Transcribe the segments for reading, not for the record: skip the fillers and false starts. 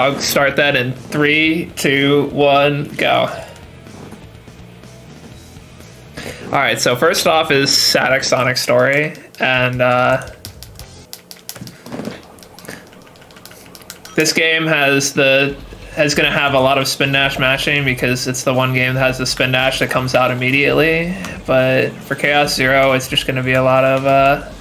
I'll start that in 3, 2, 1, go. All right, so first off is SADX Sonic Story, and this game is going to have a lot of spin dash matching because it's the one game that has the spin dash that comes out immediately. But for Chaos Zero, it's just going to be a lot of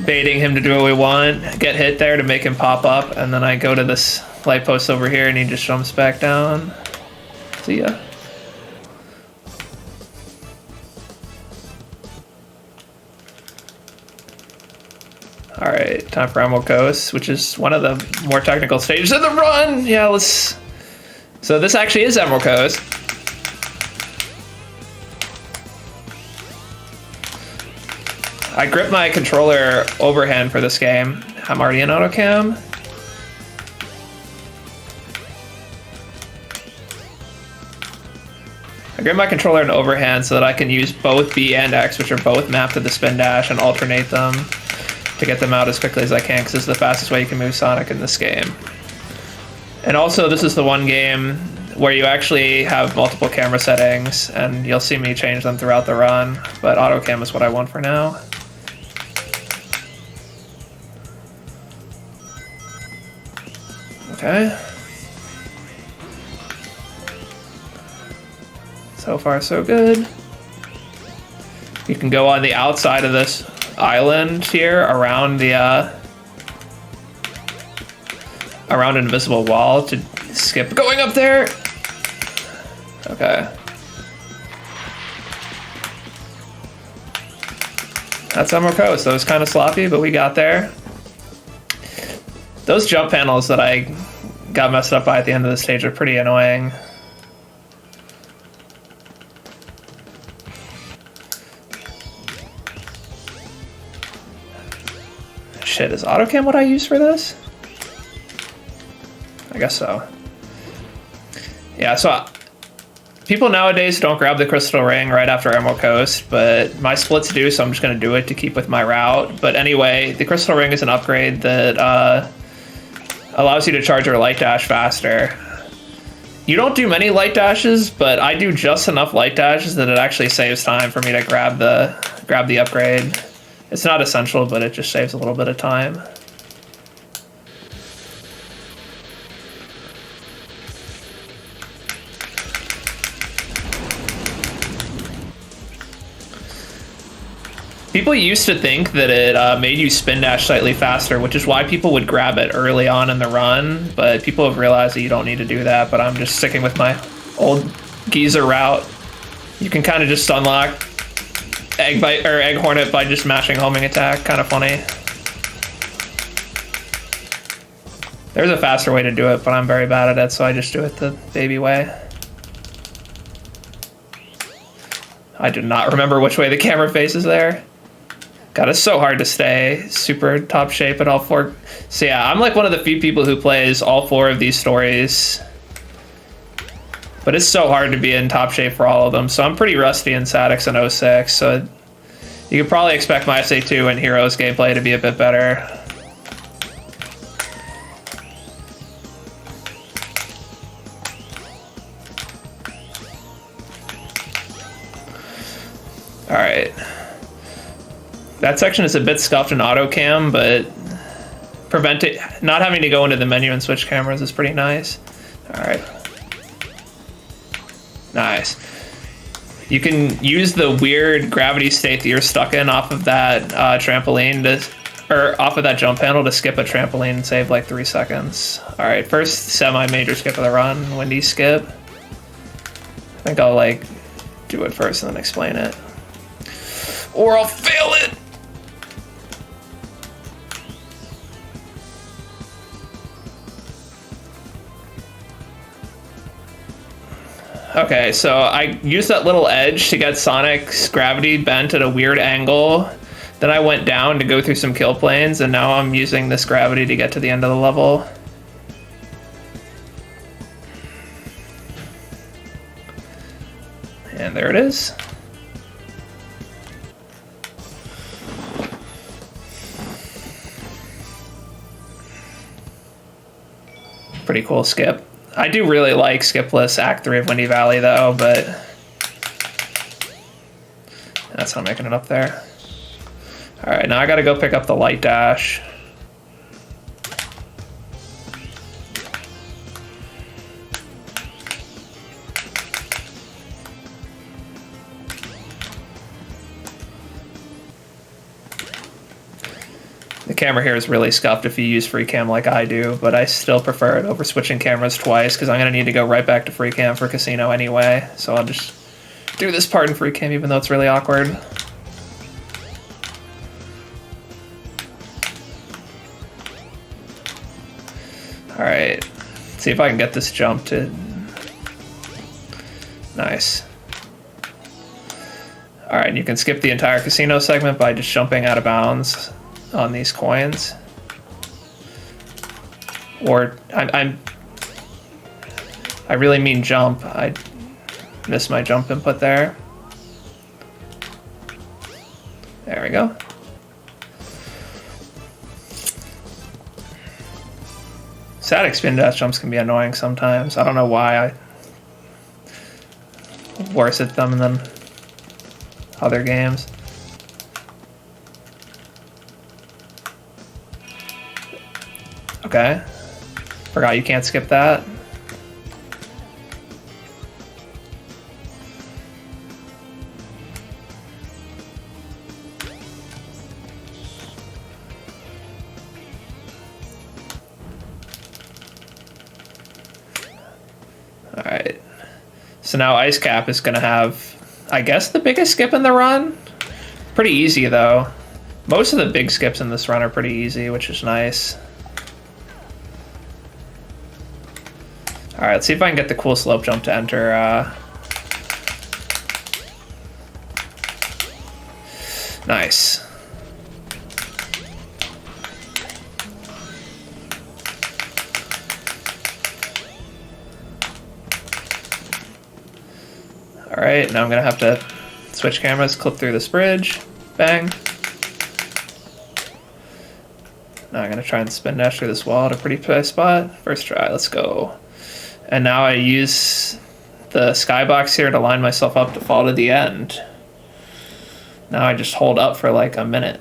baiting him to do what we want, get hit there to make him pop up, and then I go to this light post over here and he just jumps back down. See ya. All right, time for Emerald Coast, which is one of the more technical stages of the run. Yeah, let's... So this actually is Emerald Coast. I grip my controller overhand for this game. I'm already in AutoCam. I grip my controller in overhand so that I can use both B and X, which are both mapped to the spin dash, and alternate them to get them out as quickly as I can, because this is the fastest way you can move Sonic in this game. And also, this is the one game where you actually have multiple camera settings, and you'll see me change them throughout the run, but AutoCam is what I want for now. Okay. So far, so good. You can go on the outside of this island here around the around an invisible wall to skip going up there. Okay. That's Emerald Coast. That was kind of sloppy, but we got there. Those jump panels that I got messed up by at the end of the stage are pretty annoying. Shit, is AutoCam what I use for this? I guess so. Yeah, so people nowadays don't grab the crystal ring right after Emerald Coast, but my splits do, so I'm just going to do it to keep with my route. But anyway, the crystal ring is an upgrade that allows you to charge your light dash faster. You don't do many light dashes, but I do just enough light dashes that it actually saves time for me to grab the upgrade. It's not essential, but it just saves a little bit of time. People used to think that it made you spin dash slightly faster, which is why people would grab it early on in the run, but people have realized that you don't need to do that, but I'm just sticking with my old geezer route. You can kind of just unlock Egg Hornet by just mashing homing attack. Kind of funny. There's a faster way to do it, but I'm very bad at it, so I just do it the baby way. I do not remember which way the camera faces there. God, it's so hard to stay super top shape at all four. So yeah, I'm like one of the few people who plays all four of these stories. But it's so hard to be in top shape for all of them, so I'm pretty rusty in SADX and 06, so you could probably expect my SA2 and Heroes gameplay to be a bit better. Alright. That section is a bit scuffed in AutoCam, but not having to go into the menu and switch cameras is pretty nice. Alright. Nice. You can use the weird gravity state that you're stuck in off of that trampoline or off of that jump panel to skip a trampoline and save like 3 seconds. All right, first semi-major skip of the run, windy skip. I think I'll like do it first and then explain it, or I'll fail it. Okay, so I used that little edge to get Sonic's gravity bent at a weird angle. Then I went down to go through some kill planes, and now I'm using this gravity to get to the end of the level. And there it is. Pretty cool skip. I do really like skipless Act 3 of Windy Valley though, but that's not making it up there. All right, now I gotta go pick up the light dash. The camera here is really scuffed if you use free cam like I do, but I still prefer it over switching cameras twice because I'm going to need to go right back to free cam for casino anyway. So I'll just do this part in free cam even though it's really awkward. Alright, see if I can get this jump to... Nice. Alright, and you can skip the entire casino segment by just jumping out of bounds on these coins. Or I really mean jump. I missed my jump input there. There we go. SADX spin dash jumps can be annoying sometimes. I don't know why I worse at them than other games. Okay. Forgot you can't skip that. Alright. So now Ice Cap is going to have, I guess, the biggest skip in the run. Pretty easy, though. Most of the big skips in this run are pretty easy, which is nice. Alright, let's see if I can get the cool slope jump to enter. Nice. Alright, now I'm going to have to switch cameras, clip through this bridge. Bang. Now I'm going to try and spin dash through this wall at a pretty high spot. First try, let's go. And now I use the skybox here to line myself up to fall to the end. Now I just hold up for like a minute.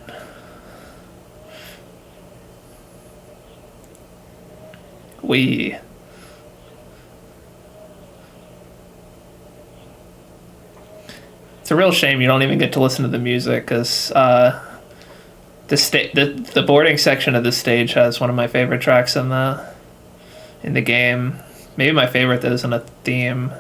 Wee. It's a real shame you don't even get to listen to the music because the boarding section of this stage has one of my favorite tracks in the game. Maybe my favorite that isn't a theme.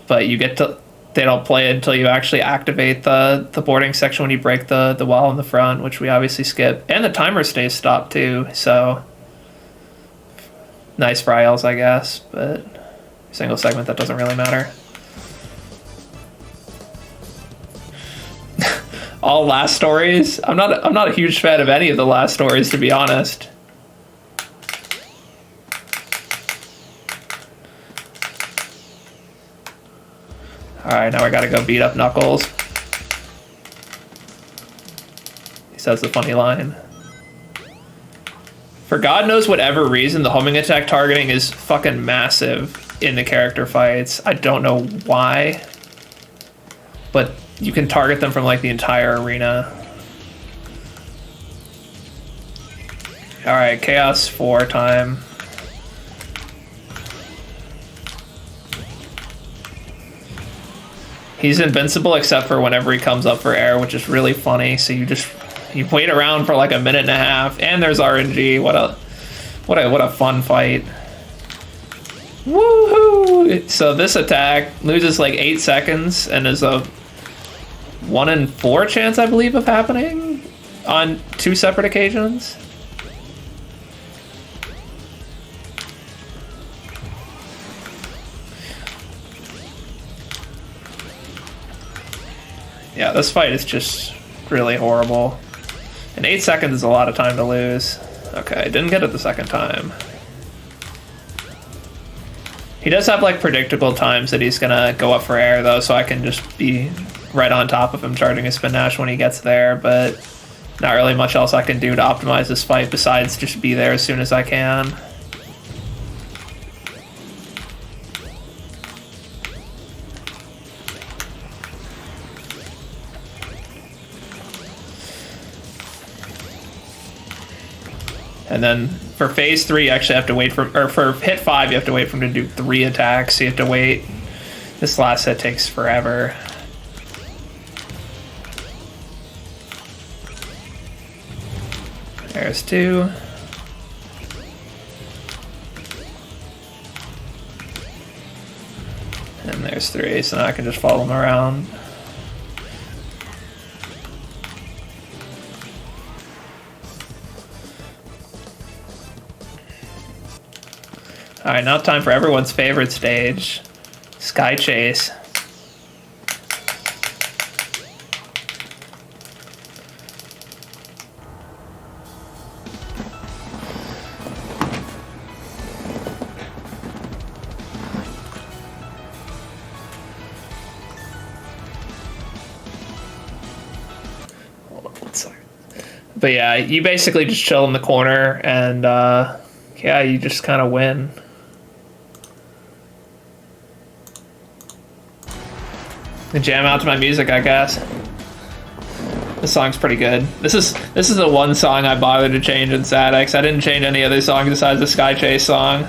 But you get to... They don't play it until you actually activate the boarding section when you break the wall in the front, which we obviously skip. And the timer stays stopped too, so... Nice for ILs, I guess, but... Single segment, that doesn't really matter. All last stories? I'm not a huge fan of any of the last stories, to be honest. Alright, now I gotta go beat up Knuckles. He says the funny line. For God knows whatever reason, the homing attack targeting is fucking massive in the character fights. I don't know why. But you can target them from like the entire arena. Alright, Chaos 4 time. He's invincible except for whenever he comes up for air, which is really funny. So you wait around for like a minute and a half, and there's RNG. What a fun fight. Woohoo! So this attack loses like 8 seconds and is a 1 in 4 chance, I believe, of happening on 2 separate occasions. Yeah, this fight is just really horrible. And 8 seconds is a lot of time to lose. Okay, didn't get it the second time. He does have like predictable times that he's gonna go up for air though, so I can just be right on top of him charging a spin dash when he gets there, but not really much else I can do to optimize this fight besides just be there as soon as I can. And then for phase 3, you actually have to wait for, or for hit 5, you have to wait for him to do 3 attacks. So you have to wait. This last hit takes forever. There's 2. And there's 3, so now I can just follow him around. Alright, now time for everyone's favorite stage, Sky Chase. But yeah, you basically just chill in the corner and yeah, you just kind of win. Jam out to my music, I guess. This song's pretty good. This is the one song I bothered to change in SADX. I didn't change any other songs besides the Sky Chase song.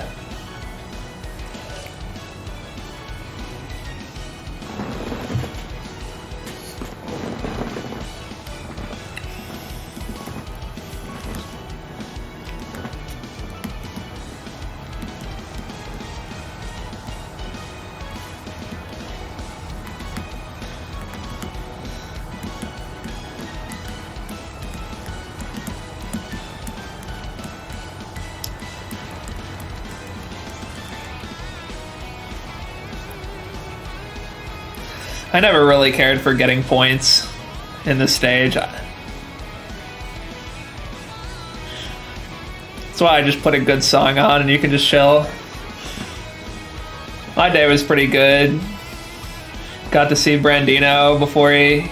I never really cared for getting points in this stage. That's why I just put a good song on and you can just chill. My day was pretty good. Got to see Brandino before he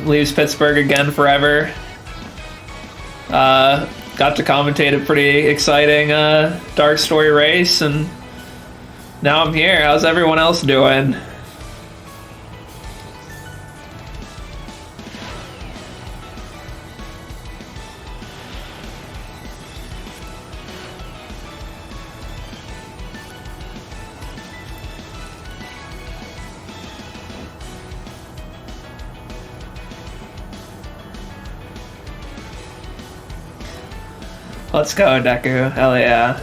leaves Pittsburgh again forever. Got to commentate a pretty exciting Dark Story race, and now I'm here. How's everyone else doing? Let's go, Deku. Hell yeah.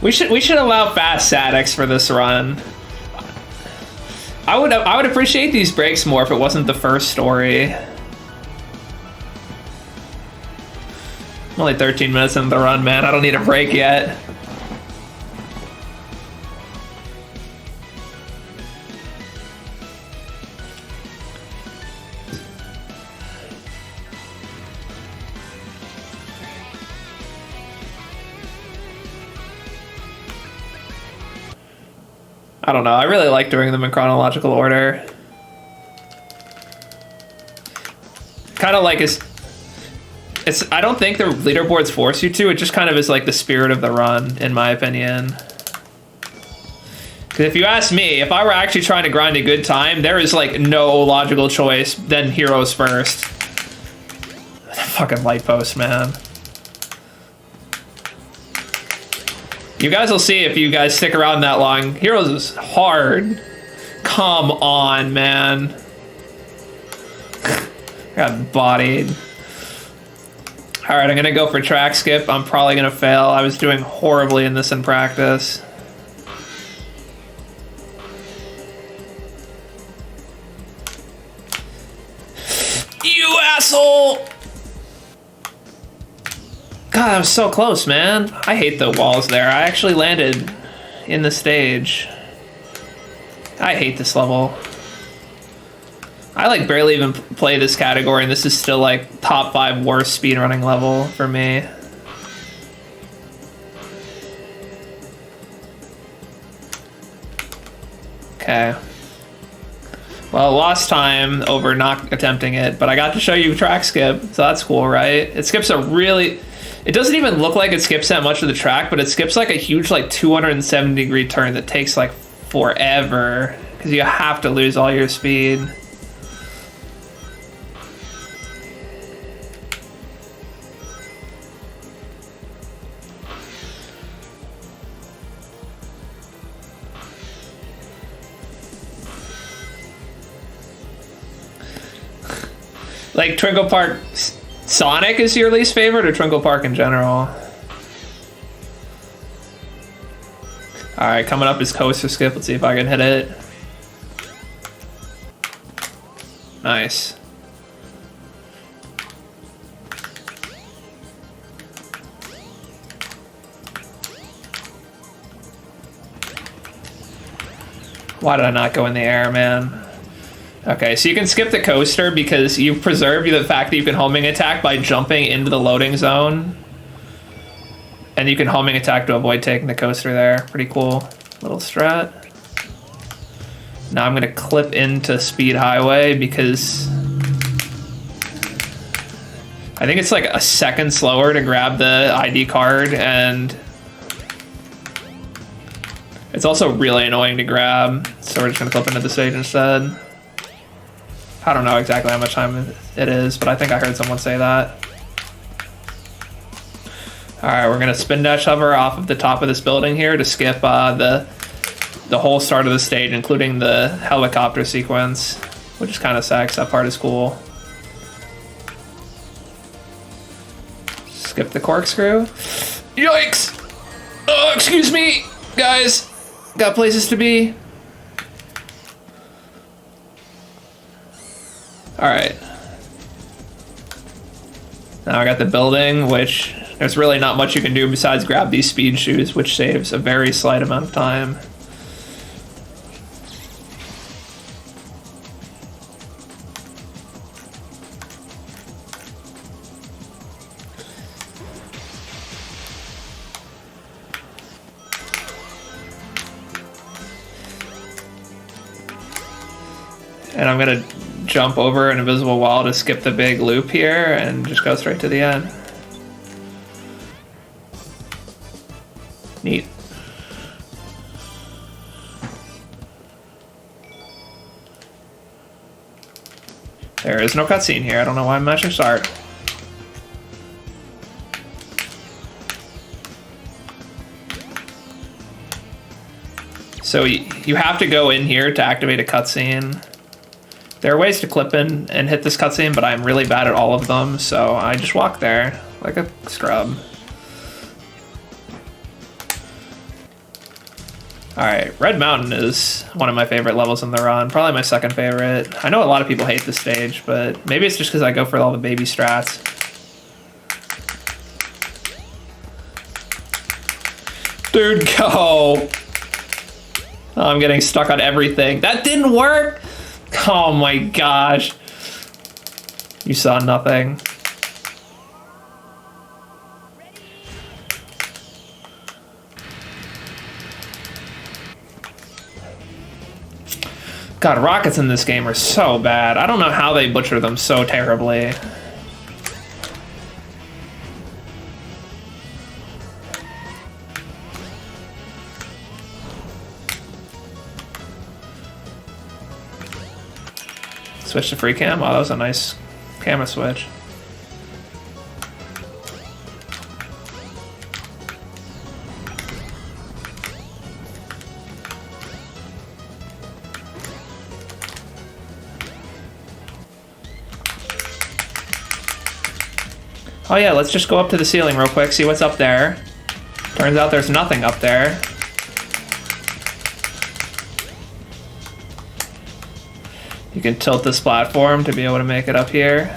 We should allow fast SADX for this run. I would appreciate these breaks more if it wasn't the first story. I'm only 13 minutes into the run, man. I don't need a break yet. I don't know. I really like doing them in chronological order. Kind of like it's. I don't think the leaderboards force you to. It just kind of is like the spirit of the run, in my opinion. Because if you ask me, if I were actually trying to grind a good time, there is like no logical choice than heroes first. Fucking light post, man. You guys will see if you guys stick around that long. Heroes is hard. Come on, man. Got bodied. Alright, I'm gonna go for track skip. I'm probably gonna fail. I was doing horribly in this in practice. You asshole! God, that was so close, man. I hate the walls there. I actually landed in the stage. I hate this level. I like barely even play this category, and this is still like top 5 worst speedrunning level for me. Okay. Well, lost time over not attempting it, but I got to show you track skip, so that's cool, right? It skips a really... It doesn't even look like it skips that much of the track, but it skips like a huge like 270-degree turn that takes like forever, because you have to lose all your speed. Like Twinkle Park Sonic is your least favorite, or Twinkle Park in general? Alright, coming up is Coaster Skip. Let's see if I can hit it. Nice. Why did I not go in the air, man? Okay, so you can skip the coaster because you've preserved the fact that you can homing attack by jumping into the loading zone. And you can homing attack to avoid taking the coaster there. Pretty cool little strat. Now I'm gonna clip into Speed Highway because I think it's like a second slower to grab the ID card, and it's also really annoying to grab. So we're just gonna clip into the stage instead. I don't know exactly how much time it is, but I think I heard someone say that. All right, we're gonna spin dash hover off of the top of this building here to skip the whole start of the stage, including the helicopter sequence, which is kind of sucks. That part is cool. Skip the corkscrew. Yikes! Oh, excuse me, guys. Got places to be. All right. Now I got the building, which there's really not much you can do besides grab these speed shoes, which saves a very slight amount of time. And I'm gonna jump over an invisible wall to skip the big loop here and just go straight to the end. Neat. There is no cutscene here. I don't know why I'm matching start. So you have to go in here to activate a cutscene. There are ways to clip in and hit this cutscene, but I'm really bad at all of them, so I just walk there like a scrub. Alright, Red Mountain is one of my favorite levels in the run, probably my second favorite. I know a lot of people hate this stage, but maybe it's just because I go for all the baby strats. Dude, go! Oh, I'm getting stuck on everything. That didn't work! Oh my gosh. You saw nothing. God, rockets in this game are so bad. I don't know how they butcher them so terribly. Switch to free cam? Oh, that was a nice camera switch. Oh yeah, let's just go up to the ceiling real quick, see what's up there. Turns out there's nothing up there. You can tilt this platform to be able to make it up here.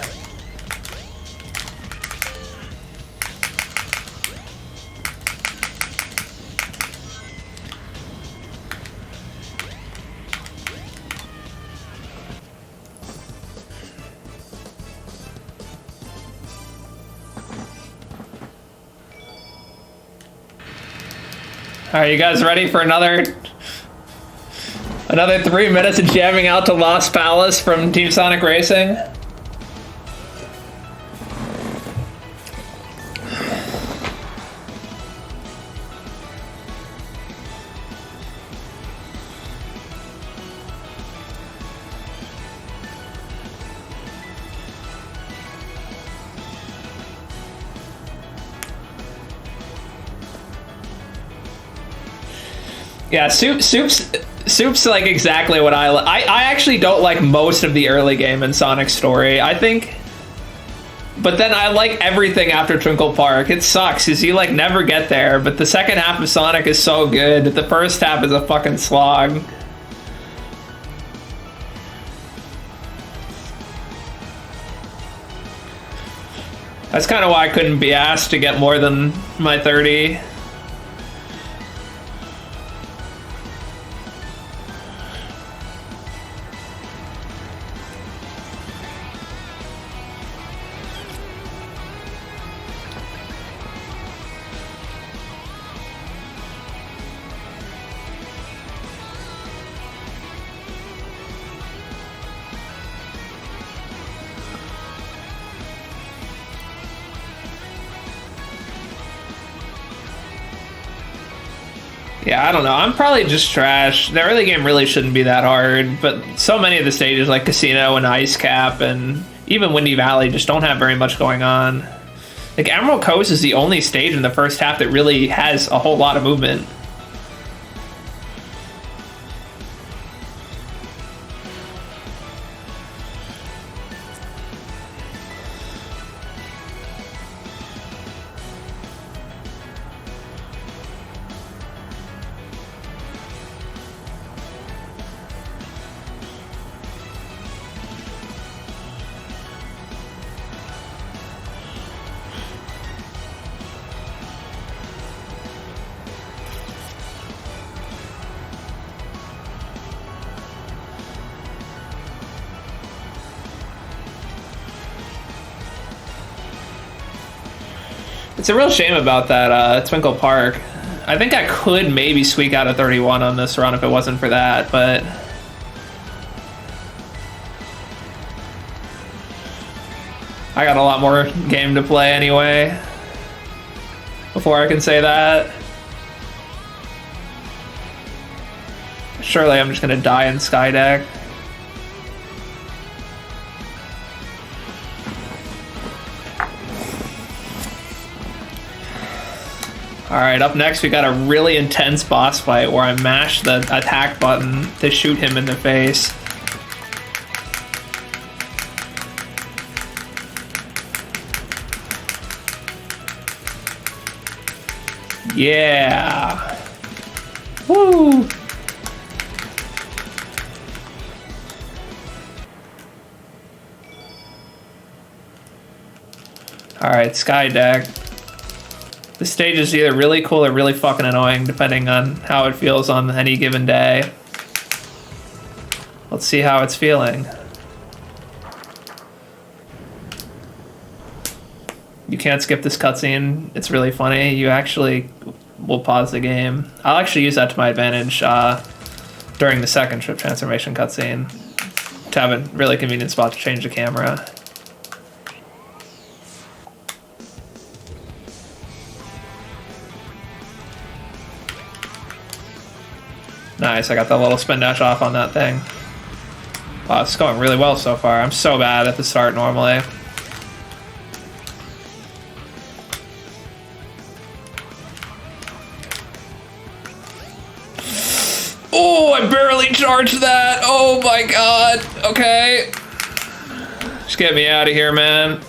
Are you guys ready for another Another 3 minutes of jamming out to Lost Palace from Team Sonic Racing. Yeah, Soup's like exactly what I actually don't like most of the early game in Sonic Story, I think. But then I like everything after Twinkle Park. It sucks because you like never get there, but the second half of Sonic is so good that the first half is a fucking slog. That's kind of why I couldn't be asked to get more than my 30. Yeah, I don't know. I'm probably just trash. The early game really shouldn't be that hard, but so many of the stages like Casino and Ice Cap and even Windy Valley just don't have very much going on. Like Emerald Coast is the only stage in the first half that really has a whole lot of movement. It's a real shame about that Twinkle Park. I think I could maybe squeak out a 31 on this run if it wasn't for that, but I got a lot more game to play anyway before I can say that. Surely I'm just gonna die in Skydeck. Alright, up next we got a really intense boss fight where I mash the attack button to shoot him in the face. Yeah! Woo! Alright, Skydeck. This stage is either really cool or really fucking annoying, depending on how it feels on any given day. Let's see how it's feeling. You can't skip this cutscene. It's really funny. You actually will pause the game. I'll actually use that to my advantage during the second trip transformation cutscene to have a really convenient spot to change the camera. Nice, I got that little spin dash off on that thing. Wow, it's going really well so far. I'm so bad at the start normally. Oh, I barely charged that. Oh my god. Okay. Just get me out of here, man.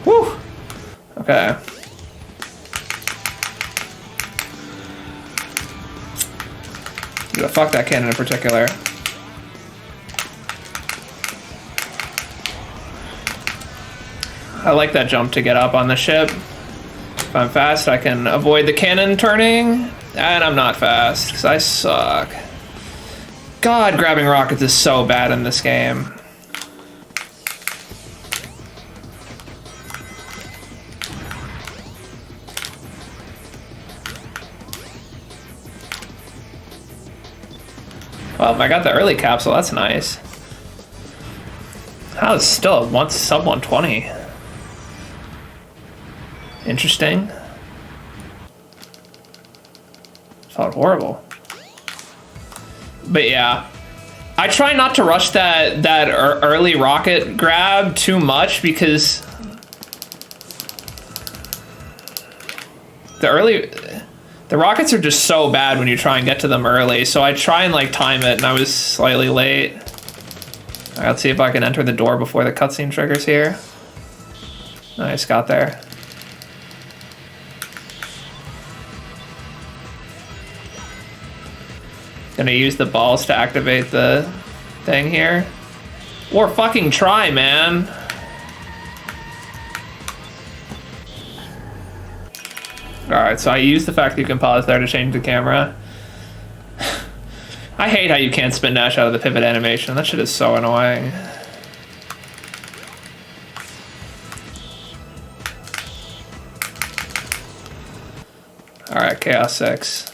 Whew. Okay. Yeah, fuck that cannon in particular. I like that jump to get up on the ship. If I'm fast, I can avoid the cannon turning, and I'm not fast, because I suck. God, grabbing rockets is so bad in this game. Well, I got the early capsule, that's nice. How is still at sub 120? Interesting. Felt horrible. But yeah, I try not to rush that early rocket grab too much because the rockets are just so bad when you try and get to them early. So I try and like time it, and I was slightly late. All right, let's see if I can enter the door before the cutscene triggers here. Nice, got there. Gonna use the balls to activate the thing here. Or fucking try, man. Alright, so I use the fact that you can pause there to change the camera. I hate how you can't spin dash out of the pivot animation. That shit is so annoying. Alright, Chaos 6.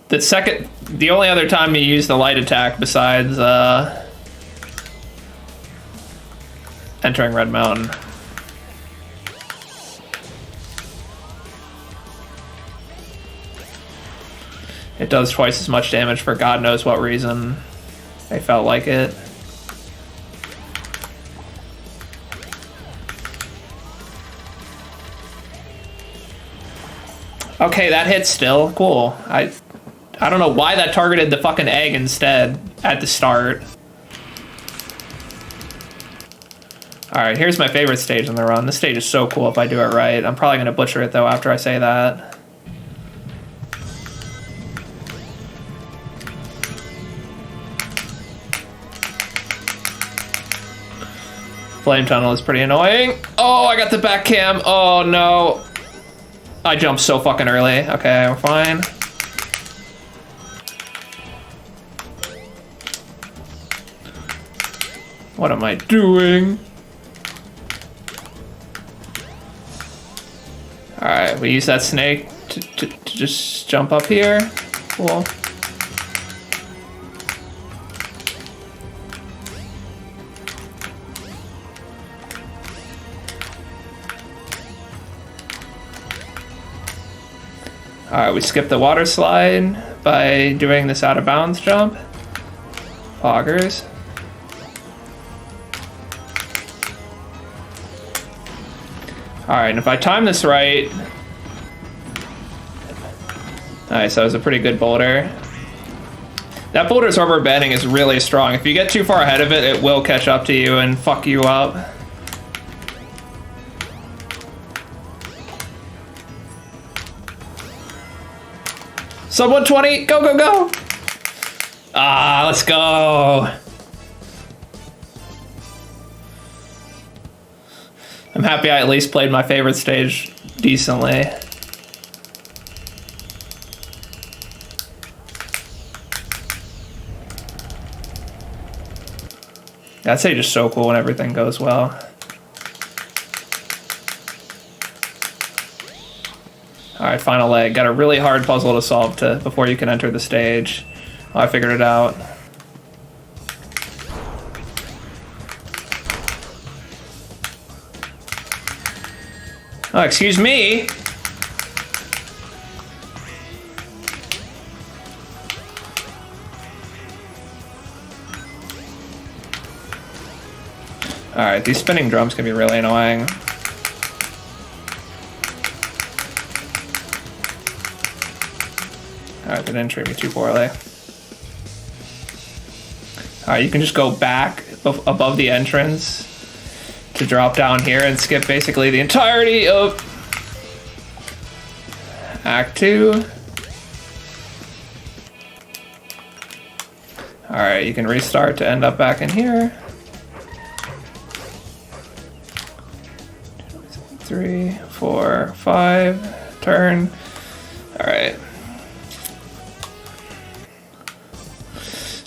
The only other time you use the light attack besides entering Red Mountain. It does twice as much damage for God knows what reason. I felt like it. Okay, that hit still. Cool. I don't know why that targeted the fucking egg instead at the start. Alright, here's my favorite stage in the run. This stage is so cool if I do it right. I'm probably going to butcher it though after I say that. Flame tunnel is pretty annoying. Oh, I got the back cam. Oh no. I jumped so fucking early. Okay, we're fine. What am I doing? Alright, we use that snake to just jump up here. Cool. Alright, we skip the water slide by doing this out of bounds jump. Poggers. Alright, and if I time this right... Nice, that was a pretty good boulder. That boulder's rubber banding is really strong. If you get too far ahead of it, it will catch up to you and fuck you up. Sub 120, go, go, go! Ah, let's go! I'm happy I at least played my favorite stage decently. That stage is so cool when everything goes well. Alright, final leg. Got a really hard puzzle to solve before you can enter the stage. Oh, I figured it out. Oh, excuse me! Alright, these spinning drums can be really annoying. Alright, they didn't treat me too poorly. Alright, you can just go back above the entrance to drop down here and skip basically the entirety of Act 2. Alright, you can restart to end up back in here. 3, 4, 5, turn. Alright.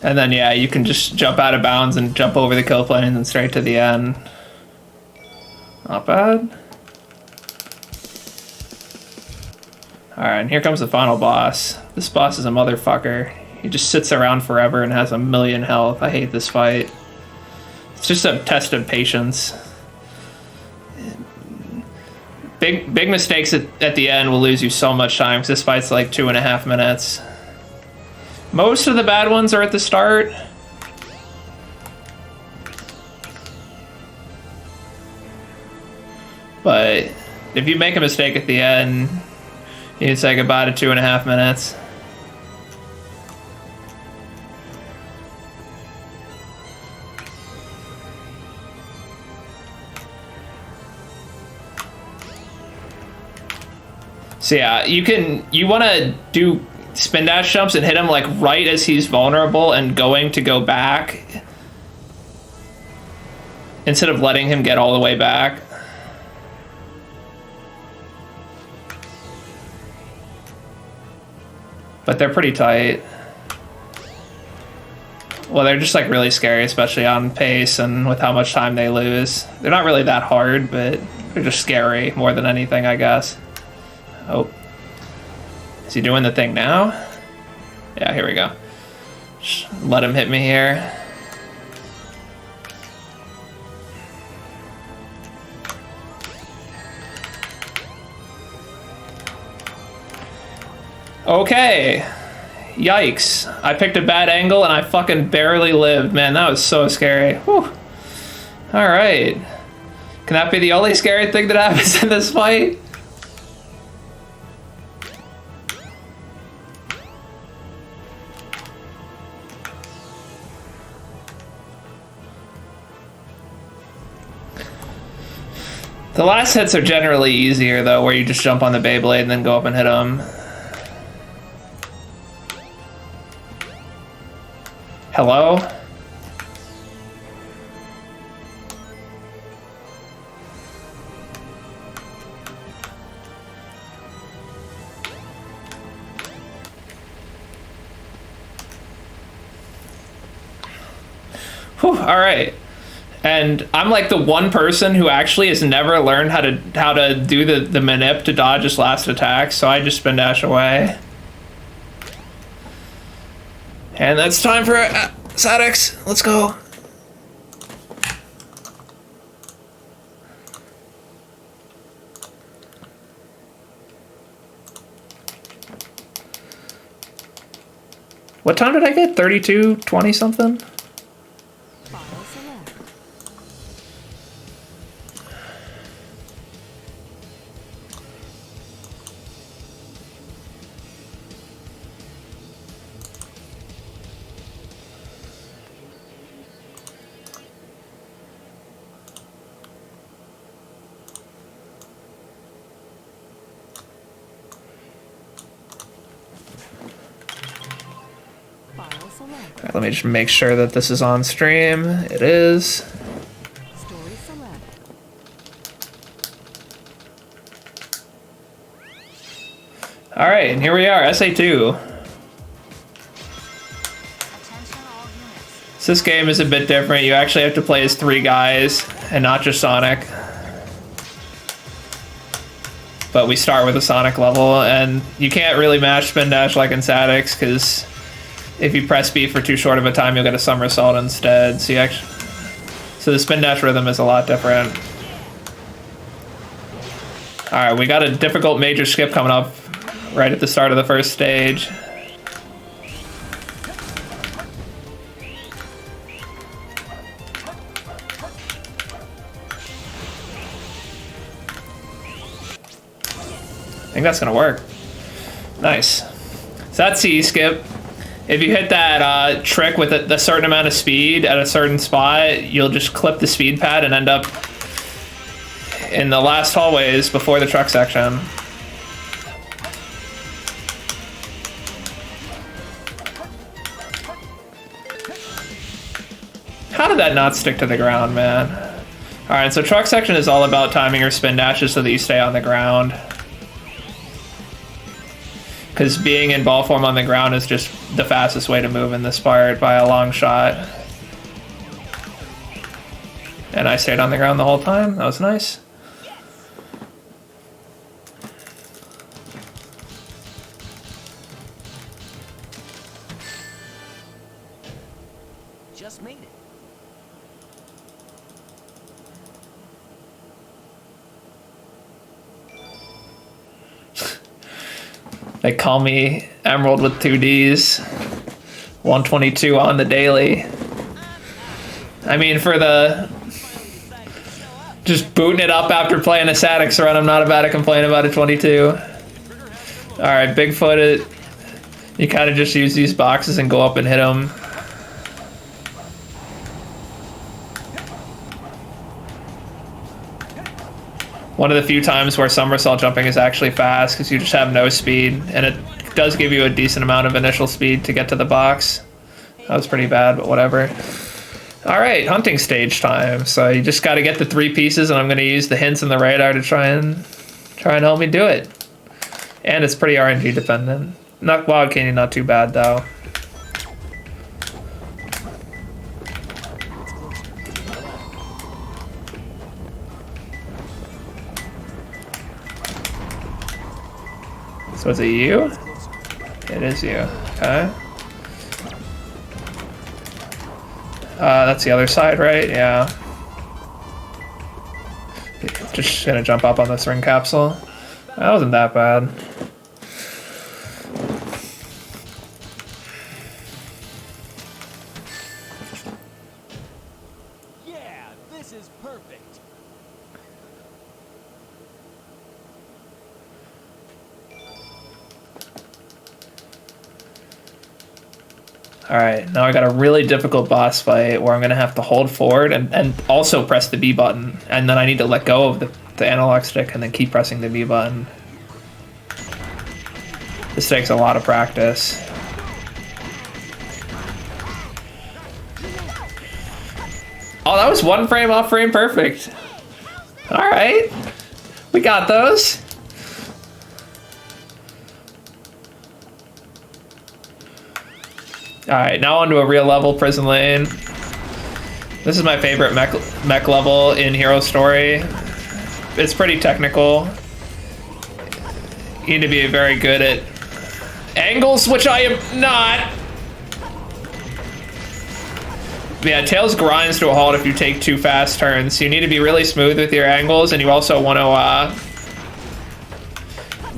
And then, yeah, you can just jump out of bounds and jump over the kill plane and then straight to the end. Not bad. Alright, and here comes the final boss. This boss is a motherfucker. He just sits around forever and has 1,000,000 health. I hate this fight. It's just a test of patience. Big mistakes at the end will lose you so much time, because this fight's like 2.5 minutes. Most of the bad ones are at the start. But if you make a mistake at the end, you need to say goodbye to 2.5 minutes. So yeah, you want to do spin dash jumps and hit him like right as he's vulnerable and going to go back, instead of letting him get all the way back. But they're pretty tight. Well, they're just like really scary, especially on pace and with how much time they lose. They're not really that hard, but they're just scary more than anything, I guess. Oh. Is he doing the thing now? Yeah, here we go. Just let him hit me here. Okay. Yikes. I picked a bad angle and I fucking barely lived. Man, that was so scary. Whew. Alright. Can that be the only scary thing that happens in this fight? The last hits are generally easier, though, where you just jump on the Beyblade and then go up and hit them. Hello? Whew, all right. And I'm like the one person who actually has never learned how to do the manip to dodge his last attack, so I just spin dash away. And that's time for SADX. Let's go. What time did I get? 32:20 something? Let me just make sure that this is on stream. It is. All right, and here we are, SA2. So this game is a bit different. You actually have to play as 3 guys and not just Sonic. But we start with a Sonic level, and you can't really mash spin dash like in SADX, because if you press B for too short of a time, you'll get a somersault instead. So the spin dash rhythm is a lot different. All right, we got a difficult major skip coming up right at the start of the first stage. I think that's gonna work. Nice. So that's C skip. If you hit that trick with a certain amount of speed at a certain spot, you'll just clip the speed pad and end up in the last hallways before the truck section. How did that not stick to the ground, man? Alright, so truck section is all about timing your spin dashes so that you stay on the ground. because being in ball form on the ground is just the fastest way to move in this part by a long shot. And I stayed on the ground the whole time. That was nice. Just made it. They call me Emerald with 2 Ds. 122 on the daily. I mean, for the just booting it up after playing a SADX run, I'm not about to complain about a 22. Alright, Bigfoot, you kind of just use these boxes and go up and hit them. One of the few times where somersault jumping is actually fast because you just have no speed, and it does give you a decent amount of initial speed to get to the box. That was pretty bad, but whatever. Alright, hunting stage time. So you just got to get the 3 pieces, and I'm going to use the hints in the radar to try and help me do it. And it's pretty RNG dependent. Not Wild Canyon, not too bad though. So is it you? It is you. Okay. That's the other side, right? Yeah. Just gonna jump up on this ring capsule. That wasn't that bad. Yeah, this is perfect. Alright, now I got a really difficult boss fight where I'm going to have to hold forward and also press the B button. And then I need to let go of the analog stick and then keep pressing the B button. This takes a lot of practice. Oh, that was 1 frame off frame perfect. Alright, we got those. Alright, now onto a real level, Prison Lane. This is my favorite mech level in Hero Story. It's pretty technical. You need to be very good at angles, which I am not. But yeah, Tails grinds to a halt if you take 2 fast turns. So you need to be really smooth with your angles, and you also want to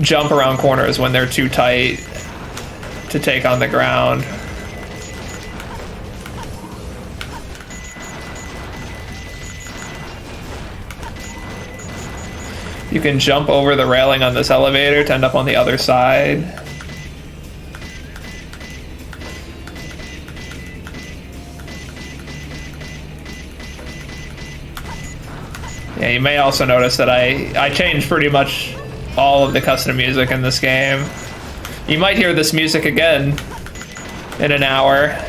jump around corners when they're too tight to take on the ground. You can jump over the railing on this elevator to end up on the other side. Yeah, you may also notice that I changed pretty much all of the custom music in this game. You might hear this music again in an hour.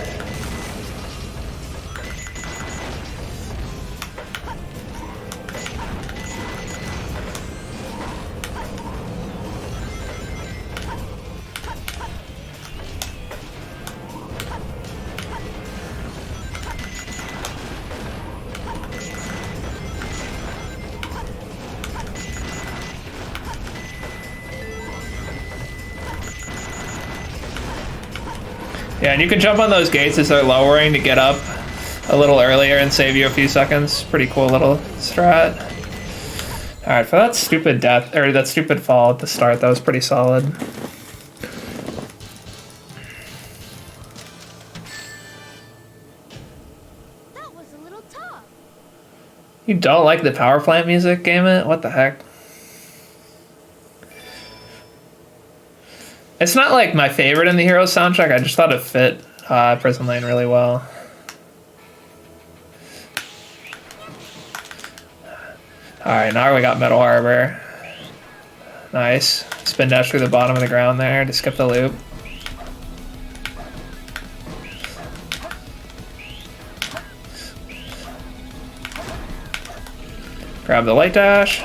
Yeah, and you can jump on those gates as they're lowering to get up a little earlier and save you a few seconds. Pretty cool little strat. Alright, for that stupid death, or that stupid fall at the start, that was pretty solid. That was a little tough. You don't like the power plant music, game it? What the heck? It's not like my favorite in the Hero soundtrack. I just thought it fit Prison Lane really well. Alright, now we got Metal Harbor. Nice. Spin dash through the bottom of the ground there to skip the loop. Grab the light dash.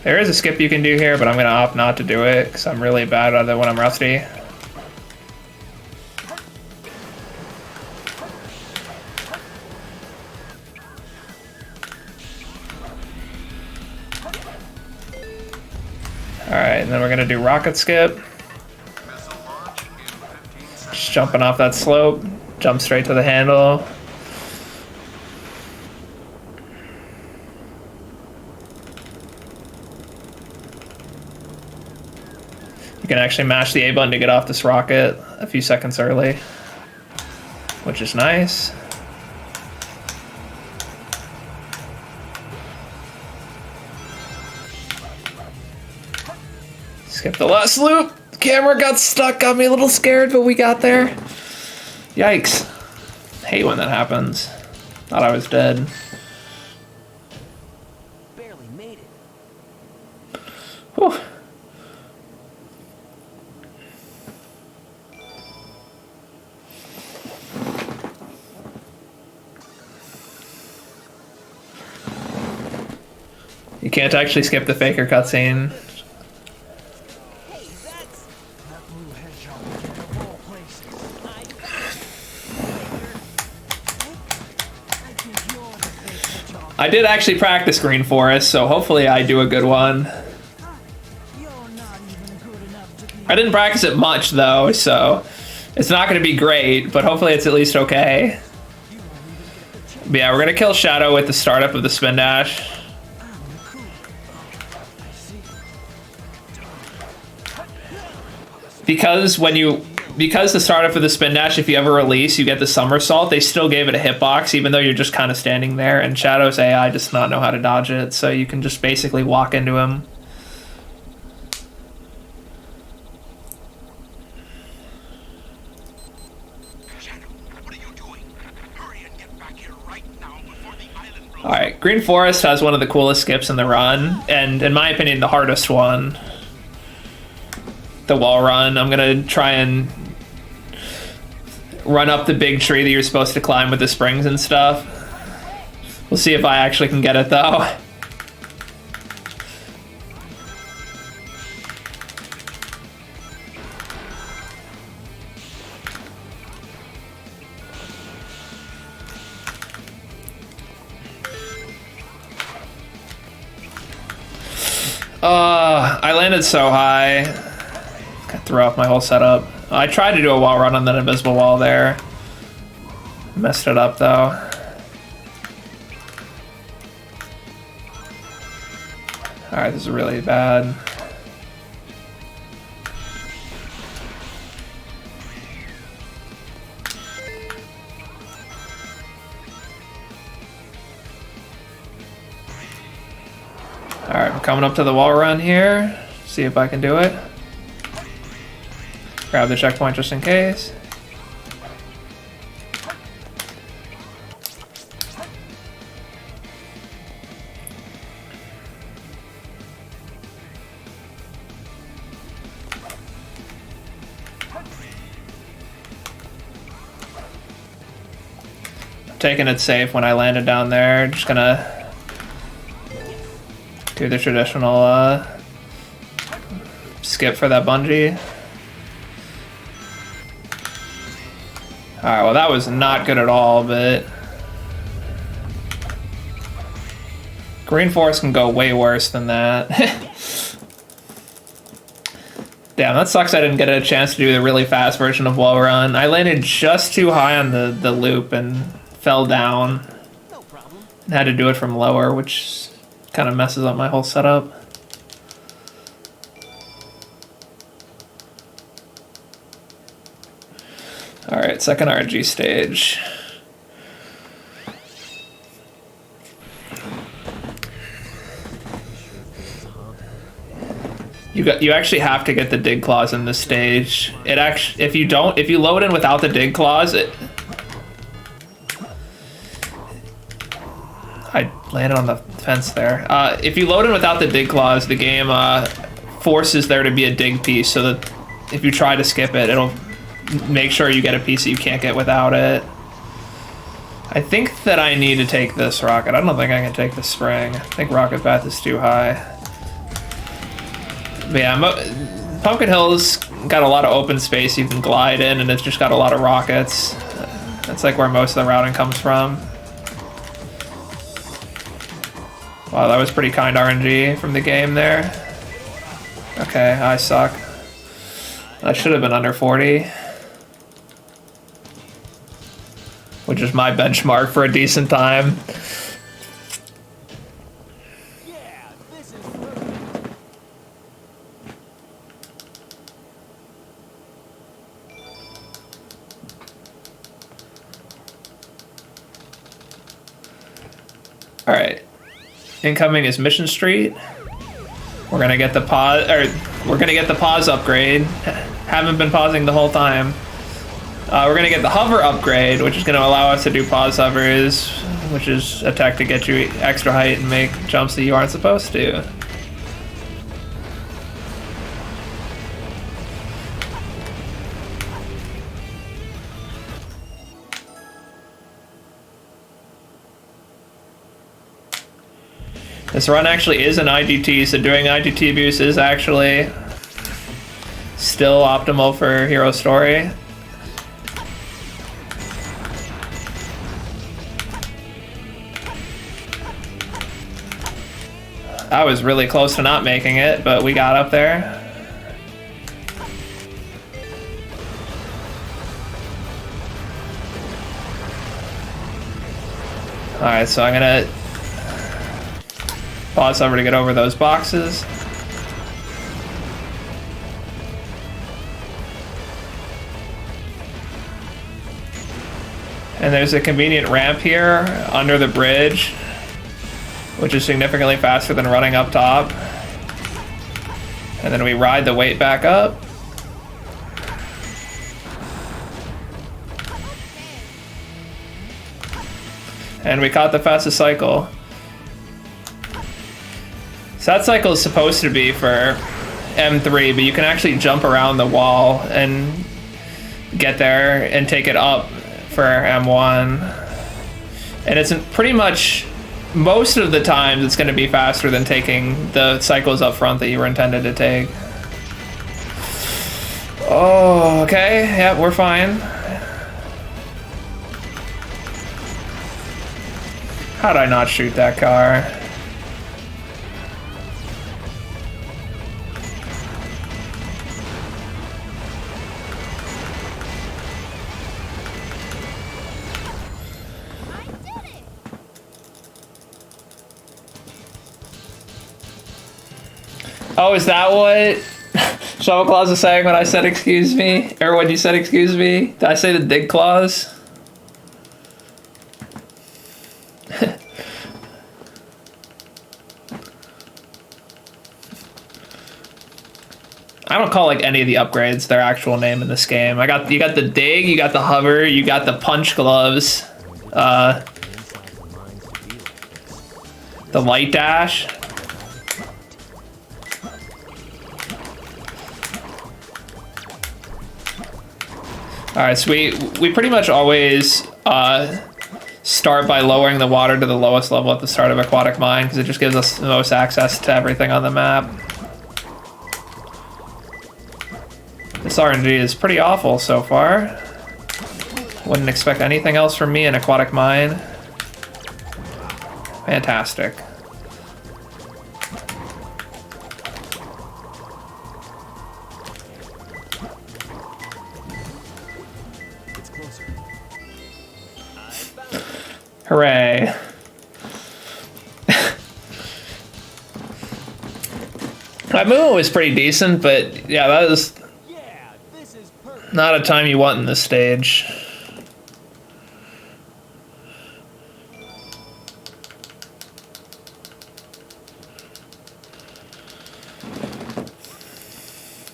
There is a skip you can do here, but I'm gonna opt not to do it because I'm really bad at it when I'm rusty. Alright, and then we're gonna do rocket skip. Just jumping off that slope, jump straight to the handle. You can actually mash the A button to get off this rocket a few seconds early, which is nice. Skip the last loop. The camera got stuck, got me a little scared, but we got there. Yikes. Hate when that happens. Thought I was dead. Barely made it. Whew. You can't actually skip the faker cutscene. Hey, that's that blue hedgehog of all places. I think you're the fake hedgehog. I did actually practice Green Forest, so hopefully I do a good one. You're not even good enough to be. I didn't practice it much though, so it's not going to be great, but hopefully it's at least okay. But yeah, we're going to kill Shadow with the startup of the spin dash. Because the startup of the spin dash, if you ever release, you get the somersault, they still gave it a hitbox, even though you're just kind of standing there, and Shadow's AI does not know how to dodge it, so you can just basically walk into him. Alright, Green Forest has one of the coolest skips in the run, and in my opinion, the hardest one. The wall run. I'm gonna try and run up the big tree that you're supposed to climb with the springs and stuff. We'll see if I actually can get it though. I landed so high. I threw off my whole setup. I tried to do a wall run on that invisible wall there. Messed it up though. Alright, this is really bad. Alright, I'm coming up to the wall run here. See if I can do it. Grab the checkpoint just in case. I'm taking it safe when I landed down there. Just gonna do the traditional skip for that bungee. Alright, well that was not good at all, but Green Forest can go way worse than that. Damn, that sucks I didn't get a chance to do the really fast version of wall run. I landed just too high on the loop and fell down. No problem. And had to do it from lower, which kind of messes up my whole setup. Alright, second RG stage. You actually have to get the dig clause in this stage. It actually, if you load in without the dig clause, I landed on the fence there. If you load in without the dig clause, the game forces there to be a dig piece, so that if you try to skip it, it'll make sure you get a piece that you can't get without it. I think that I need to take this rocket. I don't think I can take the spring. I think rocket path is too high. But yeah, Pumpkin Hill's got a lot of open space you can glide in, and it's just got a lot of rockets. That's like where most of the routing comes from. Wow, that was pretty kind RNG from the game there. Okay, I suck. I should have been under 40. Which is my benchmark for a decent time. Yeah, this is perfect. All right, incoming is Mission Street. We're gonna get the pause, or we're gonna get the pause upgrade. Haven't been pausing the whole time. We're gonna get the hover upgrade, which is gonna allow us to do pause hovers, which is a tech to get you extra height and make jumps that you aren't supposed to. This run actually is an IGT, so doing IGT abuse is actually still optimal for Hero Story. I was really close to not making it, but we got up there. Alright, so I'm gonna pause over to get over those boxes. And there's a convenient ramp here under the bridge, which is significantly faster than running up top. And then we ride the weight back up. And we caught the fastest cycle. So that cycle is supposed to be for M3, but you can actually jump around the wall and get there and take it up for M1. And it's pretty much, most of the times it's going to be faster than taking the cycles up front that you were intended to take. Oh, okay. Yeah, we're fine. How'd I not shoot that car? Oh, is that what Shovel Claus was saying when I said excuse me? Or when you said excuse me? Did I say the dig clause? I don't call like any of the upgrades their actual name in this game. You got the dig, you got the hover, you got the punch gloves, the light dash. Alright, so we pretty much always start by lowering the water to the lowest level at the start of Aquatic Mine, because it just gives us the most access to everything on the map. This RNG is pretty awful so far. Wouldn't expect anything else from me in Aquatic Mine. Fantastic. Hooray. My movement was pretty decent, but yeah, that was not a time you want in this stage.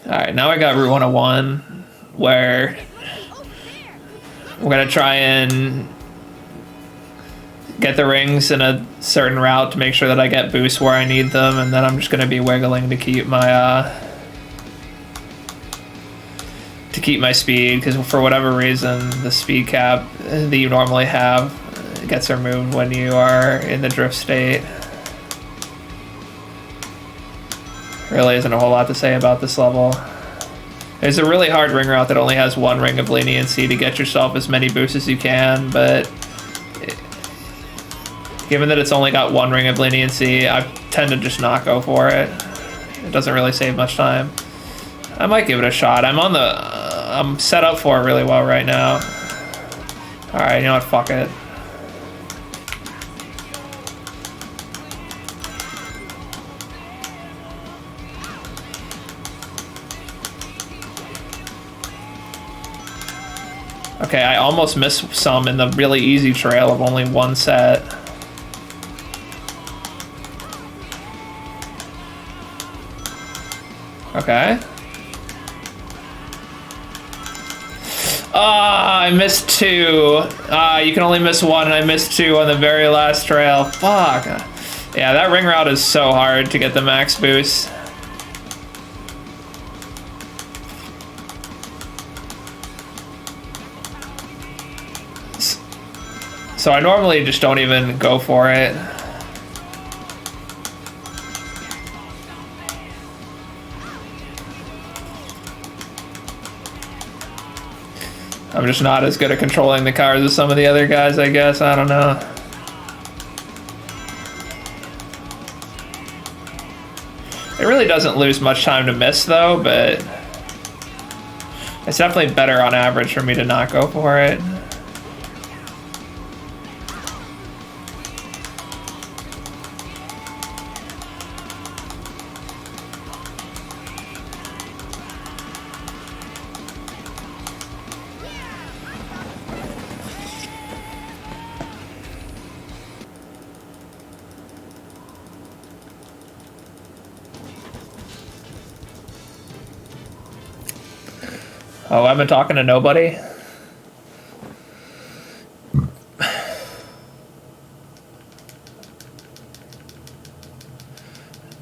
Alright, now I got Route 101, where we're gonna try and get the rings in a certain route to make sure that I get boosts where I need them, and then I'm just gonna be wiggling to keep my speed, because for whatever reason the speed cap that you normally have gets removed when you are in the drift state. Really isn't a whole lot to say about this level. There's a really hard ring route that only has one ring of leniency to get yourself as many boosts as you can, but given that it's only got one ring of leniency, I tend to just not go for it. It doesn't really save much time. I might give it a shot. I'm set up for it really well right now. Alright, you know what, fuck it. Okay, I almost missed some in the really easy trail of only one set. Okay. Ah, I missed two. You can only miss one, and I missed two on the very last trail. Fuck. Yeah, that ring route is so hard to get the max boost. So I normally just don't even go for it. I'm just not as good at controlling the cars as some of the other guys, I guess. I don't know. It really doesn't lose much time to miss, though, but it's definitely better on average for me to not go for it. Oh, I've been talking to nobody?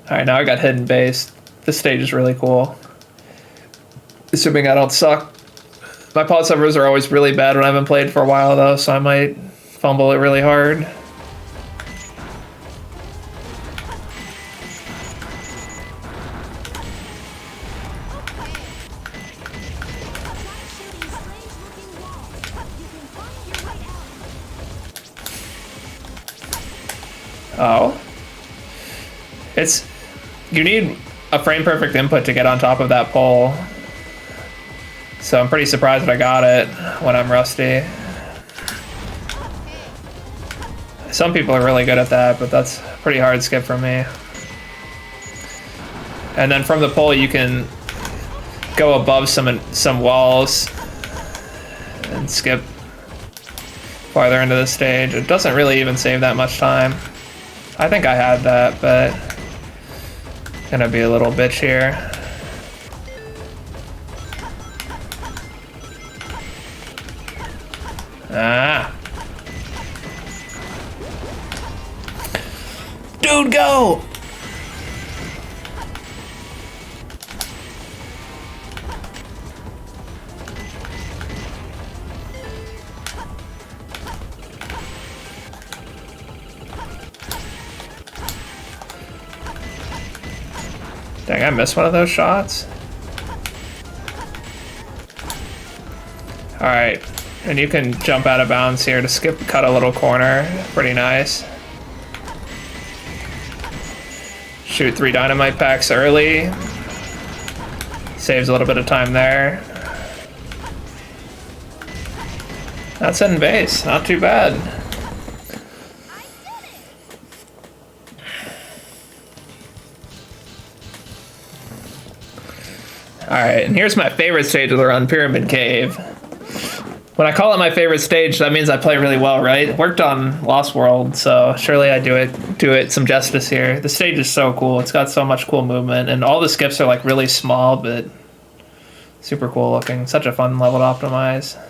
Alright, now I got hidden base. This stage is really cool. Assuming I don't suck. My pod servers are always really bad when I haven't played for a while, though, so I might fumble it really hard. Oh. You need a frame perfect input to get on top of that pole. So I'm pretty surprised that I got it when I'm rusty. Some people are really good at that, but that's a pretty hard skip for me. And then from the pole you can go above some walls and skip farther into the stage. It doesn't really even save that much time. I think I had that, but gonna be a little bitch here. Ah. Dude, go! Dang, I missed one of those shots. Alright, and you can jump out of bounds here to cut a little corner. Pretty nice. Shoot 3 dynamite packs early. Saves a little bit of time there. That's in base, not too bad. Alright, and here's my favorite stage of the run, Pyramid Cave. When I call it my favorite stage, that means I play really well, right? Worked on Lost World, so surely I do it some justice here. The stage is so cool. It's got so much cool movement, and all the skips are like really small, but super cool looking. Such a fun level to optimize.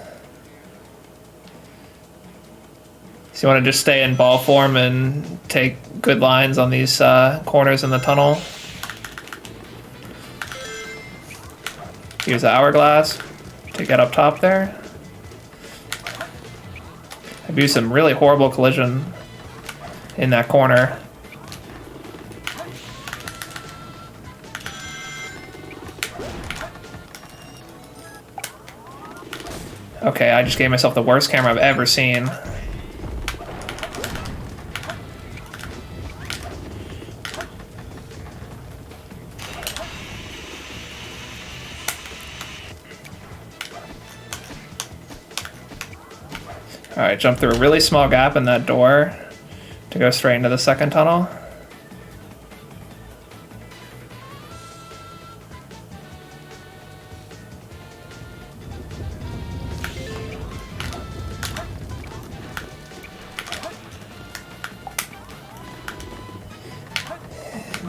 So you want to just stay in ball form and take good lines on these corners in the tunnel. Use the hourglass to get up top there. I've used some really horrible collision in that corner. Okay, I just gave myself the worst camera I've ever seen. Alright, jump through a really small gap in that door to go straight into the second tunnel.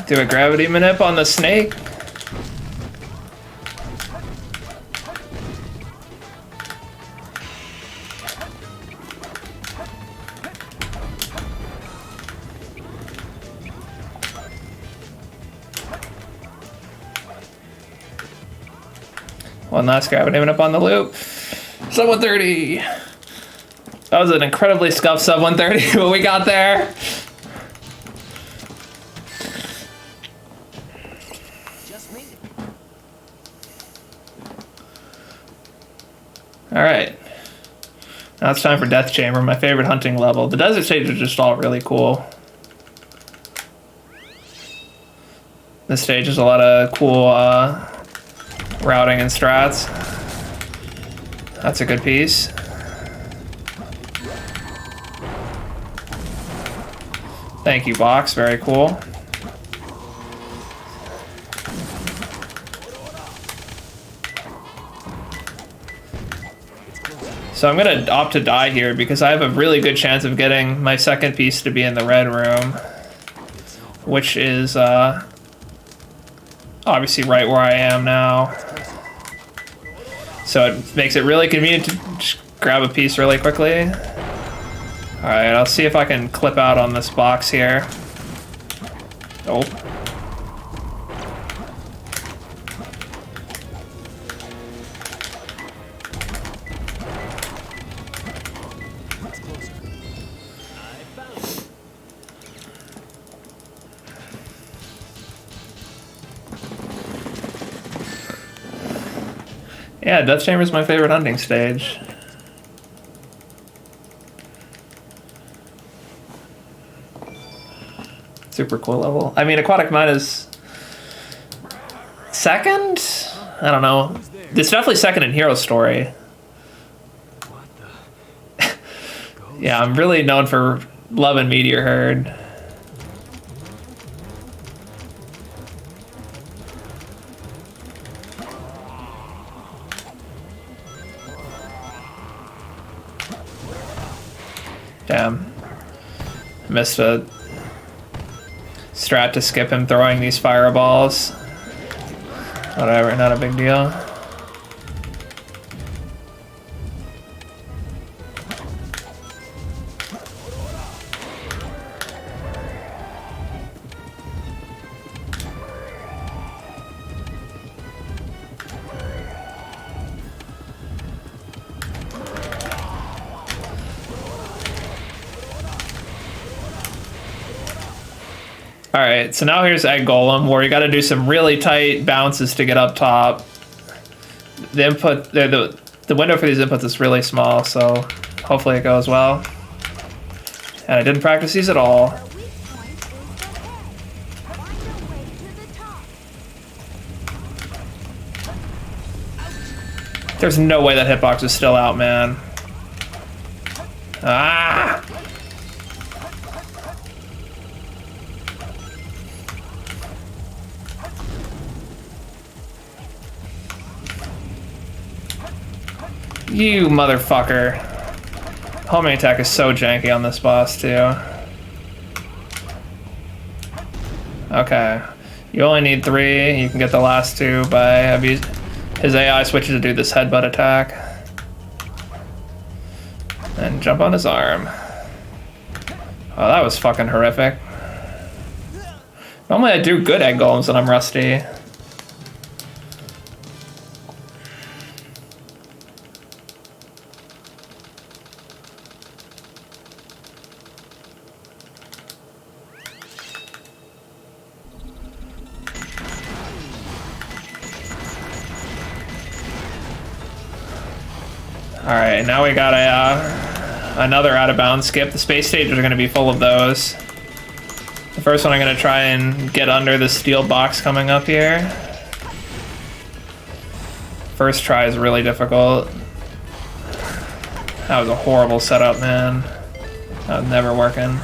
Do a gravity manip on the snake. One last gravity manip on the loop. Sub 130. That was an incredibly scuffed sub 130, but we got there. Alright. Now it's time for Death Chamber, my favorite hunting level. The desert stages are just all really cool. This stage has a lot of cool routing and strats. That's a good piece. Thank you, box. Very cool. So I'm gonna opt to die here because I have a really good chance of getting my second piece to be in the red room, which is obviously right where I am now. So it makes it really convenient to just grab a piece really quickly. Alright, I'll see if I can clip out on this box here. Oh. Yeah, Death Chamber is my favorite hunting stage. Super cool level. I mean, Aquatic Mine is second? I don't know. It's definitely second in Hero Story. Yeah, I'm really known for loving Meteor Herd. Damn. Missed a strat to skip him throwing these fireballs. Whatever, not a big deal. Alright, so now here's Egg Golem, where you gotta do some really tight bounces to get up top. The input, the window for these inputs is really small, so hopefully it goes well. And I didn't practice these at all. The weak point is the head. Find your way to the top. There's no way that hitbox is still out, man. Ah! You motherfucker. Homing attack is so janky on this boss, too. Okay. You only need 3. You can get the last 2 by his AI switches to do this headbutt attack. And jump on his arm. Oh, that was fucking horrific. Normally I do good egg golems when I'm rusty. Alright, now we got a another out of bounds skip. The space stages are going to be full of those. The first one I'm going to try and get under the steel box coming up here. First try is really difficult. That was a horrible setup, man. That was never working.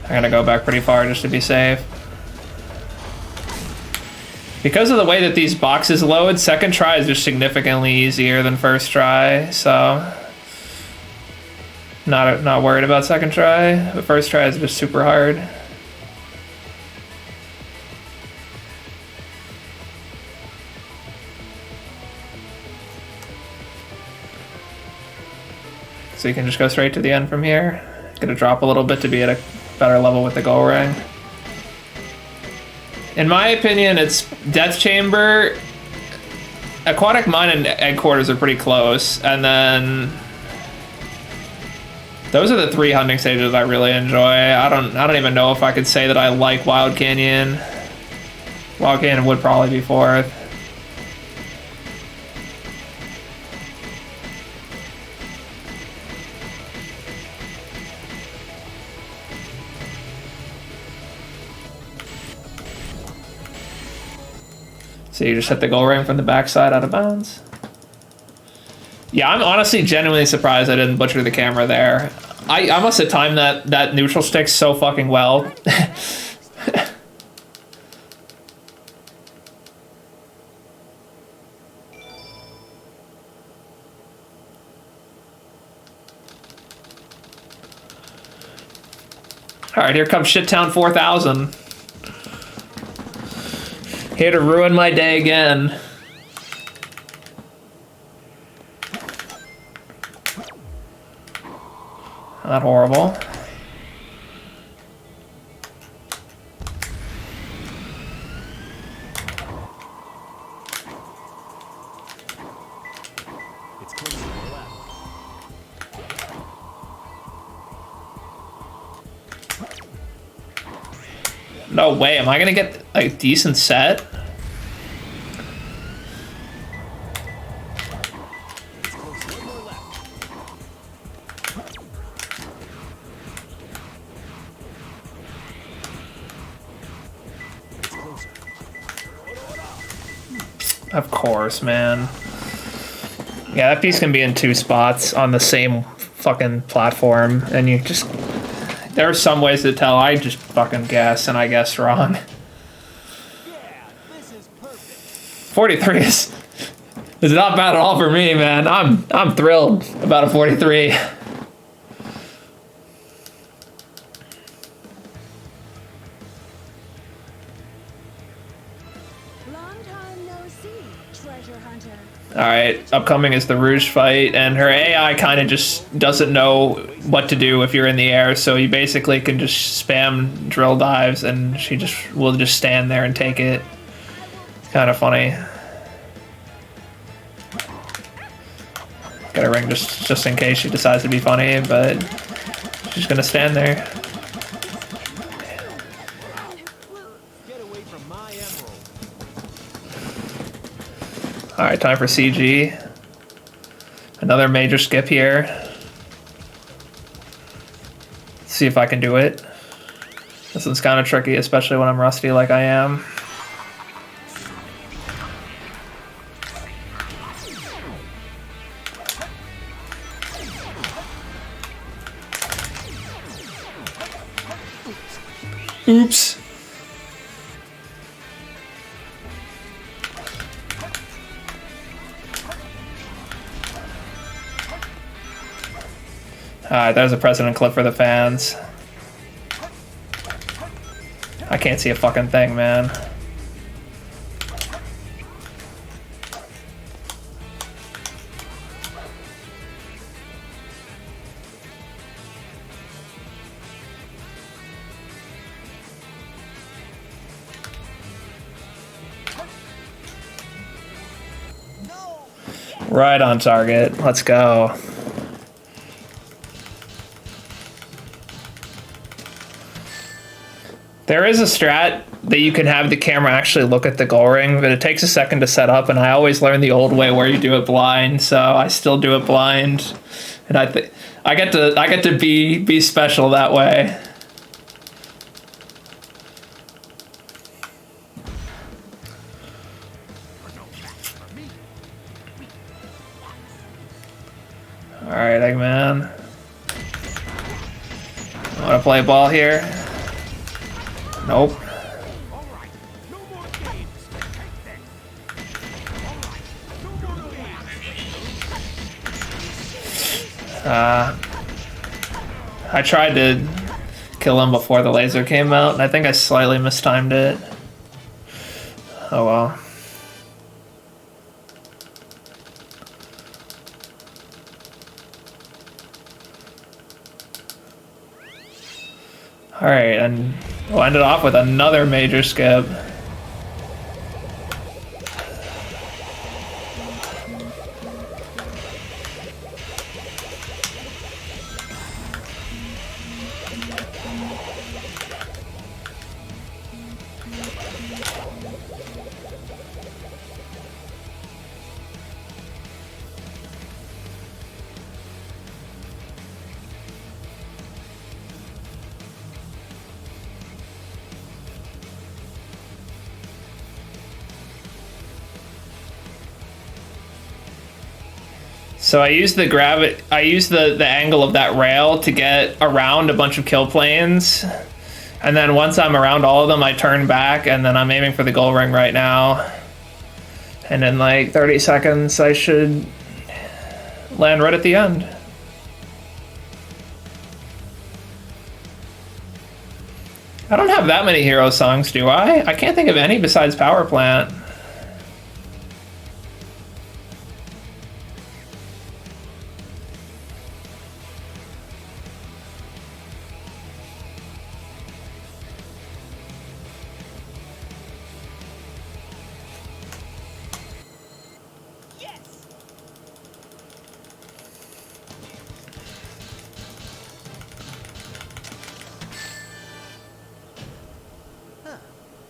I'm gonna go back pretty far just to be safe. Because of the way that these boxes load, second try is just significantly easier than first try, so not worried about second try, but first try is just super hard. So you can just go straight to the end from here. Gonna drop a little bit to be at a better level with the goal ring. In my opinion, it's Death Chamber, Aquatic Mine, and Egg Quarters are pretty close, and then those are the three hunting stages I really enjoy. I don't even know if I could say that I like Wild Canyon. Wild Canyon would probably be fourth. So you just hit the goal ring from the backside out of bounds. Yeah, I'm honestly genuinely surprised I didn't butcher the camera there. I must have timed that neutral stick so fucking well. Alright, here comes Shittown 4000. Here to ruin my day again. Not horrible. It's close to the left. No way, am I gonna get a decent set? It's close to the left. It's closer. Of course, man. Yeah, that piece can be in two spots on the same fucking platform, and you just... There are some ways to tell. I just fucking guess, and I guess wrong. Yeah, this is perfect. 43 is not bad at all for me, man. I'm thrilled about a 43. Long time no see, treasure hunter. Alright, upcoming is the Rouge fight, and her AI kind of just doesn't know what to do if you're in the air, so you basically can just spam drill dives, and she just will just stand there and take it. Kind of funny. Got a ring just in case she decides to be funny, but she's gonna stand there. Get away from my emerald. Alright, time for CG. Another major skip here. Let's see if I can do it. This one's kind of tricky, especially when I'm rusty like I am. Oops. Alright, there's a president clip for the fans. I can't see a fucking thing, man. Right on target. Let's go. There is a strat that you can have the camera actually look at the goal ring, but it takes a second to set up, and I always learn the old way where you do it blind, so I still do it blind. And I get to be special that way. All right, Eggman. Want to play ball here? Nope. I tried to kill him before the laser came out, and I think I slightly mistimed it. Oh well. Alright, and we'll end it off with another major skip. So I use the the angle of that rail to get around a bunch of kill planes. And then once I'm around all of them, I turn back, and then I'm aiming for the goal ring right now. And in like 30 seconds, I should land right at the end. I don't have that many hero songs, do I? I can't think of any besides Power Plant.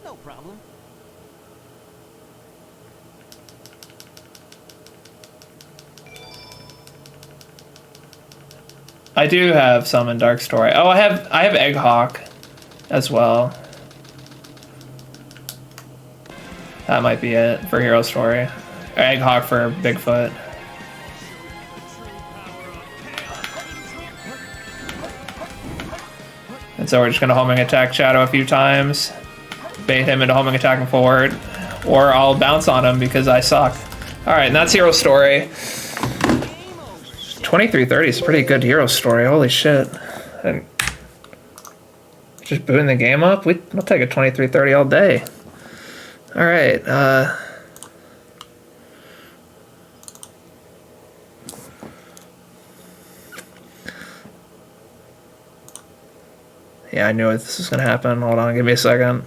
No problem. I do have some in Dark Story. Oh, I have Egg Hawk as well. That might be it for Hero Story. Or Egg Hawk for Bigfoot. And so we're just gonna homing attack Shadow a few times, bait him into homing attacking forward, or I'll bounce on him because I suck. All right, and that's Hero Story. 2330 is a pretty good Hero Story. Holy shit! And just booting the game up. We'll take a 2330 all day. All right. Yeah, I knew this was gonna happen. Hold on, give me a second.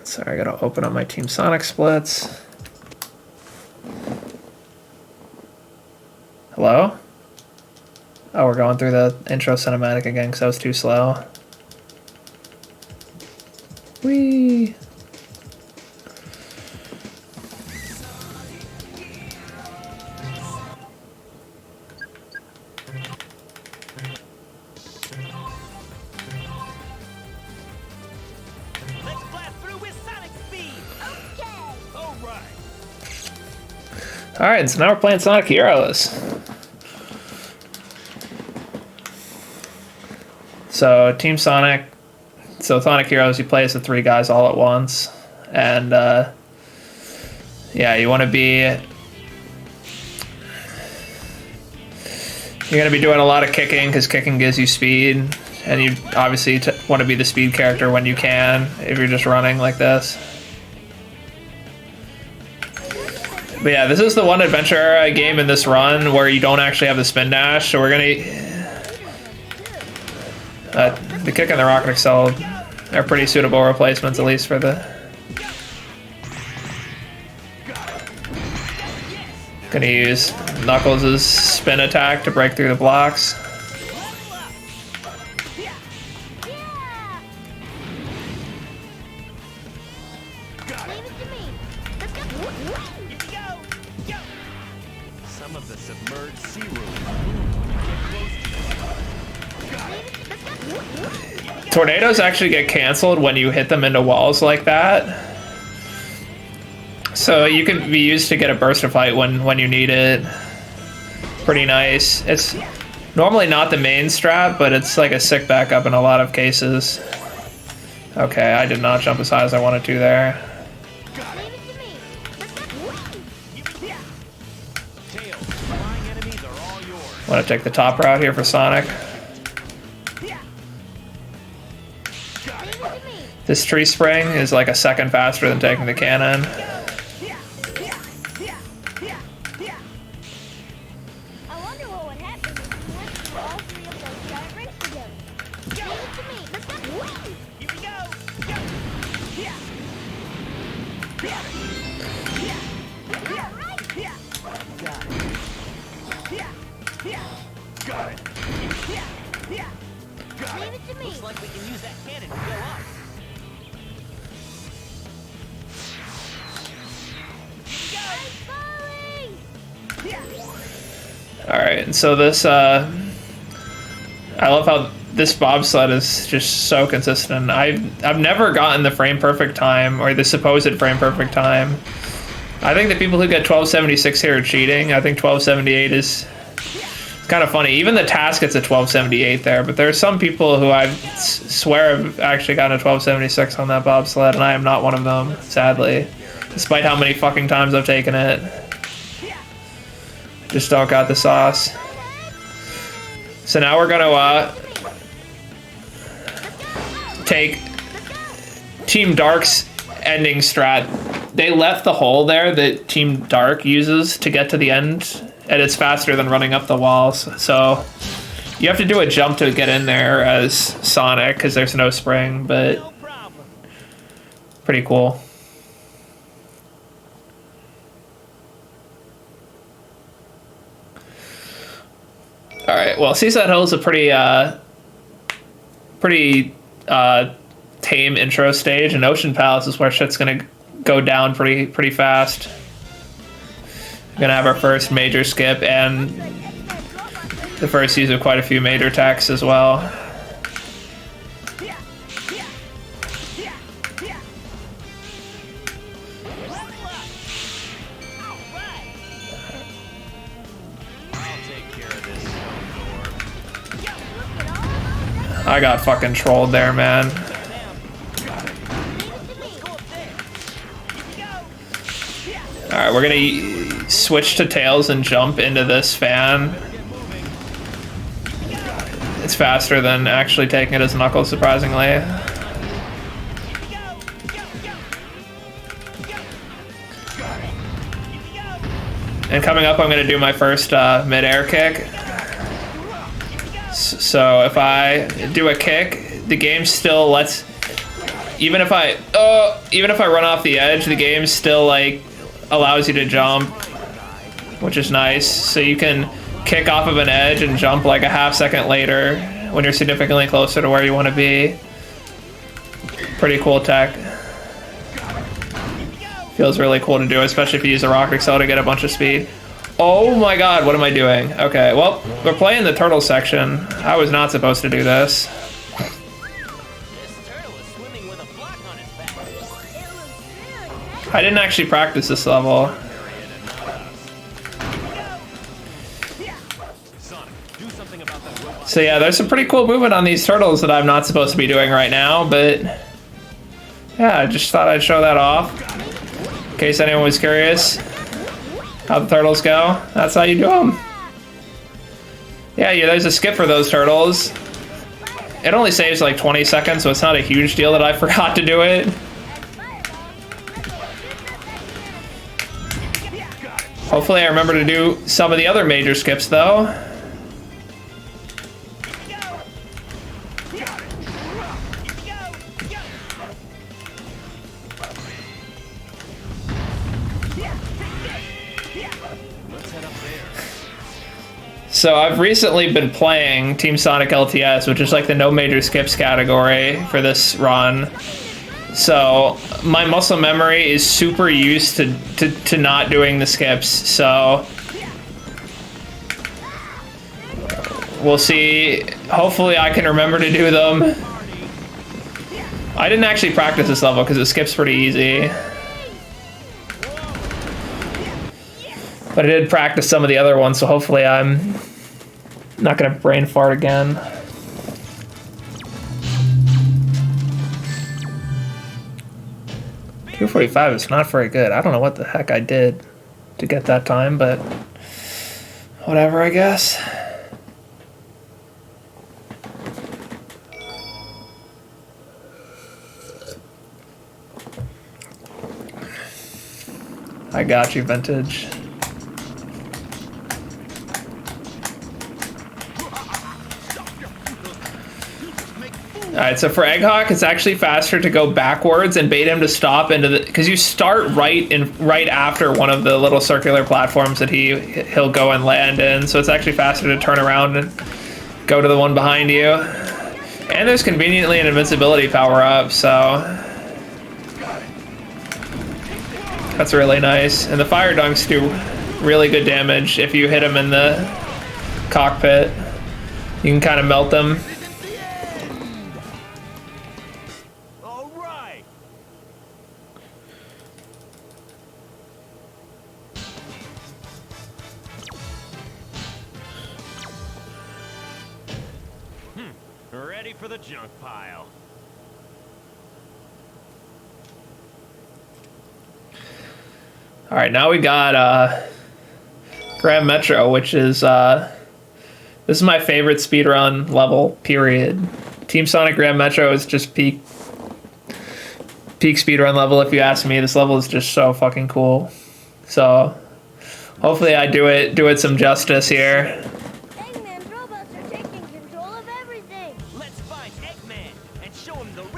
Sorry, I gotta open up my Team Sonic splits. Hello? Oh, we're going through the intro cinematic again because that was too slow. Whee! Let's blast through with Sonic speed. Okay. All right. Alright, so now we're playing Sonic Heroes. So, Team Sonic. So, Sonic Heroes, you play as the three guys all at once. And, yeah, you want to be... You're going to be doing a lot of kicking, because kicking gives you speed. And you obviously want to be the speed character when you can, if you're just running like this. But yeah, this is the one adventure game in this run where you don't actually have the spin dash, so we're gonna... the kick and the rocket excel are pretty suitable replacements, at least for the... Gonna use Knuckles' spin attack to break through the blocks. Some of the submerged sea room. Tornadoes actually get canceled when you hit them into walls like that. So you can be used to get a burst of light when you need it. Pretty nice. It's normally not the main strat, but it's like a sick backup in a lot of cases. Okay, I did not jump as high as I wanted to there. I'm gonna take the top route here for Sonic. This tree spring is like a second faster than taking the cannon. I wonder what would happen if we went through all three of those giant rings together. Leave it to me. Let's go. Here we go. Got it. Leave it to me. Looks like we can use that cannon to go up. Alright, and so this, I love how this bobsled is just so consistent. I've never gotten the frame perfect time, or the supposed frame perfect time. I think the people who get 1276 here are cheating. I think 1278 is kind of funny. Even the task gets a 1278 there, but there are some people who I swear have actually gotten a 1276 on that bobsled, and I am not one of them, sadly. Despite how many fucking times I've taken it. Just don't got the sauce. So now we're gonna take Team Dark's ending strat. They left the hole there that Team Dark uses to get to the end, and it's faster than running up the walls. So you have to do a jump to get in there as Sonic because there's no spring, but pretty cool. All right. Well, Seaside Hill is a pretty tame intro stage, and Ocean Palace is where shit's gonna go down pretty fast. We're gonna have our first major skip and the first use of quite a few major attacks as well. I got fucking trolled there, man. Alright, we're gonna switch to Tails and jump into this fan. It's faster than actually taking it as Knuckles, surprisingly. And coming up, I'm gonna do my first mid-air kick. So if I do a kick, the game still lets, even if I run off the edge, the game still like allows you to jump, which is nice. So you can kick off of an edge and jump like a half second later when you're significantly closer to where you want to be. Pretty cool tech. Feels really cool to do, especially if you use a rocket excel to get a bunch of speed. Oh my god, what am I doing? Okay, well, we're playing the turtle section. I was not supposed to do this. I didn't actually practice this level. So yeah, there's some pretty cool movement on these turtles that I'm not supposed to be doing right now, but yeah, I just thought I'd show that off. In case anyone was curious how the turtles go. That's how you do them. Yeah, there's a skip for those turtles. It only saves like 20 seconds, so it's not a huge deal that I forgot to do it. Hopefully I remember to do some of the other major skips though. So I've recently been playing Team Sonic LTS, which is like the no major skips category for this run. So my muscle memory is super used to not doing the skips. So we'll see. Hopefully I can remember to do them. I didn't actually practice this level because it skips pretty easy. But I did practice some of the other ones, so hopefully I'm not gonna brain fart again. .245 is not very good. I don't know what the heck I did to get that time, but whatever, I guess. I got you, Vintage. Alright, so for Egghawk, it's actually faster to go backwards and bait him to stop into the, because you start right after one of the little circular platforms that he'll go and land in, so it's actually faster to turn around and go to the one behind you. And there's conveniently an invincibility power up, so that's really nice. And the fire dunks do really good damage if you hit them in the cockpit. You can kind of melt them. Ready for the junk pile. All right, now we got Grand Metro, which is this is my favorite speedrun level, period. Team Sonic Grand Metro is just peak speedrun level, if you ask me. This level is just so fucking cool. So hopefully I do it some justice here.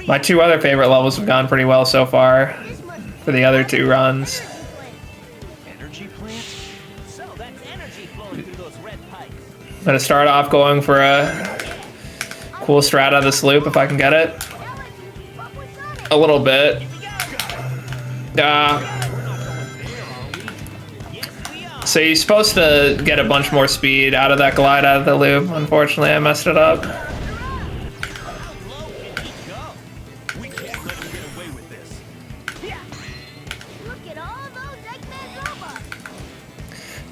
My two other favorite levels have gone pretty well so far for the other two runs. I'm gonna start off going for a cool strat of this loop if I can get it. A little bit. So you're supposed to get a bunch more speed out of that glide out of the loop. Unfortunately, I messed it up.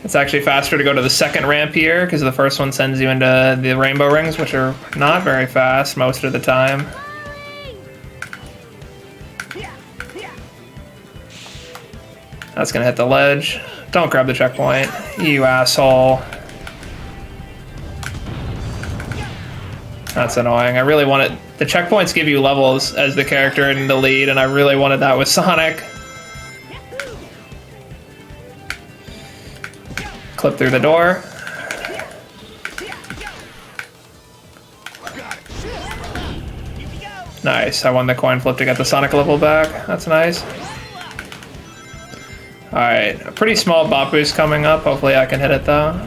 It's actually faster to go to the second ramp here because the first one sends you into the rainbow rings, which are not very fast most of the time. That's gonna hit the ledge. Don't grab the checkpoint, you asshole. That's annoying. I really wanted... The checkpoints give you levels as the character in the lead, and I really wanted that with Sonic. Clip through the door. Nice, I won the coin flip to get the Sonic level back. That's nice. Alright, a pretty small bop boost coming up. Hopefully I can hit it though.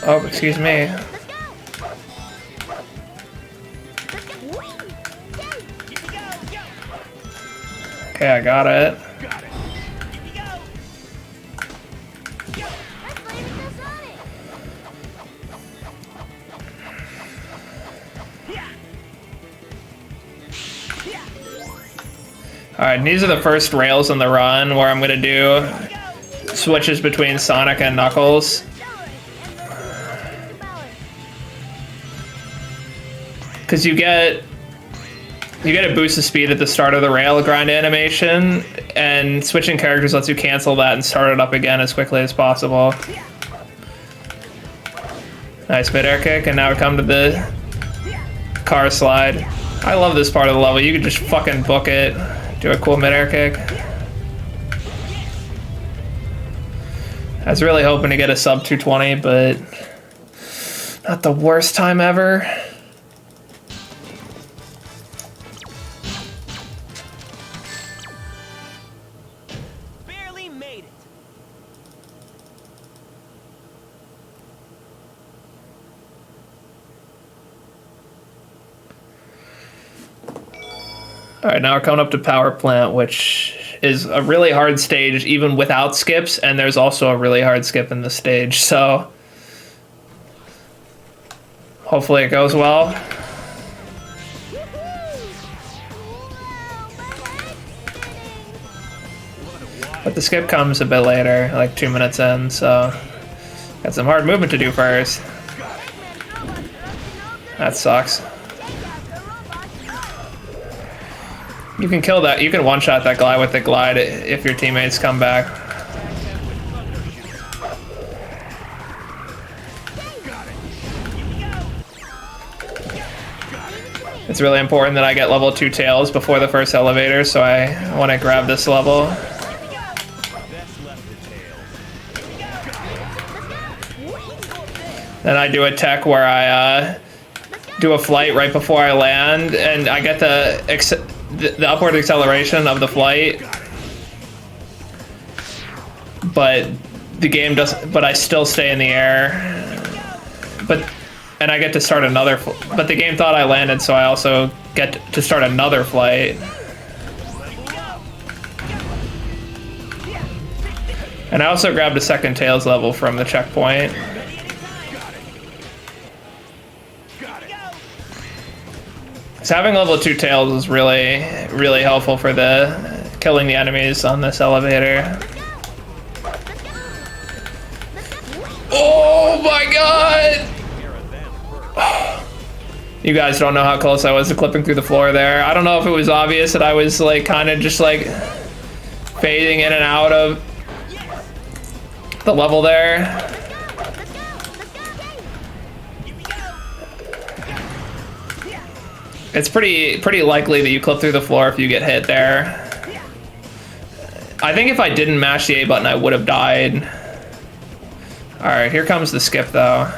Oh, excuse me. Okay, I got it. Alright, these are the first rails on the run where I'm gonna do switches between Sonic and Knuckles. Because you get a boost of speed at the start of the rail grind animation, and switching characters lets you cancel that and start it up again as quickly as possible. Nice mid-air kick, and now we come to the car slide. I love this part of the level. You can just fucking book it. Do a cool midair kick. I was really hoping to get a sub 220, but not the worst time ever. Barely made it. All right, now we're coming up to Power Plant, which is a really hard stage even without skips, and there's also a really hard skip in the stage, so hopefully it goes well. But the skip comes a bit later, like 2 minutes in, so got some hard movement to do first. That sucks. You can kill that. You can one-shot that glide with the glide if your teammates come back. It's really important that I get level 2 tails before the first elevator, so I want to grab this level. Then I do a tech where I do a flight right before I land, and I get the upward acceleration of the flight, but the game doesn't. But I still stay in the air. And I get to start another. But the game thought I landed, so I also get to start another flight. And I also grabbed a second tails level from the checkpoint. So having level 2 tails is really, really helpful for the killing the enemies on this elevator. Oh my god! You guys don't know how close I was to clipping through the floor there. I don't know if it was obvious that I was like kind of just like fading in and out of the level there. It's pretty likely that you clip through the floor if you get hit there. I think if I didn't mash the A button, I would have died. All right, here comes the skip though.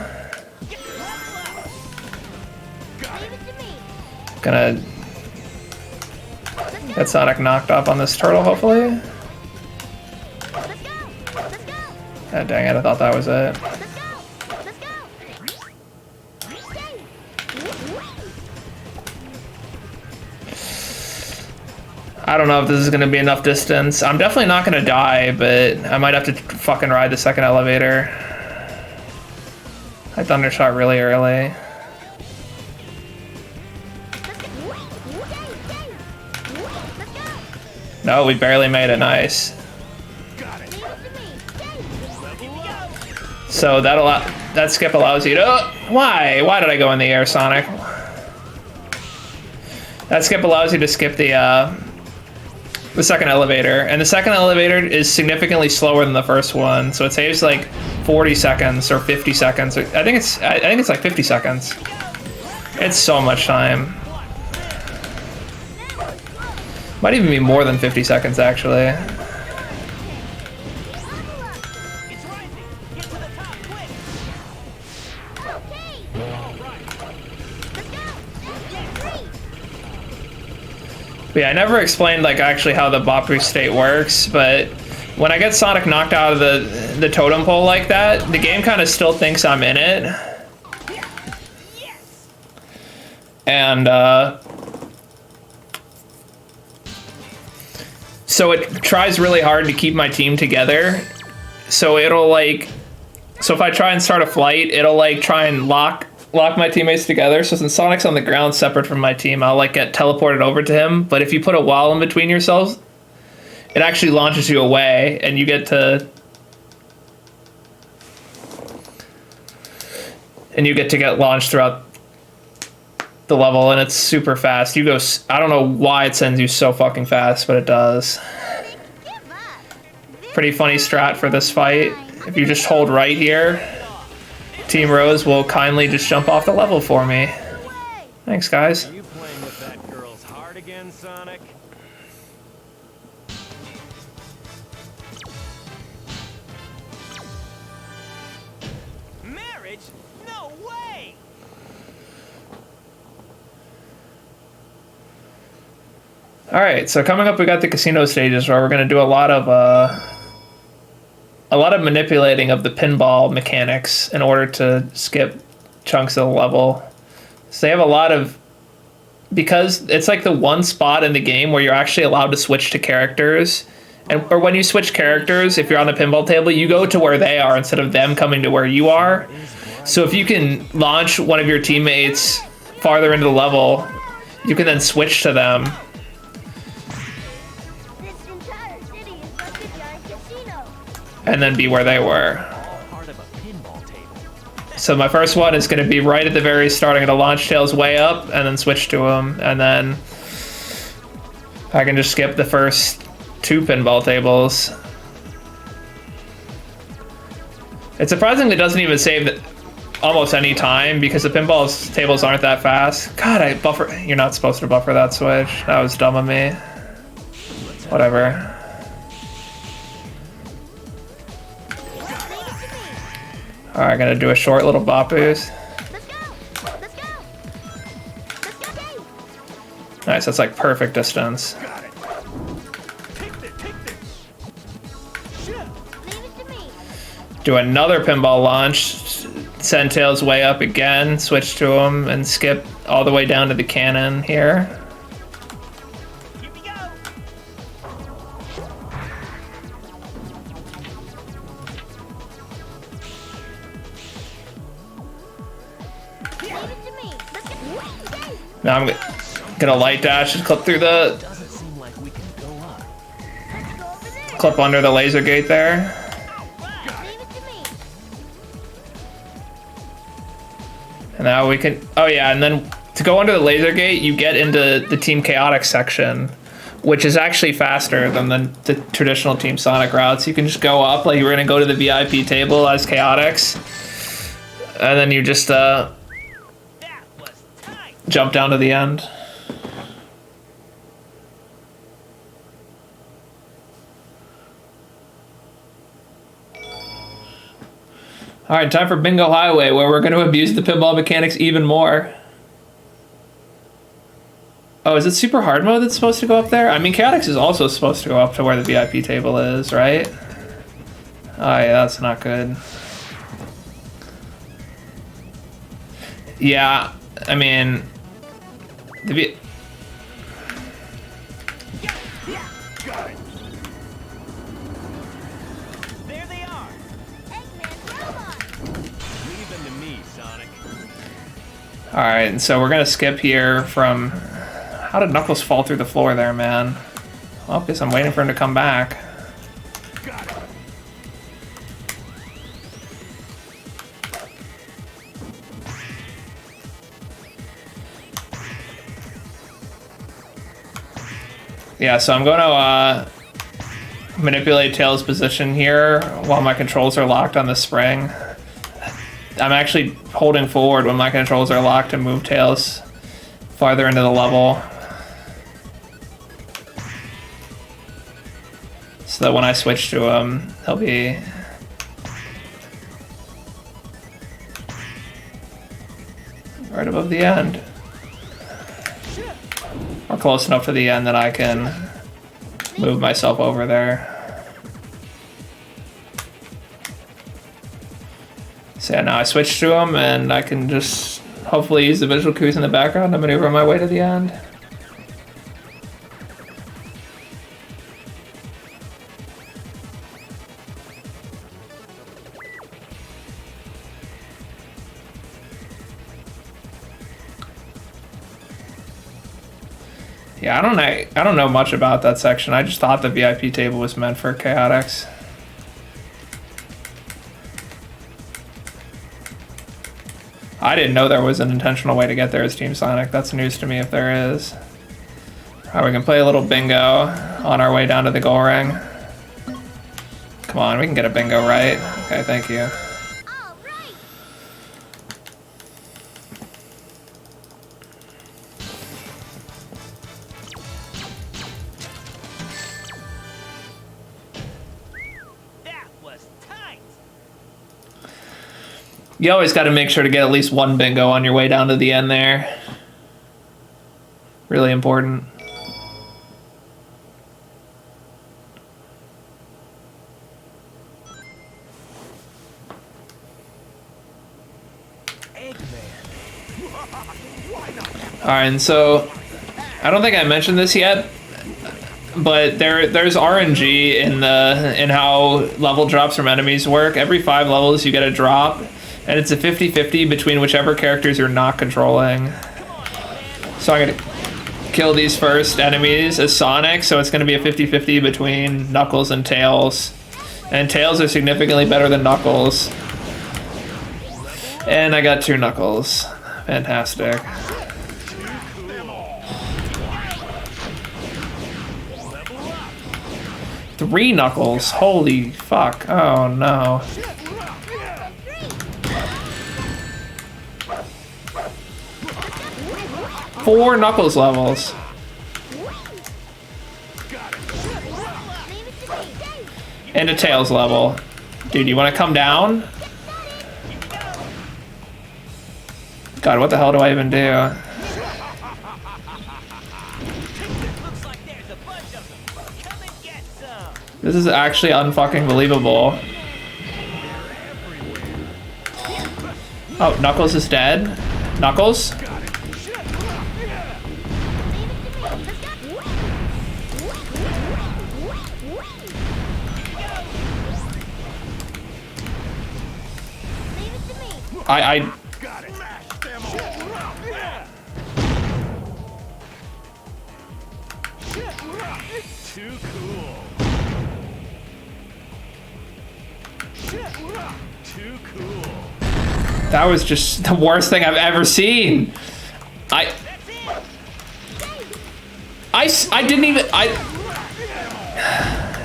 Gonna get Sonic knocked off on this turtle, hopefully. God dang it, I thought that was it. I don't know if this is gonna be enough distance. I'm definitely not gonna die, but I might have to fucking ride the second elevator. I thundershot really early. No, we barely made it. Nice. So that skip allows you to. Why? Why did I go in the air, Sonic? That skip allows you to skip the second elevator, and the second elevator is significantly slower than the first one, so it saves like 40 seconds or 50 seconds. I think it's like 50 seconds. It's so much time. Might even be more than 50 seconds actually. But yeah, I never explained like actually how the Bapu state works, but when I get Sonic knocked out of the totem pole like that, the game kind of still thinks I'm in it. And so it tries really hard to keep my team together. So it'll like, so if I try and start a flight, it'll like try and lock my teammates together. So since Sonic's on the ground separate from my team, I'll like get teleported over to him. But if you put a wall in between yourselves, it actually launches you away and you get to get launched throughout the level, and it's super fast. You go, I don't know why it sends you so fucking fast, but it does. Pretty funny strat for this fight. If you just hold right here, Team Rose will kindly just jump off the level for me. Thanks, guys. Are you playing with that girl's heart again, Sonic? carriage? No way! All right, so coming up, we got the casino stages where we're going to do a lot of manipulating of the pinball mechanics in order to skip chunks of the level. So they have a lot of, because it's like the one spot in the game where you're actually allowed to switch to characters. And or when you switch characters, if you're on the pinball table, you go to where they are instead of them coming to where you are. So if you can launch one of your teammates farther into the level, you can then switch to them. This entire city is like a giant casino. And then be where they were. All part of a pinball table. So my first one is going to be right at the very starting of the launch tails way up, and then switch to them, and then I can just skip the first 2 pinball tables. It surprisingly doesn't even save almost any time because the pinball tables aren't that fast. God, I buffer. You're not supposed to buffer that switch. That was dumb of me. Whatever. Alright, gonna do a short little bop boost. Let's go! Let's go! Let's go! Hey! Nice, that's like perfect distance. Got it. Take this. Shit. Leave it to me. Do another pinball launch, send tails way up again, switch to them, and skip all the way down to the cannon here. Here we go. Leave it to me. Let's go! Hey! Now I'm gonna light dash and clip through the, Doesn't seem like we can go up. Let's go over there. clip under the laser gate there. Leave it to me. And now we can, oh yeah, and then to go under the laser gate, you get into the Team Chaotic section, which is actually faster than the traditional Team Sonic routes. You can just go up, like you're gonna go to the VIP table as Chaotix, and then you just That was tight. jump down to the end. All right, time for Bingo Highway, where we're going to abuse the pinball mechanics even more. Oh, is it super hard mode that's supposed to go up there? I mean, Chaotix is also supposed to go up to where the VIP table is, right? Oh yeah, that's not good. Yeah, I mean, the Got it. There they are. Eggman, robot. Leave them to me, Sonic. all right, and so we're gonna skip here from. How did Knuckles fall through the floor there, man? Well, guess I'm waiting for him to come back. Got it. Yeah, so I'm going to manipulate Tails' position here while my controls are locked on the spring. I'm actually holding forward when my controls are locked to move Tails farther into the level. So that when I switch to him, he'll be... right above the end. Or close enough to the end that I can move myself over there. So yeah, now I switch to him and I can just hopefully use the visual cues in the background to maneuver my way to the end. Yeah, I don't know much about that section. I just thought the VIP table was meant for Chaotix. I didn't know there was an intentional way to get there as Team Sonic. That's news to me if there is. Alright, we can play a little bingo on our way down to the goal ring. Come on, we can get a bingo right. Okay, thank you. All right. That was tight. You always got to make sure to get at least one bingo on your way down to the end there. Really important. Alright, and so I don't think I mentioned this yet, but there's RNG in how level drops from enemies work. Every 5 levels you get a drop, and it's a 50-50 between whichever characters you're not controlling. So I'm gonna kill these first enemies as Sonic, so it's gonna be a 50-50 between Knuckles and Tails. And Tails are significantly better than Knuckles. And I got 2 Knuckles. Fantastic. 3 Knuckles, holy fuck, oh no. 4 Knuckles levels. And a Tails level. Dude, you wanna come down? God, what the hell do I even do? This is actually unfucking believable. Oh, Knuckles is dead. Knuckles? I Too cool. Too cool. That was just the worst thing I've ever seen. I didn't even,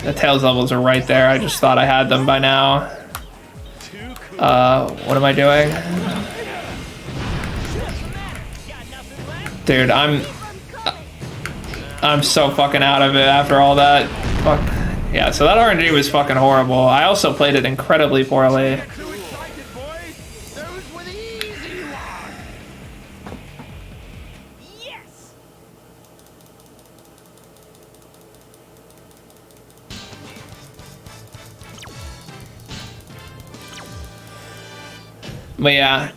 the Tails levels are right there. I just thought I had them by now. What am I doing? Dude, I'm so fucking out of it after all that. Fuck. Yeah, so that RNG was fucking horrible. I also played it incredibly poorly. But yeah,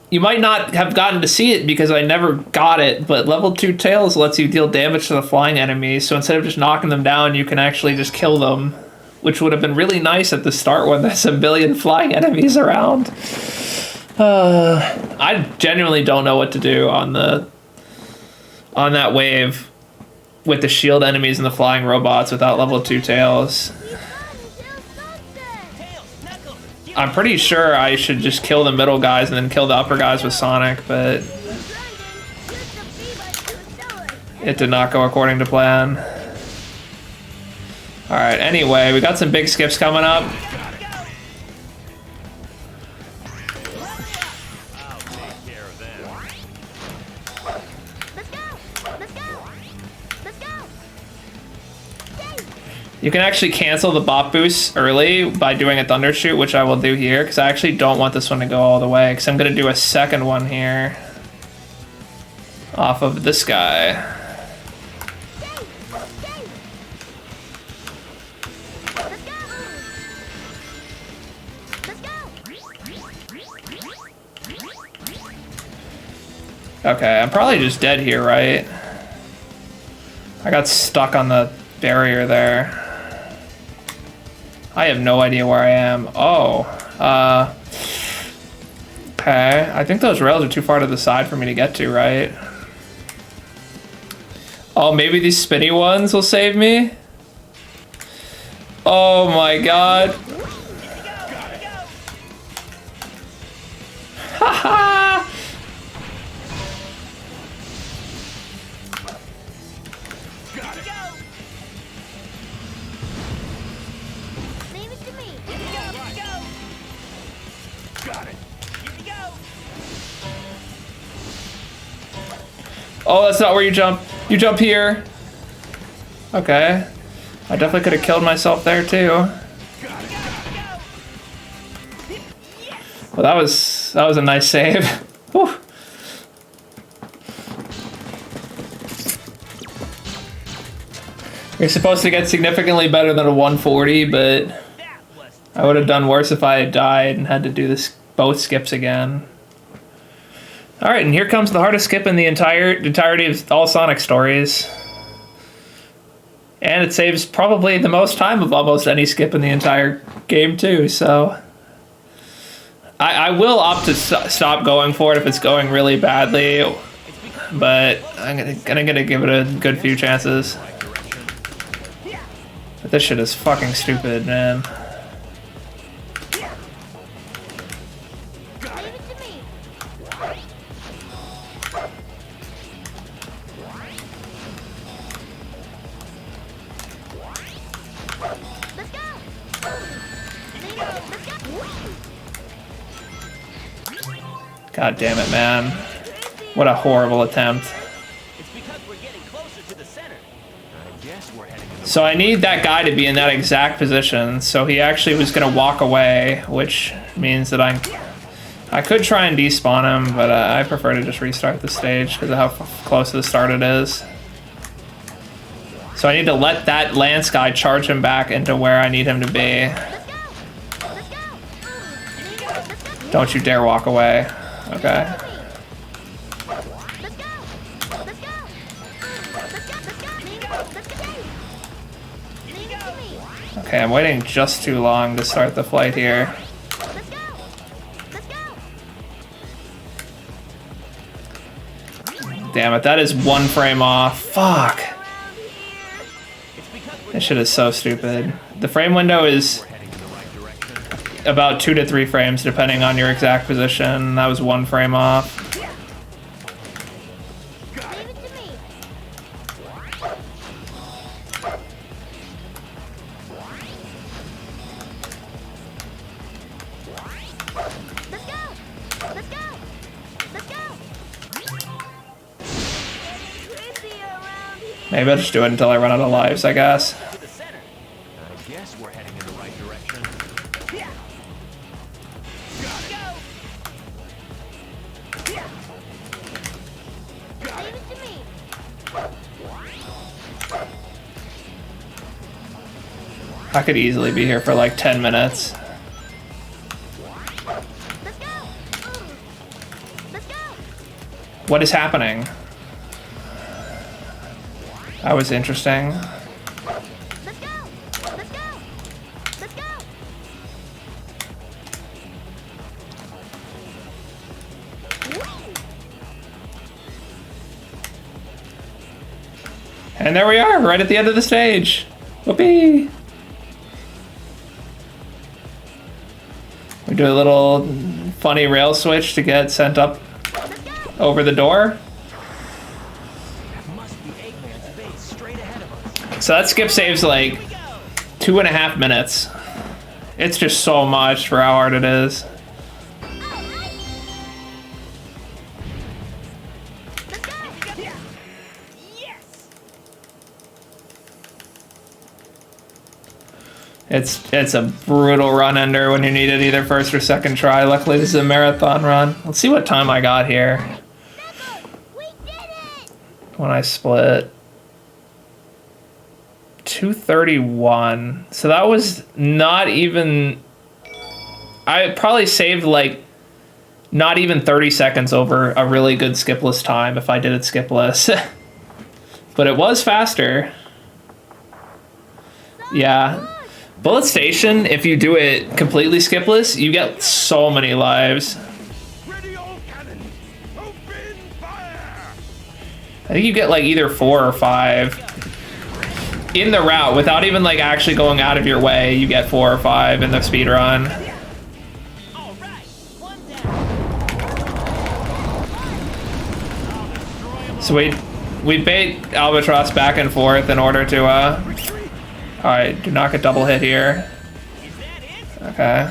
you might not have gotten to see it because I never got it, but level 2 Tails lets you deal damage to the flying enemies, so instead of just knocking them down, you can actually just kill them, which would have been really nice at the start when there's a billion flying enemies around. I genuinely don't know what to do on that wave with the shield enemies and the flying robots without level 2 Tails. I'm pretty sure I should just kill the middle guys and then kill the upper guys with Sonic, but it did not go according to plan. Alright, anyway, we got some big skips coming up. You can actually cancel the bop boost early by doing a thunder shoot, which I will do here, because I actually don't want this one to go all the way, because I'm going to do a second one here off of this guy. Okay, I'm probably just dead here, right? I got stuck on the barrier there. I have no idea where I am. Oh, okay. I think those rails are too far to the side for me to get to, right? Oh, maybe these spinny ones will save me? Oh my god. Haha! Oh, that's not where you jump. You jump here. Okay. I definitely could have killed myself there too. Well, that was a nice save. Whew. You're supposed to get significantly better than a 140, but I would have done worse if I had died and had to do this both skips again. All right, and here comes the hardest skip in the entirety of all Sonic stories. And it saves probably the most time of almost any skip in the entire game too, so... I will opt to stop going for it if it's going really badly, but I'm gonna give it a good few chances. But this shit is fucking stupid, man. God damn it, man. What a horrible attempt. So I need that guy to be in that exact position, so he actually was going to walk away, which means that I could try and despawn him, but I prefer to just restart the stage because of how close to the start it is. So I need to let that Lance guy charge him back into where I need him to be. Don't you dare walk away. Okay. Okay, I'm waiting just too long to start the flight here. Damn it, that is 1 frame off. Fuck. This shit is so stupid. The frame window is about 2 to 3 frames depending on your exact position. That was 1 frame off. Maybe I'll just do it until I run out of lives, I guess. I could easily be here for like 10 minutes. What is happening? That was interesting. And there we are, right at the end of the stage. Whoopee! We do a little funny rail switch to get sent up over the door. So that skip saves like 2.5 minutes. It's just so much for how hard it is. It's a brutal run ender when you need it either first or second try. Luckily this is a marathon run. Let's see what time I got here. When I split. 2:31. So that was not even... I probably saved like not even 30 seconds over a really good skipless time if I did it skipless. But it was faster. Yeah. Bullet Station, if you do it completely skipless, you get so many lives. I think you get like either 4 or 5. In the route, without even like actually going out of your way, you get 4 or 5 in the speedrun. So we bait Albatross back and forth in order to alright, do not get double hit here. Okay.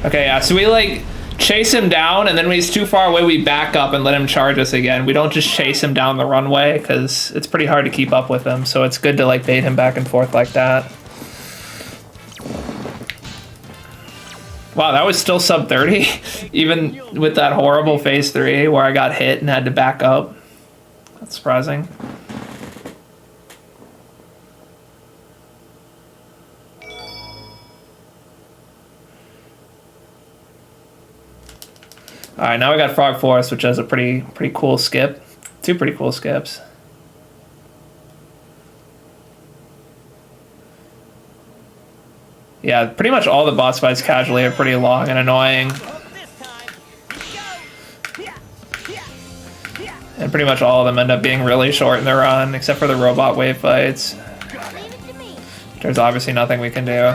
Okay, yeah, so we like chase him down, and then when he's too far away, we back up and let him charge us again. We don't just chase him down the runway, because it's pretty hard to keep up with him, so it's good to like bait him back and forth like that. Wow, that was still sub 30, even with that horrible phase 3 where I got hit and had to back up. That's surprising. All right, now we got Frog Forest, which has a pretty cool skip. 2 pretty cool skips. Yeah, pretty much all the boss fights casually are pretty long and annoying. And pretty much all of them end up being really short in the run, except for the robot wave fights. There's obviously nothing we can do.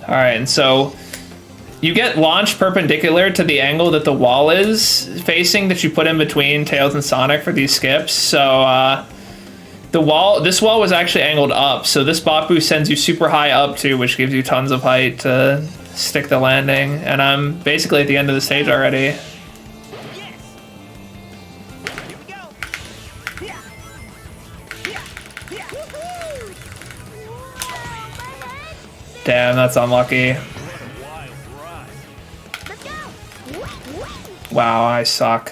Alright, and so you get launched perpendicular to the angle that the wall is facing that you put in between Tails and Sonic for these skips. So this wall was actually angled up, so this bot boost sends you super high up too, which gives you tons of height to stick the landing. And I'm basically at the end of the stage already. Damn, that's unlucky. Wow, I suck.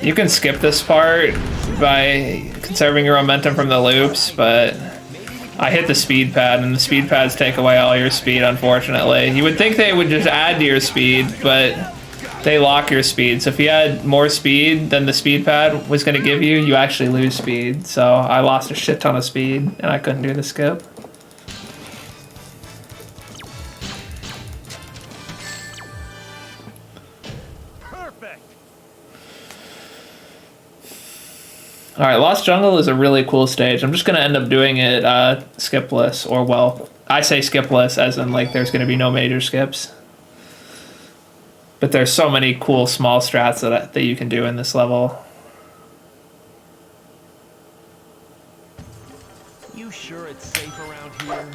You can skip this part by conserving your momentum from the loops, but I hit the speed pad, and the speed pads take away all your speed, unfortunately. You would think they would just add to your speed, but they lock your speed. So if you had more speed than the speed pad was going to give you, you actually lose speed. So I lost a shit ton of speed, and I couldn't do the skip. Perfect. All right, Lost Jungle is a really cool stage. I'm just going to end up doing it skipless, or well, I say skipless as in like there's going to be no major skips. But there's so many cool small strats that you can do in this level. You sure it's safe around here?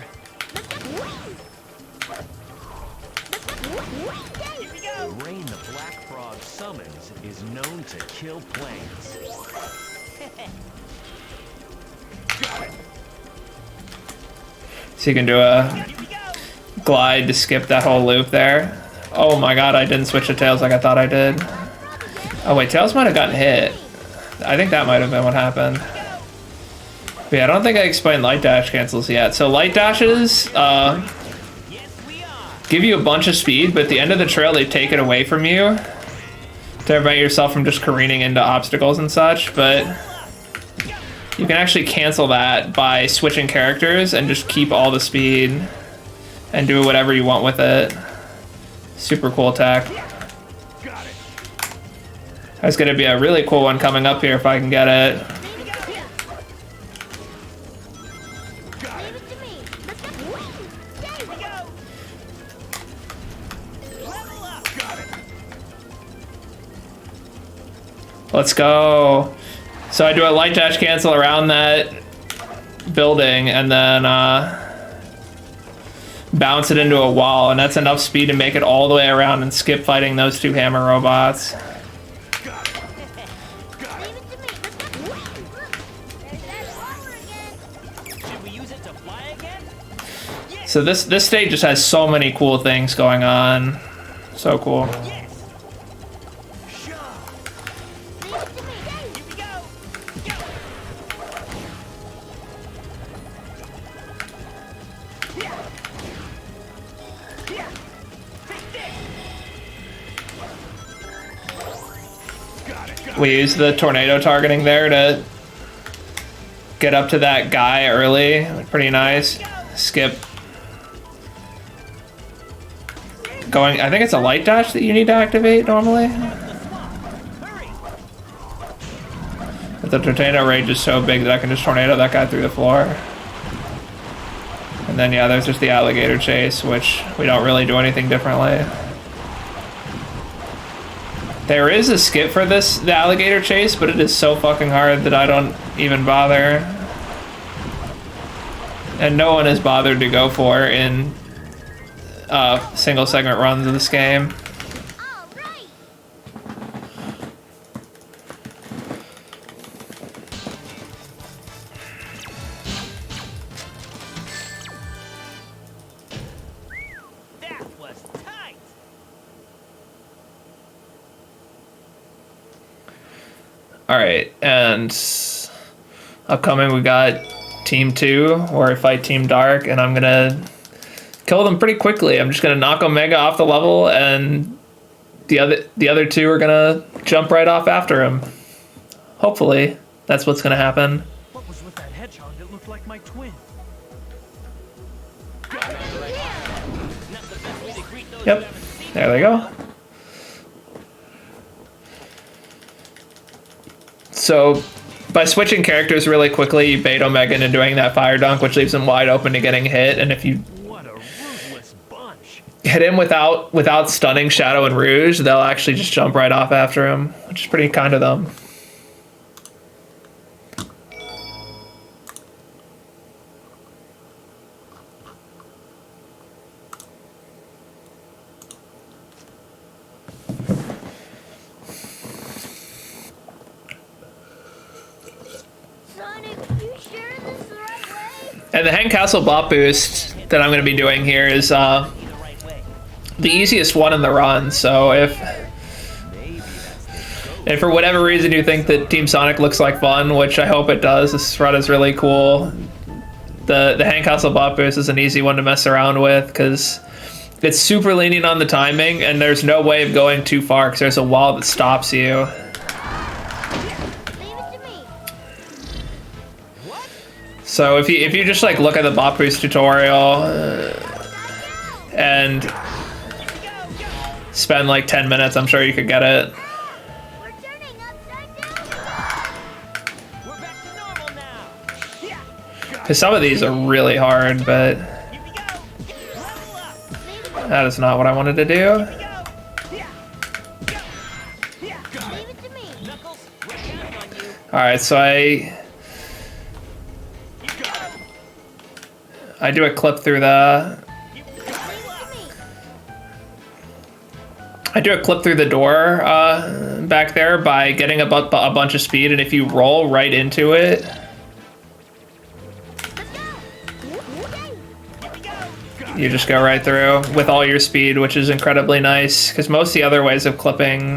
The rain the Black Frog summons is known to kill planes. So you can do a glide to skip that whole loop there. Oh my god, I didn't switch to Tails like I thought I did. Oh wait, Tails might have gotten hit. I think that might have been what happened. But yeah, I don't think I explained light dash cancels yet. So light dashes give you a bunch of speed, but at the end of the trail they take it away from you to prevent yourself from just careening into obstacles and such. But you can actually cancel that by switching characters and just keep all the speed and do whatever you want with it. Super cool attack. There's going to be a really cool one coming up here if I can get it. Let's go. So I do a light dash cancel around that building and then bounce it into a wall, and that's enough speed to make it all the way around and skip fighting those 2 hammer robots. So this stage just has so many cool things going on. So cool. We use the tornado targeting there to get up to that guy early. Pretty nice. Skip. Going, I think it's a light dash that you need to activate normally. But the tornado rage is so big that I can just tornado that guy through the floor. And then yeah, there's just the alligator chase, which we don't really do anything differently. There is a skip for the alligator chase, but it is so fucking hard that I don't even bother. and no one has bothered to go for in single segment runs of this game. All right. That was tight. All right, and upcoming we got Team 2, where I fight Team Dark, and I'm gonna kill them pretty quickly. I'm just gonna knock Omega off the level, and the other two are gonna jump right off after him. Hopefully, that's what's gonna happen. What was with that hedgehog that looked like my twin? Yep, there they go. So, by switching characters really quickly, you bait Omega into doing that fire dunk, which leaves him wide open to getting hit. And if you What a ruthless bunch. hit him without stunning Shadow and Rouge, they'll actually just jump right off after him, which is pretty kind of them. Sonic, you sure this is the right way? And the Hang Castle bot boost that I'm going to be doing here is the easiest one in the run. So if for whatever reason you think that Team Sonic looks like fun, which I hope it does, this run is really cool. The Hang Castle bot boost is an easy one to mess around with because it's super lenient on the timing, and there's no way of going too far because there's a wall that stops you. Leave it to me. So if you just like look at the bot boost tutorial and spend like 10 minutes, I'm sure you could get it. We're turning upside down. We're back to normal now. Yeah. Because some of these are really hard, but Here we go. Level up. that is not what I wanted to do. Go. Yeah. Go. Yeah. Leave it to me. Knuckles, we're counting on you. Alright, so I do a clip through the... Leave it to me. I do a clip through the door back there by getting a bunch of speed, and if you roll right into it, you just go right through with all your speed, which is incredibly nice, because most of the other ways of clipping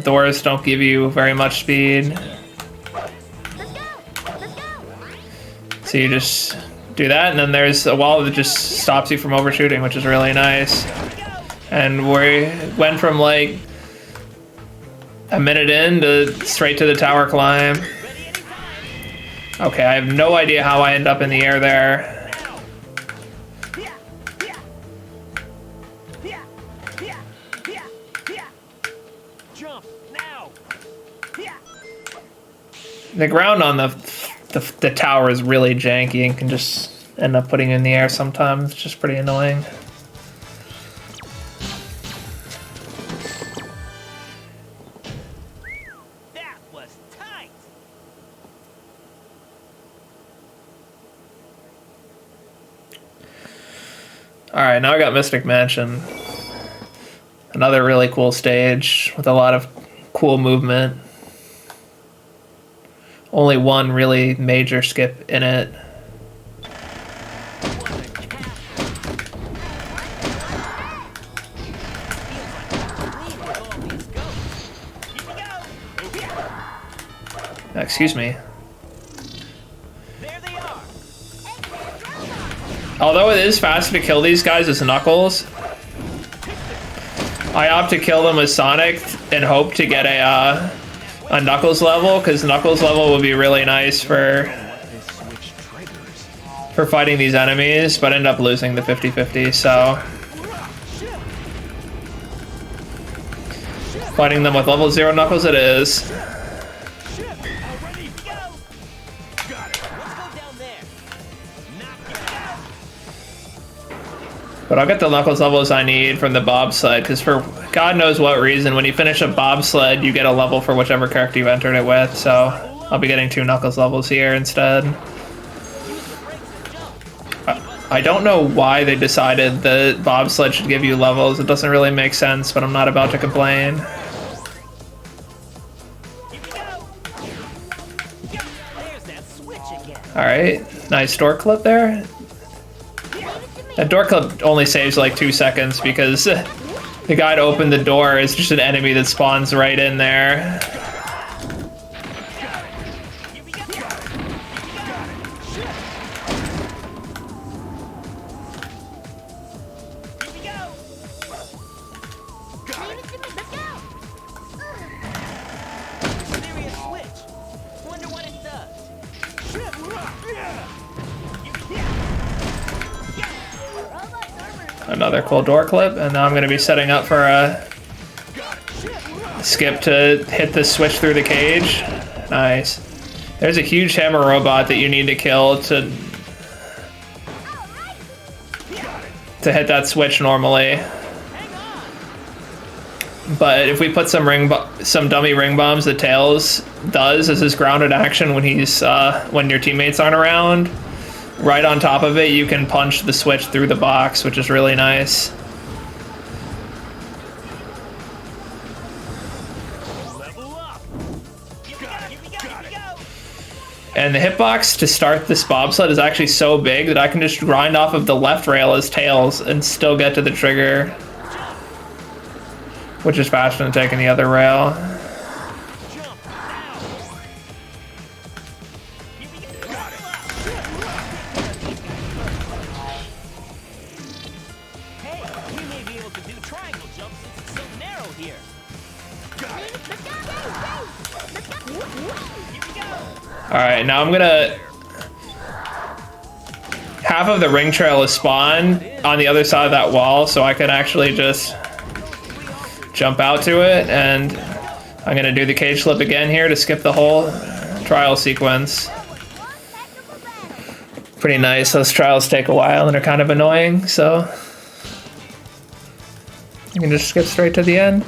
doors don't give you very much speed. Let's go. Let's go. So you just do that, and then there's a wall that just stops you from overshooting, which is really nice. And we went from like a minute in to straight to the tower climb. Okay, I have no idea how I end up in the air there. Yeah. Yeah. Yeah. Yeah. Yeah. Yeah. Jump now. Yeah. The ground on the tower is really janky and can just end up putting you in the air sometimes. It's just pretty annoying. That was tight. Alright, now I got Mystic Mansion. Another really cool stage with a lot of cool movement. Only one really major skip in it. Excuse me. There they are. Although it is faster to kill these guys as Knuckles, I opt to kill them as Sonic and hope to get a Knuckles level, because Knuckles level would be really nice for fighting these enemies, but end up losing the 50-50, so fighting them with level 0 Knuckles it is. But I'll get the Knuckles levels I need from the bobsled, because for God knows what reason, when you finish a bobsled, you get a level for whichever character you entered it with, so I'll be getting 2 Knuckles levels here instead. I don't know why they decided that bobsled should give you levels. It doesn't really make sense, but I'm not about to complain. Alright, nice door clip there. That door clip only saves like 2 seconds because the guy to open the door is just an enemy that spawns right in there. Another cool door clip, and now I'm going to be setting up for a skip to hit the switch through the cage. Nice. There's a huge hammer robot that you need to kill to hit that switch normally. But if we put some dummy ring bombs that Tails does as his grounded action when he's when your teammates aren't around, right on top of it, you can punch the switch through the box, which is really nice. And the hitbox to start this bobsled is actually so big that I can just grind off of the left rail as Tails and still get to the trigger, which is faster than taking the other rail. Alright, now I'm gonna... Half of the ring trail is spawned on the other side of that wall, so I can actually just jump out to it, and I'm gonna do the cage flip again here to skip the whole trial sequence. Pretty nice. Those trials take a while and are kind of annoying, so you can just skip straight to the end.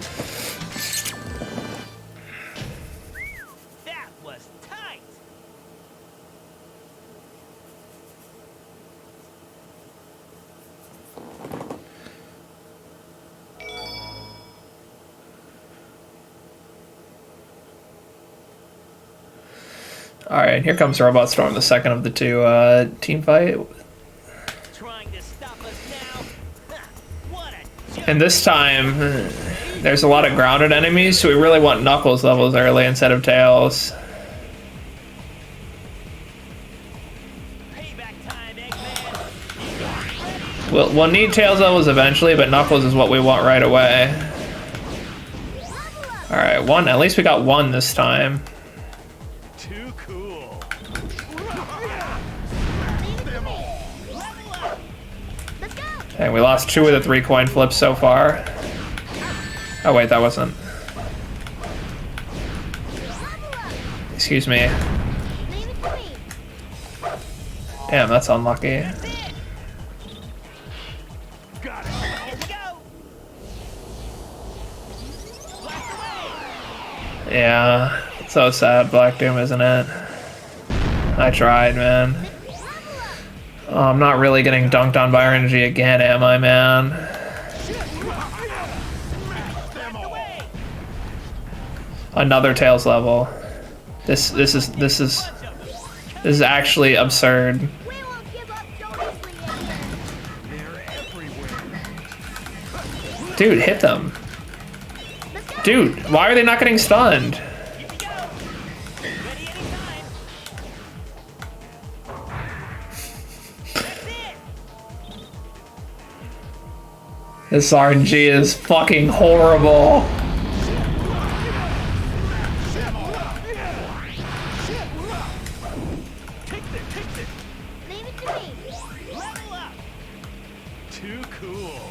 Alright, here comes Robot Storm, the second of the two team fight. And this time, there's a lot of grounded enemies, so we really want Knuckles levels early instead of Tails. We'll need Tails levels eventually, but Knuckles is what we want right away. Alright, one. At least we got one this time. And we lost 2 of the 3 coin flips so far. Oh wait, that wasn't. Excuse me. Damn, that's unlucky. Yeah, so sad, Black Doom, isn't it? I tried, man. Oh, I'm not really getting dunked on by RNG again, am I, man? Another Tails level. This is actually absurd. Dude, hit them. Dude, why are they not getting stunned? This RNG is fucking horrible. Too cool.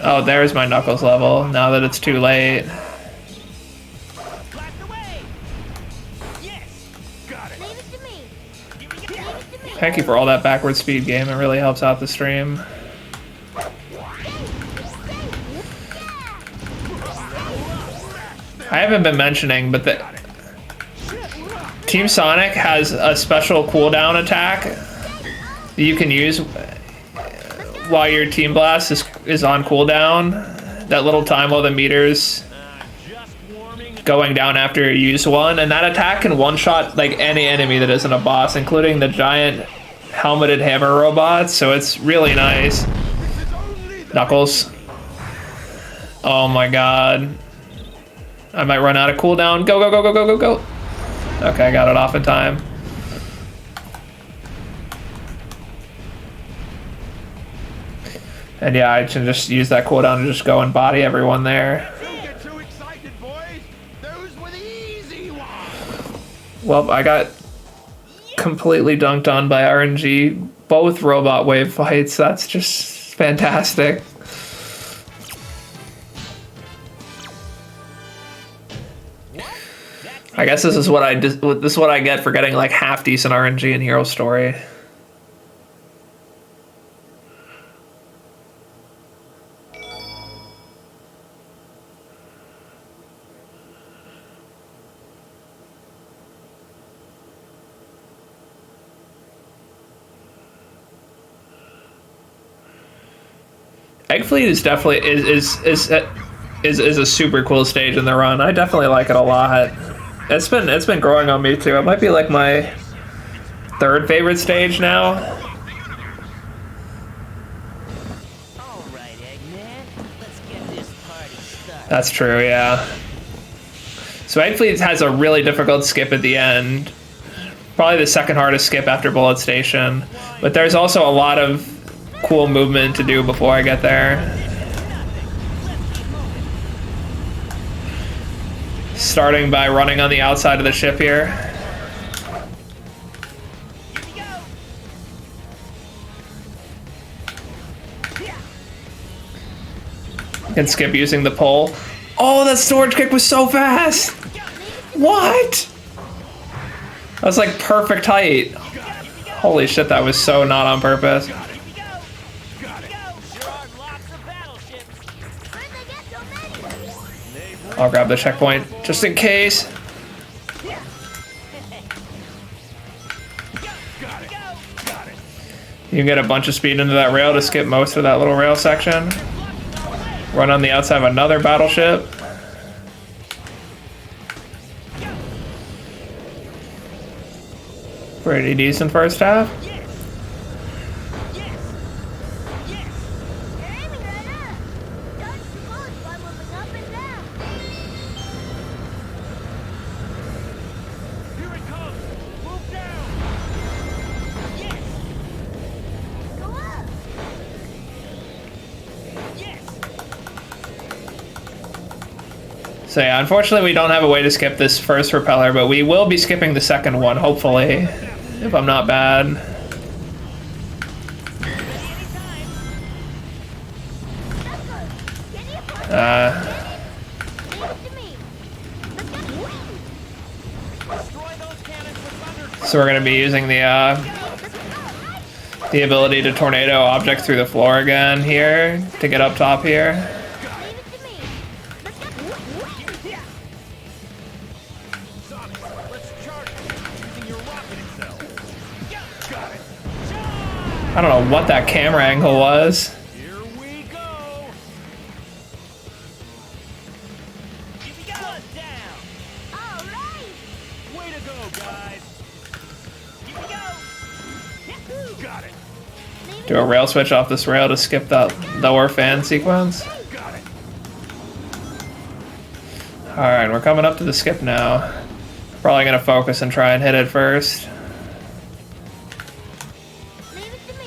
Oh, there's my Knuckles level, now that it's too late. Thank you for all that backward speed game, it really helps out the stream. I haven't been mentioning, but the Team Sonic has a special cooldown attack that you can use while your Team Blast is on cooldown. That little time while the meter's going down after you use one, and that attack can one-shot like any enemy that isn't a boss, including the giant helmeted hammer robots, so it's really nice. Knuckles. Oh my god. I might run out of cooldown. Go, go, go, go, go, go, go. Okay, I got it off in time. And yeah, I can just use that cooldown to just go and body everyone there. Don't get too excited, boys. Those were the easy ones. Well, I got completely dunked on by RNG. Both robot wave fights. That's just fantastic. I guess this is what I get for getting like half decent RNG in Hero Story. Egg Fleet is definitely is a super cool stage in the run. I definitely like it a lot. It's been growing on me too. It might be like my third favorite stage now. All right, Eggman. Let's get this party started. That's true, yeah. So Egg Fleet has a really difficult skip at the end. Probably the second hardest skip after Bullet Station. But there's also a lot of cool movement to do before I get there. Starting by running on the outside of the ship here. You can skip using the pole. Oh, that storage kick was so fast! What? That was like perfect height. Holy shit, that was so not on purpose. I'll grab the checkpoint just in case. You can get a bunch of speed into that rail to skip most of that little rail section. Run on the outside of another battleship. Pretty decent first half. So yeah, unfortunately we don't have a way to skip this first propeller, but we will be skipping the second one, hopefully, if I'm not bad. So we're gonna be using the ability to tornado objects through the floor again here to get up top here. I don't know what that camera angle was. Here we go. Down. All right. Way to go, guys. Got it. Do a rail switch off this rail to skip that lower fan sequence. Got it. Alright, we're coming up to the skip now. Probably gonna focus and try and hit it first. Leave it to me.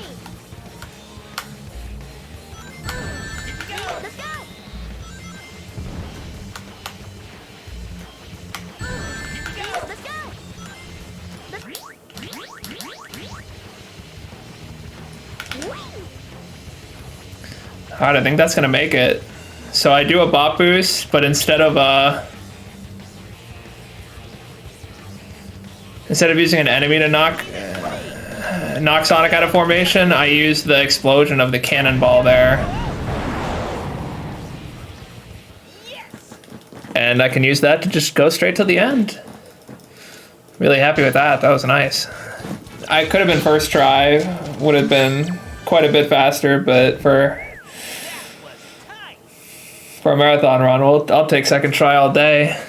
Let's go. Let's go. Alright, I think that's gonna make it. So I do a bot boost, but instead of using an enemy to knock Sonic out of formation, I use the explosion of the cannonball there. And I can use that to just go straight to the end. Really happy with that. That was nice. I could have been first try, would have been quite a bit faster, but for a marathon run, I'll take second try all day.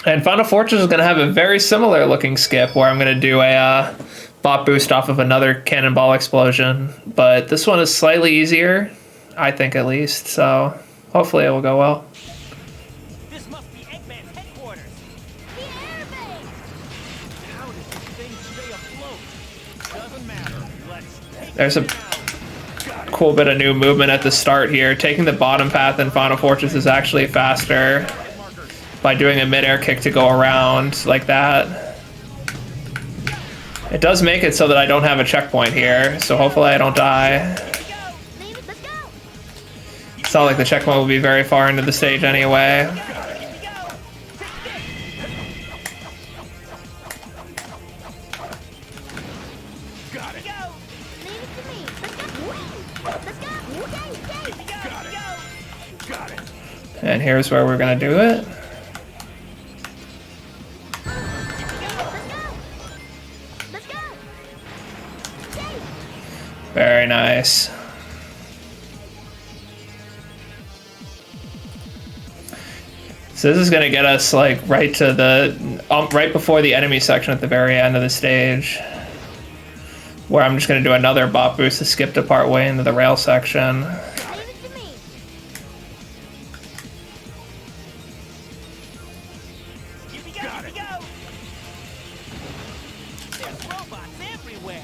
And Final Fortress is going to have a very similar looking skip where I'm going to do a bot boost off of another cannonball explosion. But this one is slightly easier, I think at least, so hopefully it will go well. This must be Eggman's headquarters. The airbase! How does this thing stay afloat? Doesn't matter. Let's take There's it a down. cool bit of new movement at the start here. Taking the bottom path in Final Fortress is actually faster by doing a midair kick to go around like that. It does make it so that I don't have a checkpoint here, so hopefully I don't die. Let's go! It's not like the checkpoint will be very far into the stage anyway. Got it. Leave it to me. Let's go! Got it. And here's where we're gonna do it. Let's go! Very nice. So this is gonna get us like right to the right before the enemy section at the very end of the stage, where I'm just gonna do another bot boost to skip to part way into the rail section. Leave it to me. Got it. There's robots everywhere.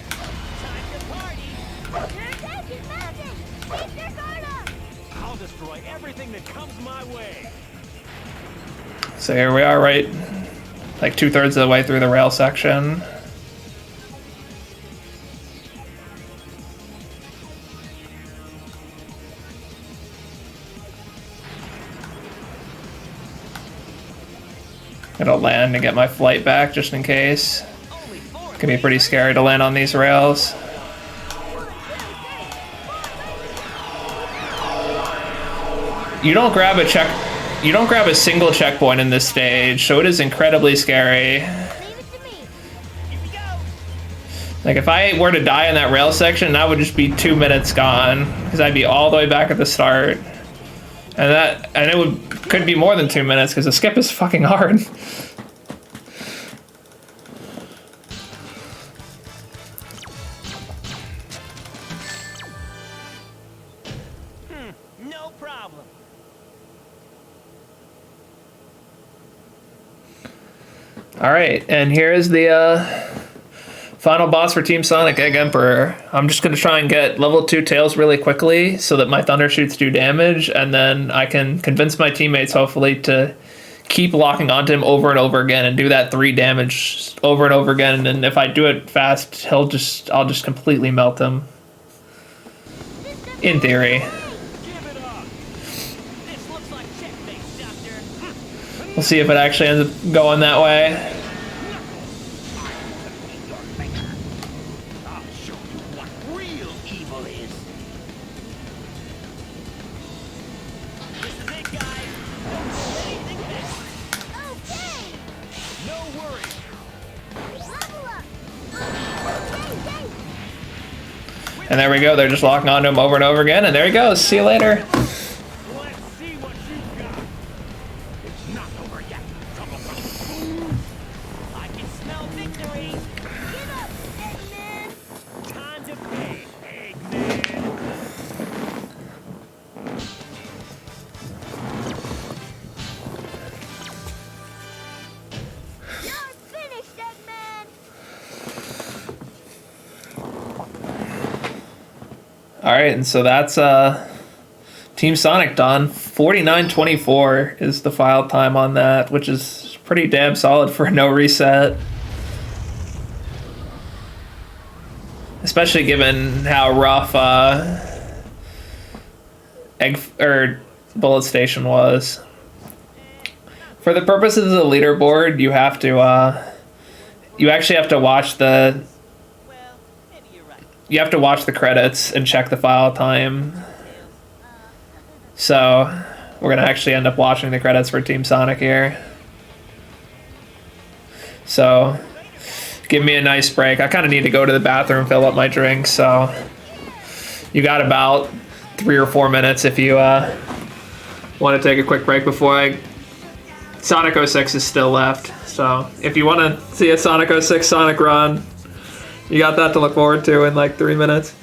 Time to party. You're taking magic! Keep your guard up! I'll destroy everything that comes my way. So here we are, right, like 2/3 of the way through the rail section. Gonna land and get my flight back just in case. Only 4. Can be pretty scary to land on these rails. You don't grab a single checkpoint in this stage, so it is incredibly scary. Leave it to me. Like if I were to die in that rail section, that would just be 2 minutes gone, because I'd be all the way back at the start. And it could be more than 2 minutes because the skip is fucking hard. No problem. All right, and here is the final boss for Team Sonic, Egg Emperor. I'm just gonna try and get level 2 tails really quickly so that my thunder shoots do damage, and then I can convince my teammates hopefully to keep locking onto him over and over again and do that 3 damage over and over again. And if I do it fast, I'll just completely melt him. In theory. Give it up. This looks like checkmate, Doctor. We'll see if it actually ends up going that way. I'll show you what real evil is. This is it, guys. Anything this. Okay! No worry. Level up! And there we go, they're just locking onto him over and over again, and there he goes. See you later. Let's see what you've got. It's not over yet. I can smell victory. Give up, Eggman! Time to pay. Eggman. You're finished, Eggman! All right, and so that's Team Sonic done. 49:24 is the file time on that, which is pretty damn solid for no reset. Especially given how rough Bullet Station was. For the purposes of the leaderboard, you have to you actually have to watch the Well, maybe you're right. you have to watch the credits and check the file time. So we're gonna actually end up watching the credits for Team Sonic here. So give me a nice break. I kind of need to go to the bathroom, fill up my drink, so you got about 3 or 4 minutes if you want to take a quick break before Sonic 06 is still left. So if you want to see a Sonic 06 Sonic run, you got that to look forward to in like 3 minutes.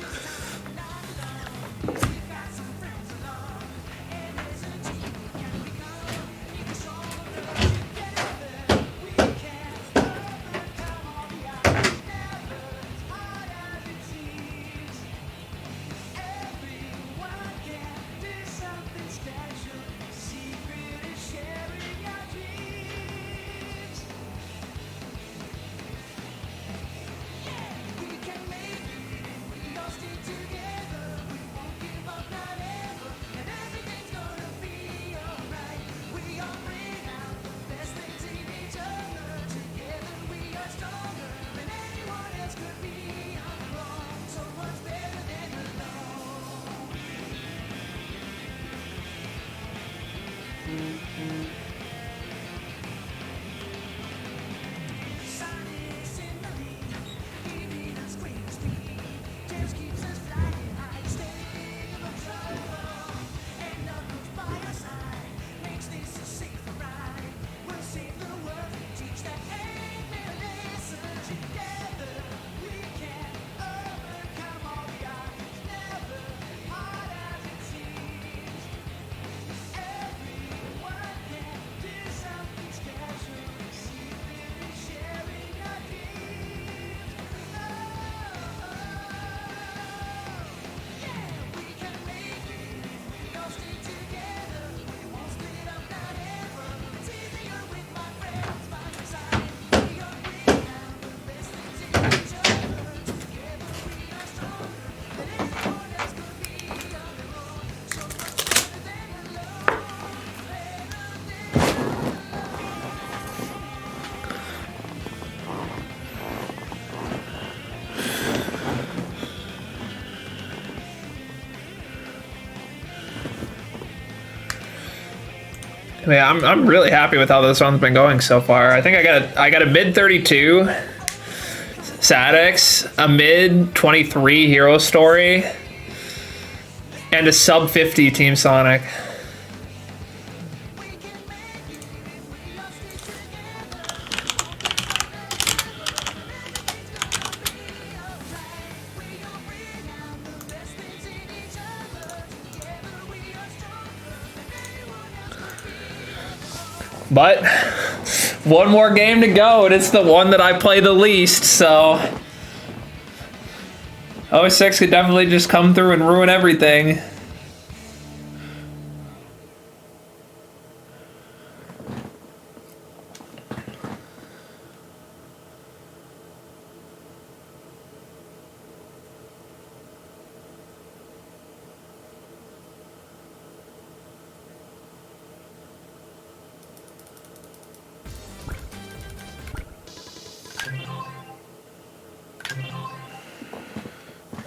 Yeah, I'm really happy with how this one's been going so far. I think I got a mid 32 SADX, a mid 23 Hero Story, and a sub 50 Team Sonic. But one more game to go, and it's the one that I play the least, so 06 could definitely just come through and ruin everything.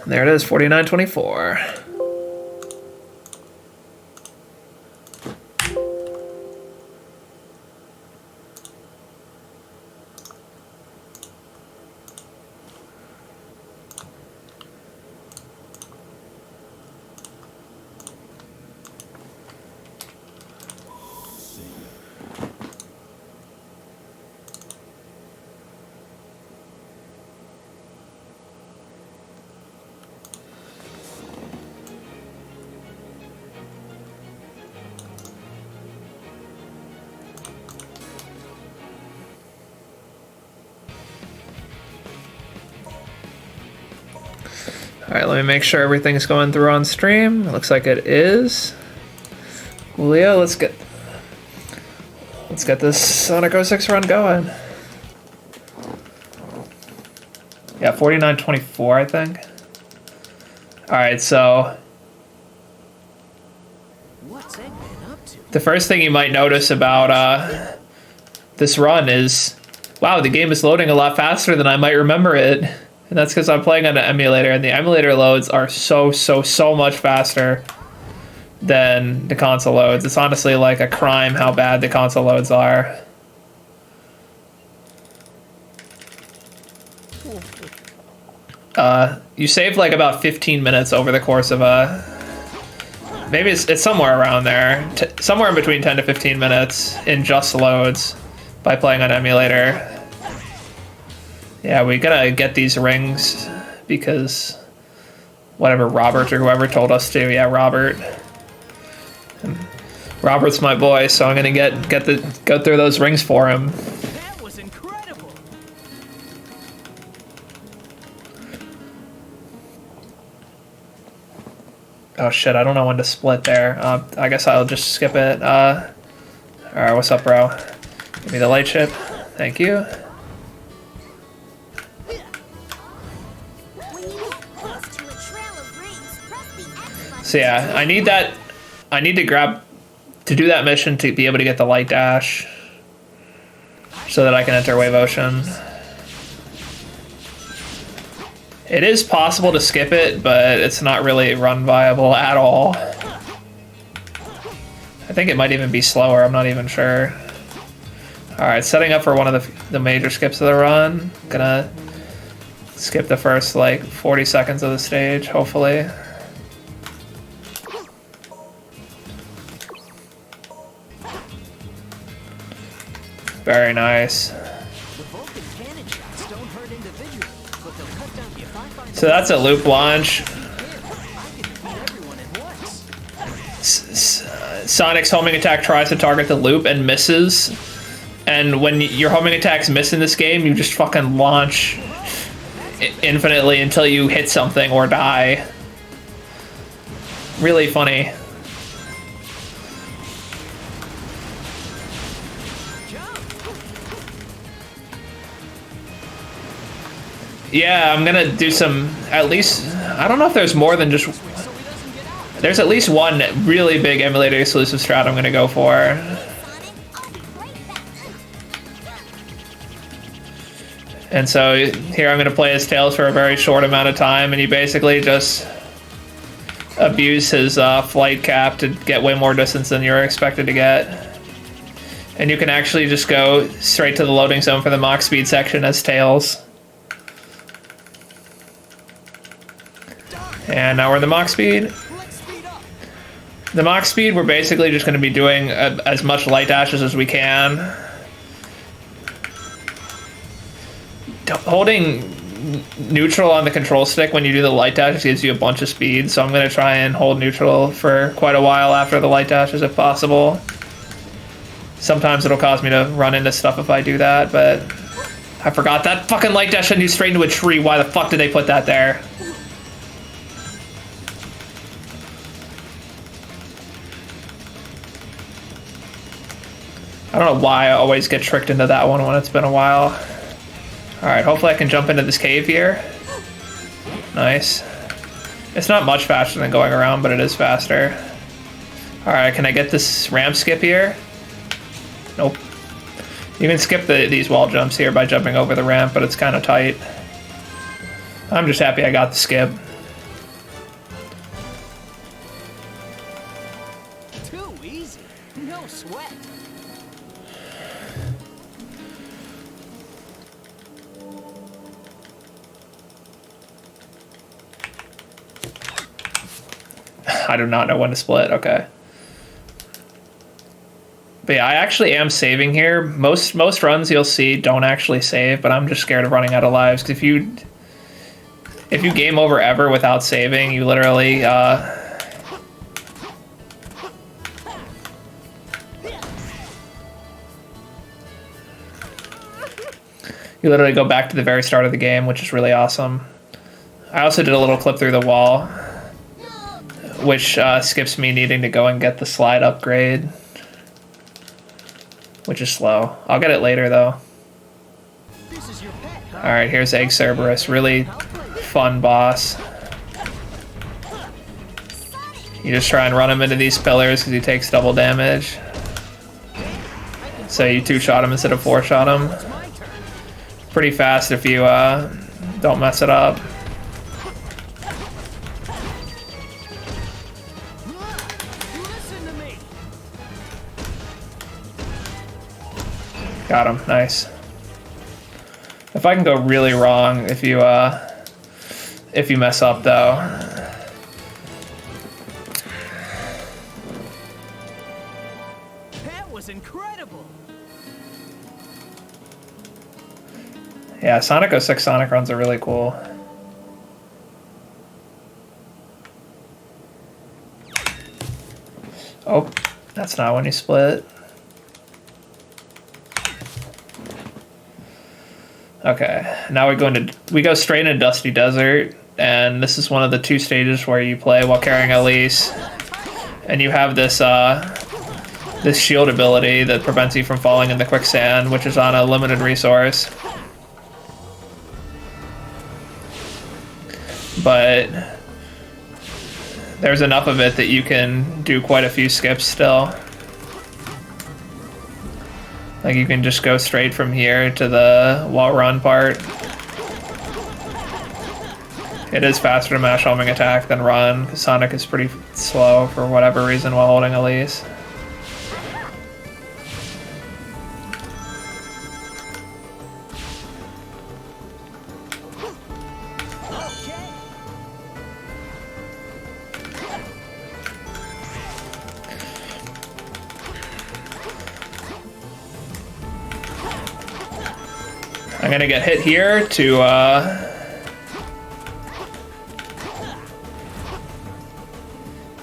There it is, 49-24. Alright, let me make sure everything's going through on stream. It looks like it is. Julio, let's get this Sonic 06 run going. Yeah, 49-24, I think. Alright, so What's Eggman up to? the first thing you might notice about this run is, wow, the game is loading a lot faster than I might remember it. And that's because I'm playing on an emulator, and the emulator loads are so much faster than the console loads. It's honestly like a crime how bad the console loads are. You save like about 15 minutes over the course of maybe it's somewhere around there, somewhere in between 10 to 15 minutes in just loads by playing on emulator. Yeah, we gotta get these rings because whatever Robert or whoever told us to. Yeah, Robert. And Robert's my boy, so I'm gonna go through those rings for him. That was incredible. Oh shit, I don't know when to split there. I guess I'll just skip it. Alright, what's up, bro? Give me the light chip. Thank you. When you get close to a trail of rings, press the X button. So yeah, I need to do that mission to be able to get the light dash so that I can enter Wave Ocean. It is possible to skip it, but it's not really run viable at all. I think it might even be slower, I'm not even sure. Alright, setting up for one of the major skips of the run. Gonna skip the first like 40 seconds of the stage, hopefully. Very nice. So that's a loop launch. Sonic's homing attack tries to target the loop and misses. And when your homing attacks miss in this game, you just fucking launch infinitely until you hit something or die. Really funny. Yeah, I'm gonna do some, at least, I don't know if there's more than just, there's at least one really big emulator exclusive strat I'm gonna go for. And so here I'm gonna play as Tails for a very short amount of time, and he basically just abuse his flight cap to get way more distance than you're expected to get. And you can actually just go straight to the loading zone for the Mach speed section as Tails. And now we're in the Mach speed. The Mach speed, we're basically just going to be doing as much light dashes as we can. Holding neutral on the control stick when you do the light dashes gives you a bunch of speed, so I'm going to try and hold neutral for quite a while after the light dashes if possible. Sometimes it'll cause me to run into stuff if I do that, but I forgot that fucking light dash should do straight into a tree. Why the fuck did they put that there? I don't know why I always get tricked into that one when it's been a while. Alright, hopefully I can jump into this cave here. Nice. It's not much faster than going around, but it is faster. Alright, can I get this ramp skip here? Nope. You can skip these wall jumps here by jumping over the ramp, but it's kind of tight. I'm just happy I got the skip. Too easy. No sweat. I do not know when to split. Okay. But yeah, I actually am saving here. Most runs you'll see don't actually save, but I'm just scared of running out of lives. Because if you game over ever without saving, you literally go back to the very start of the game, which is really awesome. I also did a little clip through the wall, which skips me needing to go and get the slide upgrade, which is slow. I'll get it later, though. Alright, here's Egg Cerberus. Really fun boss. You just try and run him into these pillars because he takes double damage. So you 2-shot him instead of 4-shot him. Pretty fast if you don't mess it up. Got him. Nice. If I can go really wrong if you mess up though. That was incredible. Yeah, Sonic 06 Sonic runs are really cool. Oh, that's not when you split. Okay, now we go straight into Dusty Desert, and this is one of the 2 stages where you play while carrying Elise, and you have this this shield ability that prevents you from falling in the quicksand, which is on a limited resource. But there's enough of it that you can do quite a few skips still. Like you can just go straight from here to the wall run part. It is faster to mash homing attack than run, because Sonic is pretty slow for whatever reason while holding Elise. I'm gonna get hit here to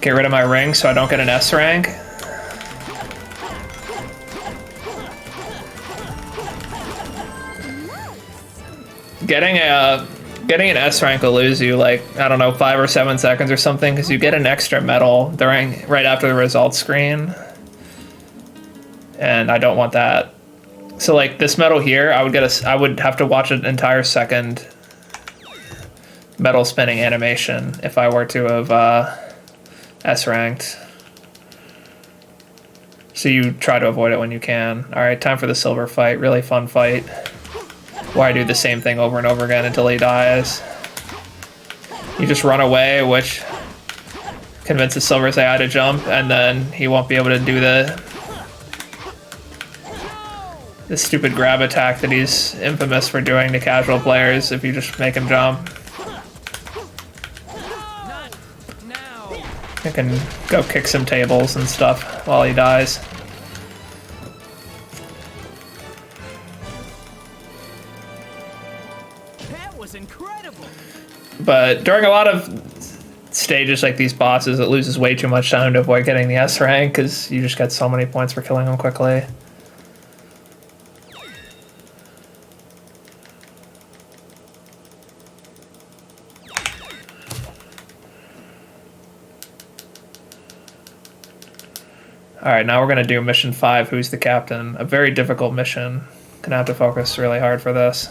get rid of my ring so I don't get an S rank. Getting an S rank will lose you like, I don't know, 5 or 7 seconds or something, because you get an extra medal right after the results screen. And I don't want that. So like this medal here, I would have to watch an entire second medal spinning animation if I were to have S ranked. So you try to avoid it when you can. All right, time for the silver fight. Really fun fight, where I do the same thing over and over again until he dies. You just run away, which convinces Silver's AI to jump, and then he won't be able to do the stupid grab attack that he's infamous for doing to casual players if you just make him jump. You can go kick some tables and stuff while he dies. That was incredible. But during a lot of stages like these bosses, it loses way too much time to avoid getting the S rank, because you just get so many points for killing them quickly. Alright, now we're going to do mission 5, Who's the Captain? A very difficult mission. Gonna have to focus really hard for this.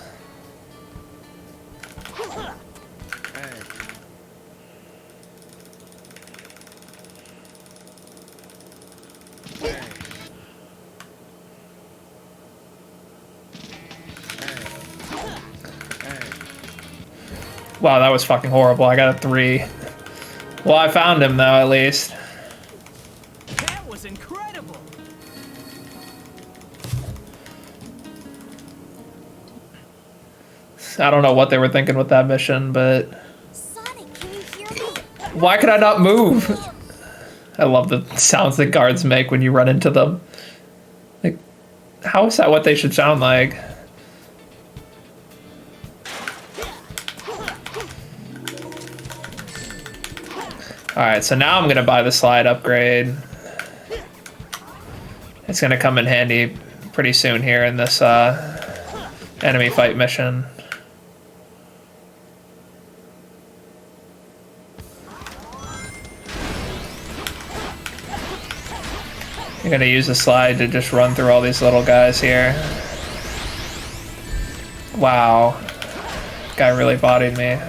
Wow, that was fucking horrible. I got a 3. Well, I found him though, at least. That was incredible. I don't know what they were thinking with that mission, but Sonic, can you hear me? why could I not move? I love the sounds that guards make when you run into them. Like, how is that what they should sound like? Alright, so now I'm gonna buy the slide upgrade. It's gonna come in handy pretty soon here in this enemy fight mission. You're gonna use the slide to just run through all these little guys here. Wow. Guy really bodied me.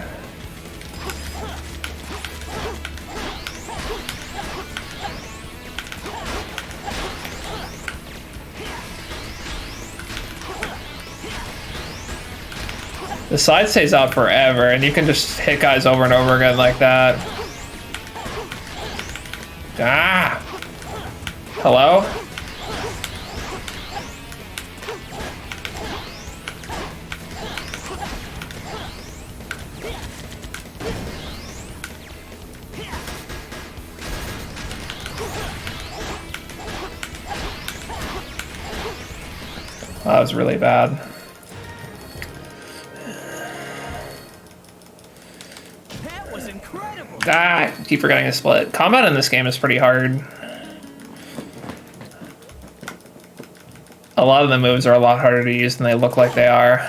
The slide stays out forever, and you can just hit guys over and over again like that. Ah! Hello? That was really bad. That was incredible. Ah, I keep forgetting to split. Combat in this game is pretty hard. A lot of the moves are a lot harder to use than they look like they are.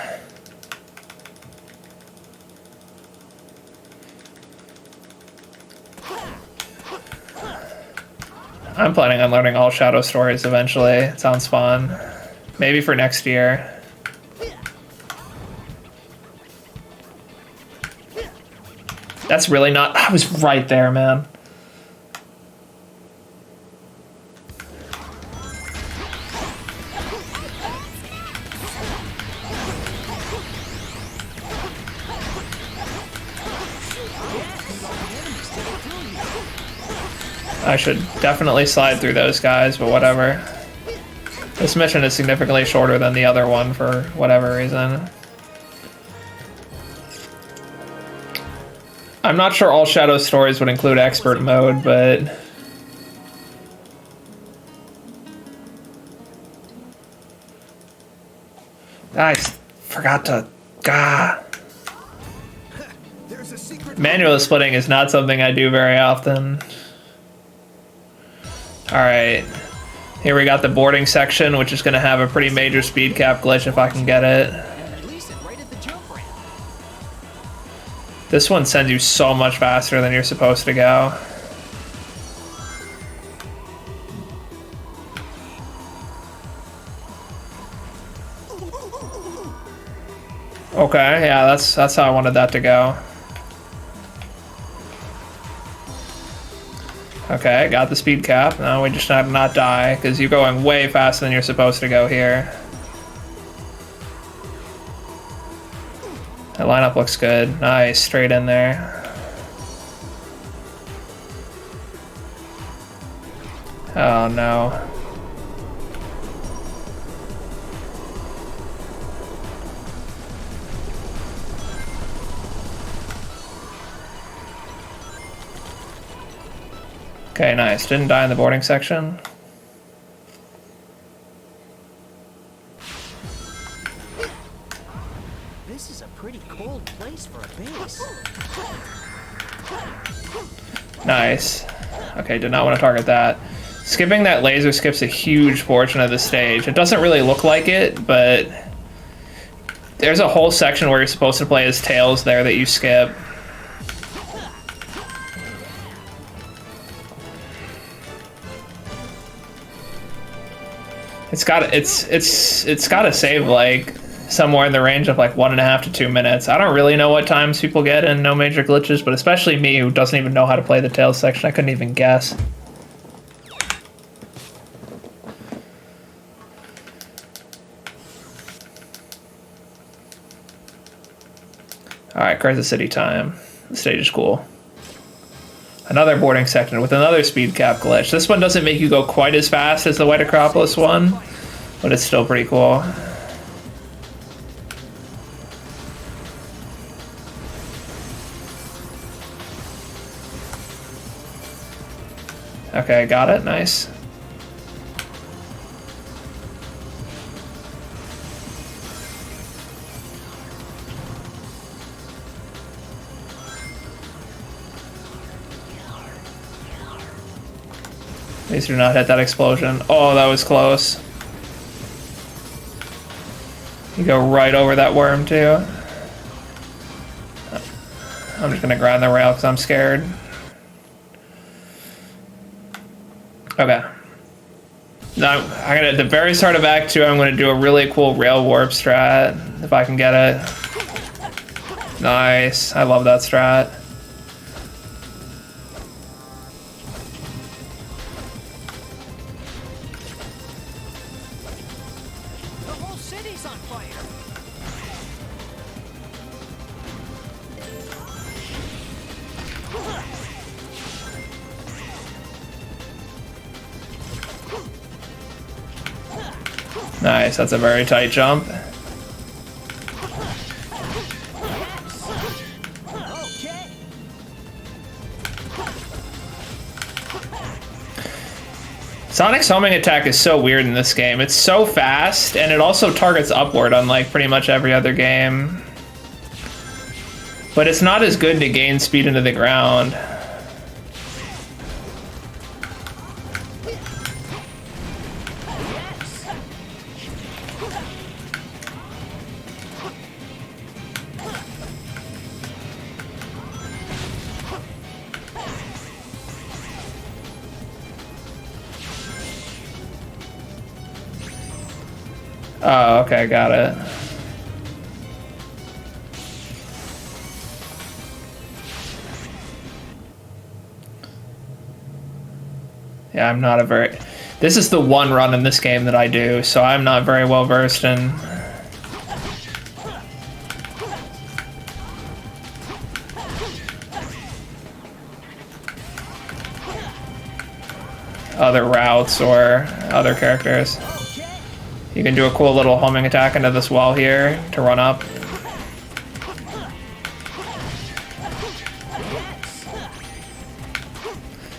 I'm planning on learning all Shadow Stories eventually. It sounds fun. Maybe for next year. That's really not... I was right there, man. I should definitely slide through those guys, but whatever. This mission is significantly shorter than the other one for whatever reason. I'm not sure all Shadow Stories would include expert mode, but... I forgot to... God. Manual splitting is not something I do very often. Alright. Here we got the boarding section, which is going to have a pretty major speed cap glitch if I can get it. This one sends you so much faster than you're supposed to go. Okay, yeah, that's how I wanted that to go. Okay, got the speed cap. Now we just have to not die, because you're going way faster than you're supposed to go here. That lineup looks good. Nice, straight in there. Oh no. Okay, nice. Didn't die in the boarding section. This is a pretty cold place for a base. Nice. Okay, did not want to target that. Skipping that laser skips a huge portion of the stage. It doesn't really look like it, but there's a whole section where you're supposed to play as Tails there that you skip. It's got to save like somewhere in the range of like 1.5 to 2 minutes. I don't really know what times people get in no major glitches, but especially me who doesn't even know how to play the Tails section, I couldn't even guess. Alright, Crisis City time. The stage is cool. Another boarding section with another speed cap glitch. This one doesn't make you go quite as fast as the White Acropolis one, but it's still pretty cool. Okay, got it. Nice. Please do not hit that explosion. Oh, that was close. You go right over that worm, too. I'm just gonna grind the rail because I'm scared. Okay. Now, I'm gonna, at the very start of Act 2, I'm gonna do a really cool rail warp strat, if I can get it. Nice. I love that strat. Nice, that's a very tight jump. Sonic's homing attack is so weird in this game. It's so fast, and it also targets upward, unlike pretty much every other game. But it's not as good to gain speed into the ground. Oh, okay, got it. Yeah, I'm not a very... This is the one run in this game that I do, so I'm not very well versed in... other routes or other characters. You can do a cool little homing attack into this wall here to run up.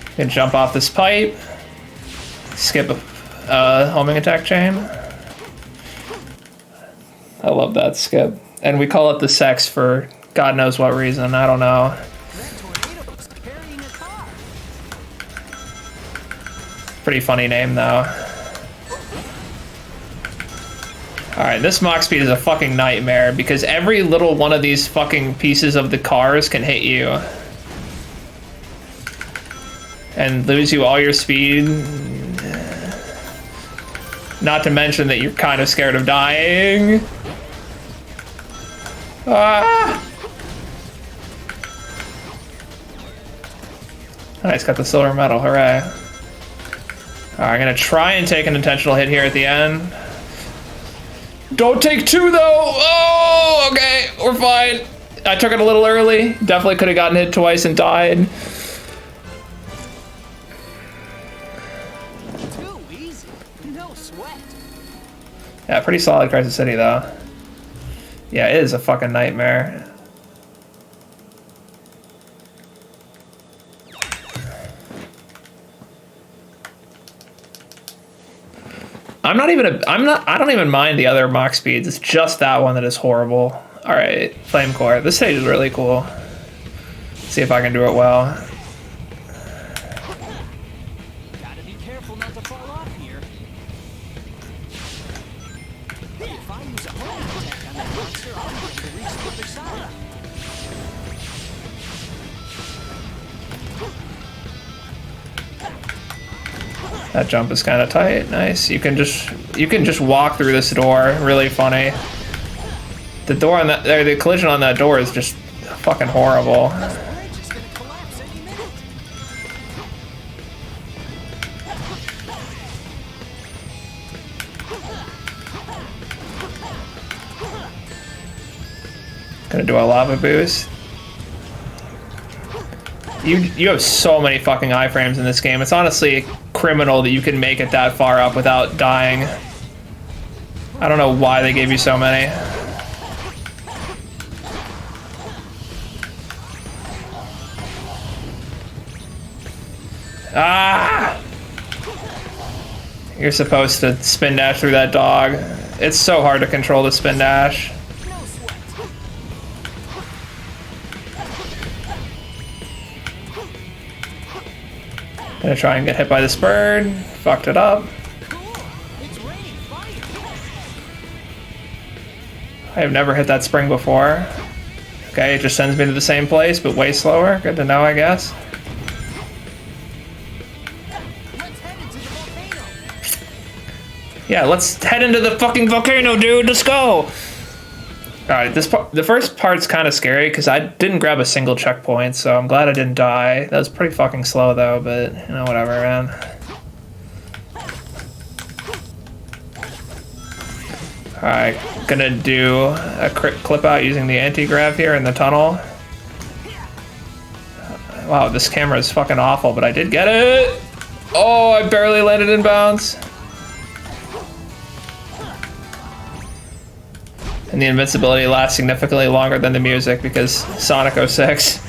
You can jump off this pipe, skip a homing attack chain. I love that skip. And we call it the sex for God knows what reason, I don't know. Pretty funny name though. Alright, this mach speed is a fucking nightmare because every little one of these fucking pieces of the cars can hit you. And lose you all your speed. Not to mention that you're kind of scared of dying. Ah! Nice, got the silver medal, hooray. Alright, I'm gonna try and take an intentional hit here at the end. Don't take two though! Oh, okay, we're fine. I took it a little early. Definitely could have gotten hit twice and died. Too easy. No sweat. Yeah, pretty solid Crisis City though. Yeah, it is a fucking nightmare. I don't even mind the other Mach speeds. It's just that one that is horrible. All right, Flame Core. This stage is really cool. Let's see if I can do it well. Gotta be careful not to fall off here. If I use a homing attack on that monster, I'll be able to reach the other side. That jump is kind of tight. Nice. You can just walk through this door. Really funny. The door on that, the collision on that door is just fucking horrible. This bridge is gonna collapse any minute. Gonna do a lava boost. You have so many fucking iframes in this game. It's honestly criminal that you can make it that far up without dying. I don't know why they gave you so many. Ah! You're supposed to spin dash through that dog. It's so hard to control the spin dash. Gonna try and get hit by this bird. Fucked it up. It's raining fire. I have never hit that spring before. Okay, it just sends me to the same place, but way slower. Good to know, I guess. Let's head into the volcano. Yeah, let's head into the fucking volcano, dude. Let's go. Alright, the first part's kind of scary because I didn't grab a single checkpoint, so I'm glad I didn't die. That was pretty fucking slow though, but you know, whatever, man. Alright, gonna do a clip out using the anti-grav here in the tunnel. Wow, this camera is fucking awful, but I did get it! Oh, I barely landed in bounds. And the invincibility lasts significantly longer than the music because Sonic 06.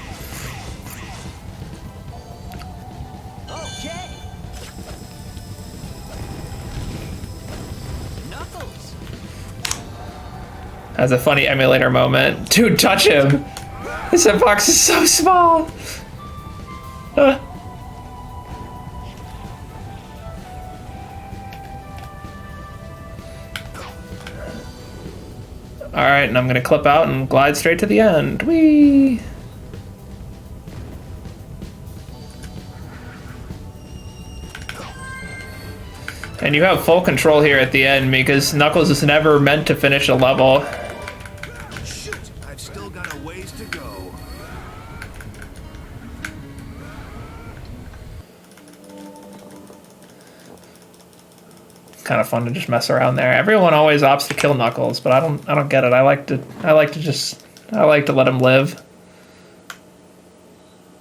Okay. As a funny emulator moment. Dude, touch him! This hitbox is so small! Alright, and I'm gonna clip out and glide straight to the end. Whee! And you have full control here at the end because Knuckles is never meant to finish a level. Shoot, I've still got a ways to go. Kind of fun to just mess around there. Everyone always opts to kill Knuckles, but I don't get it. I like to let him live.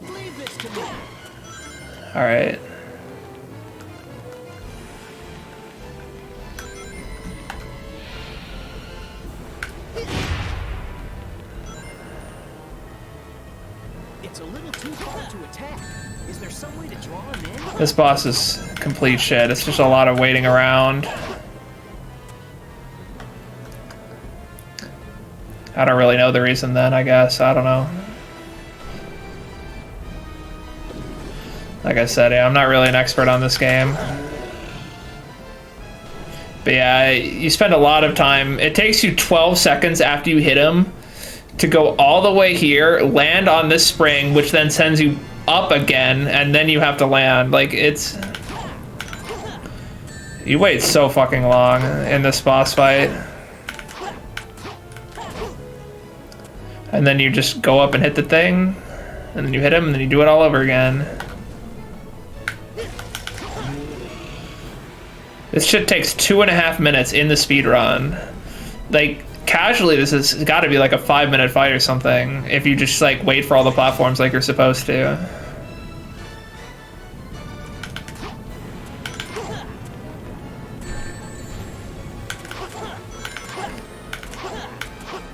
Leave this to me. All right. It's a little too hard to attack. Is there some way to draw him in? This boss is complete shit. It's just a lot of waiting around. I don't really know the reason then, I guess. I don't know. Like I said, yeah, I'm not really an expert on this game. But yeah, you spend a lot of time. It takes you 12 seconds after you hit him to go all the way here, land on this spring, which then sends you up again, and then you have to land. Like, it's... You wait so fucking long in this boss fight. And then you just go up and hit the thing, and then you hit him, and then you do it all over again. This shit takes 2.5 minutes in the speedrun. Like, casually, this has got to be like a 5-minute fight or something, if you just, like, wait for all the platforms like you're supposed to.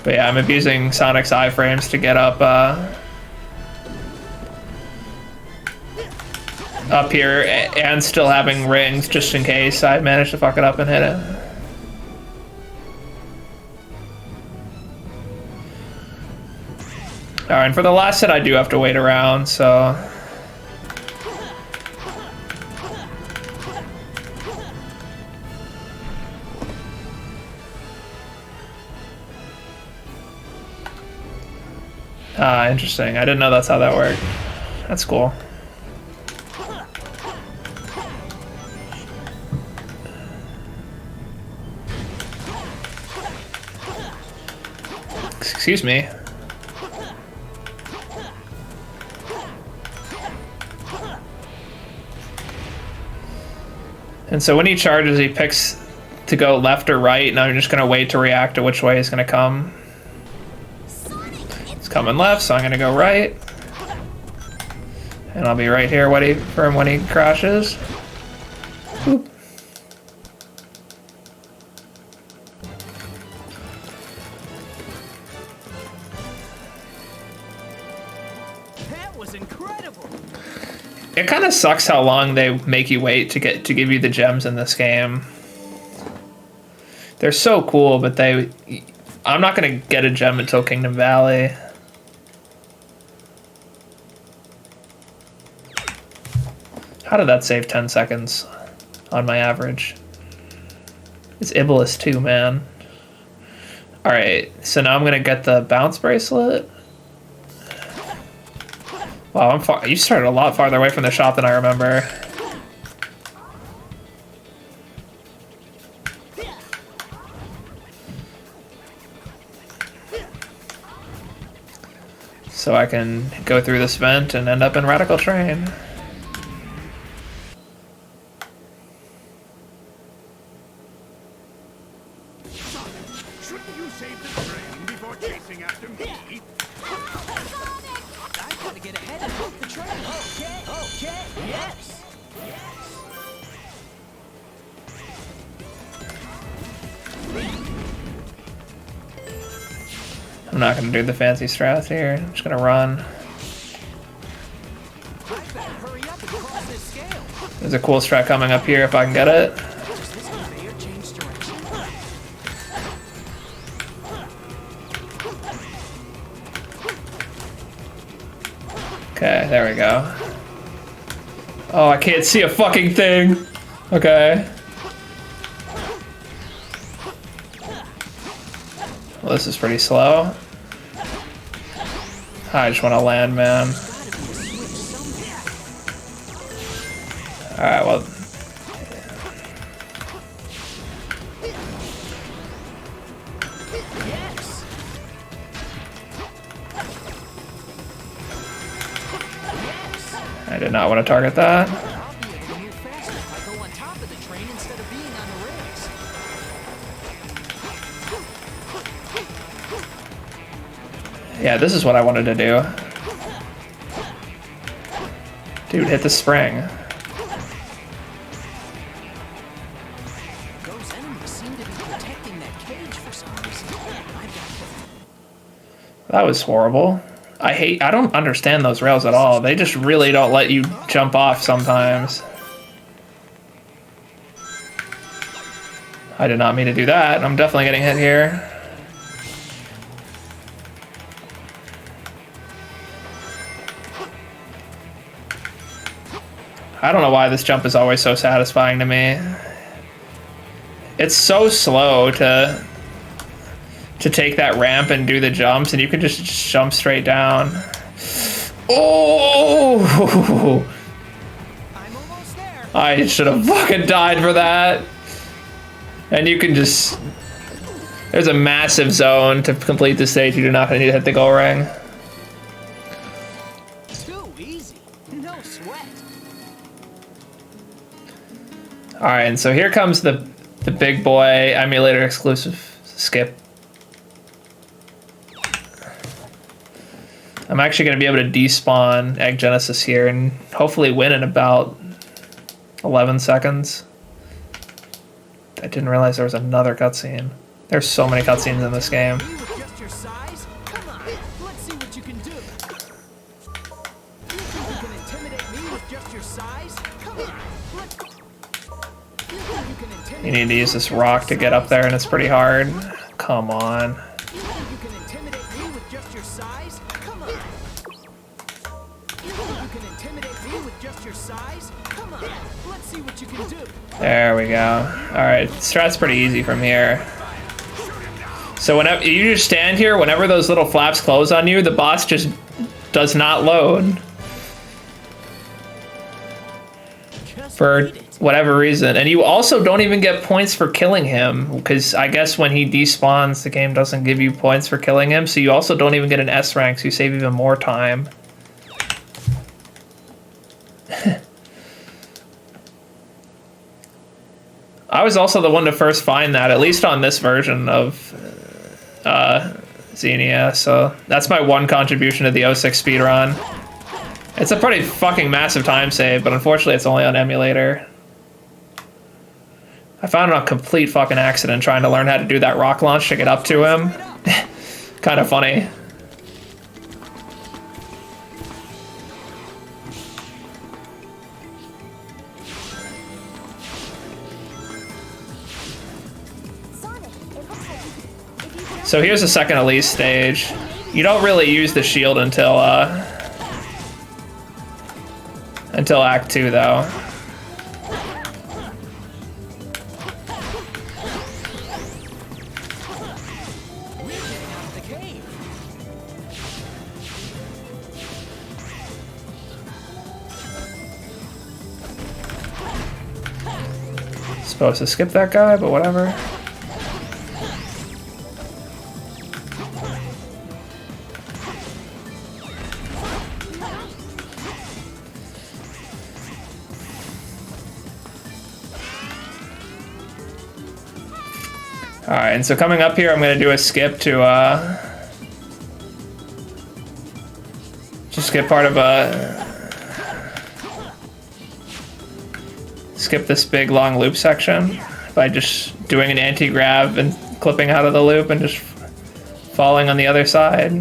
But yeah, I'm abusing Sonic's iframes to get up here and still having rings just in case I manage to fuck it up and hit it. Alright, and for the last hit I do have to wait around, so... Ah, interesting. I didn't know that's how that worked. That's cool. Excuse me. And so when he charges, he picks to go left or right, and I'm just gonna wait to react to which way he's gonna come. It's coming left, so I'm gonna go right. And I'll be right here waiting for him when he crashes. Boop. That was incredible. It kind of sucks how long they make you wait to give you the gems in this game. They're so cool, but I'm not gonna get a gem until Kingdom Valley. How did that save 10 seconds on my average? It's Iblis too, man. Alright, so now I'm gonna get the bounce bracelet. Wow, I'm far. You started a lot farther away from the shop than I remember. So I can go through this vent and end up in Radical Train. Shouldn't you save the train before chasing after me? I've got to get ahead and help the train. Okay, yes. I'm not gonna do the fancy strats here. I'm just gonna run. I better hurry up and cross this scale. There's a cool strat coming up here if I can get it. Just this conveyor changed direction. Okay, there we go. Oh, I can't see a fucking thing. Okay. Well, this is pretty slow. I just want to land, man. Alright, well. I did not want to target that. I'll be able to move faster if I go on top of the train instead of being on the rails. Yeah, this is what I wanted to do. Dude, hit the spring. Those enemies seem to be protecting that cage for some reason. That was horrible. I don't understand those rails at all. They just really don't let you jump off sometimes. I did not mean to do that. I'm definitely getting hit here. I don't know why this jump is always so satisfying to me. It's so slow to take that ramp and do the jumps, and you can just jump straight down. Oh! I'm almost there. I should have fucking died for that. And you can just... There's a massive zone to complete the stage. You do not need to hit the goal ring. Too easy. No sweat. Alright, and so here comes the big boy emulator exclusive skip. I'm actually going to be able to despawn Egg Genesis here and hopefully win in about 11 seconds. I didn't realize there was another cutscene. There's so many cutscenes in this game. You with just your size? Come on, let's see what you can do. You think you can intimidate me with just your size? Come on, you think you can intimidate You need to use this rock to get up there, and it's pretty hard. Come on. You think you can intimidate me with just your size? Come on. You think you can intimidate me with just your size? Come on, let's see what you can do. There we go. Alright, strat's pretty easy from here. So whenever you just stand here, whenever those little flaps close on you, the boss just does not load. For whatever reason. And you also don't even get points for killing him, because I guess when he despawns, the game doesn't give you points for killing him, so you also don't even get an S rank, so you save even more time. I was also the one to first find that, at least on this version of Xenia, so that's my one contribution to the 06 speedrun. It's a pretty fucking massive time save, but unfortunately it's only on emulator. I found it on complete fucking accident trying to learn how to do that rock launch to get up to him. Kind of funny. So here's the second Elise stage. You don't really use the shield until Act 2 though. Supposed to skip that guy, but whatever. Alright, and so coming up here, I'm going to do a skip to, just skip part of skip this big long loop section by just doing an anti-grav and clipping out of the loop and just falling on the other side.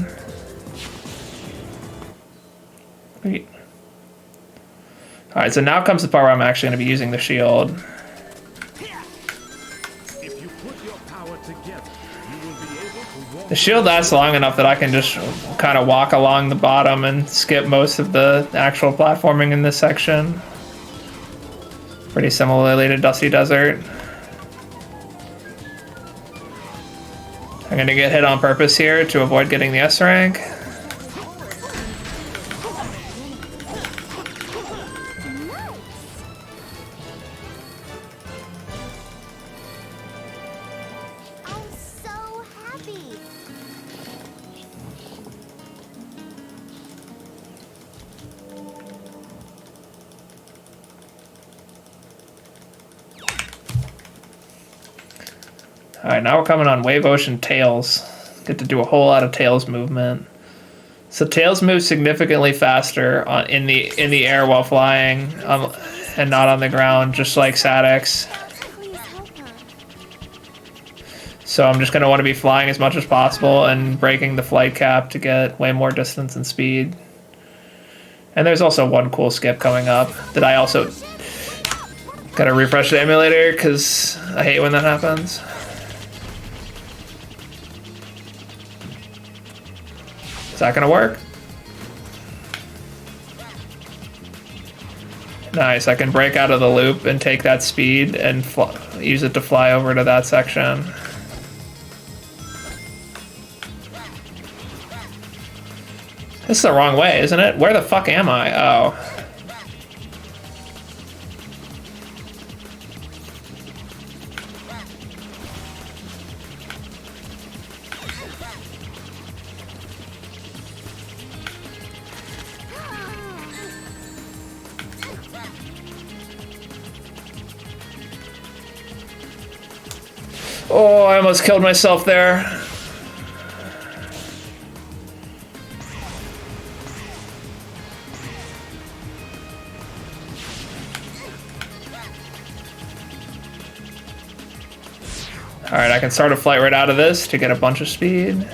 Alright, so now comes the part where I'm actually going to be using the shield. If you put your power together, together, you will be able to walk. The shield lasts long enough that I can just kind of walk along the bottom and skip most of the actual platforming in this section. Pretty similarly to Dusty Desert. I'm gonna get hit on purpose here to avoid getting the S rank. I'm so happy. Alright, now we're coming on Wave Ocean Tails. Get to do a whole lot of Tails movement. So Tails moves significantly faster in the air while flying, and not on the ground, just like SADX. Please help her. So I'm just going to want to be flying as much as possible and breaking the flight cap to get way more distance and speed. And there's also one cool skip coming up that I also gotta refresh the emulator because I hate when that happens. Is that gonna work? Nice, I can break out of the loop and take that speed and use it to fly over to that section. This is the wrong way, isn't it? Where the fuck am I? Oh. Oh, I almost killed myself there. Alright, I can start a flight right out of this to get a bunch of speed.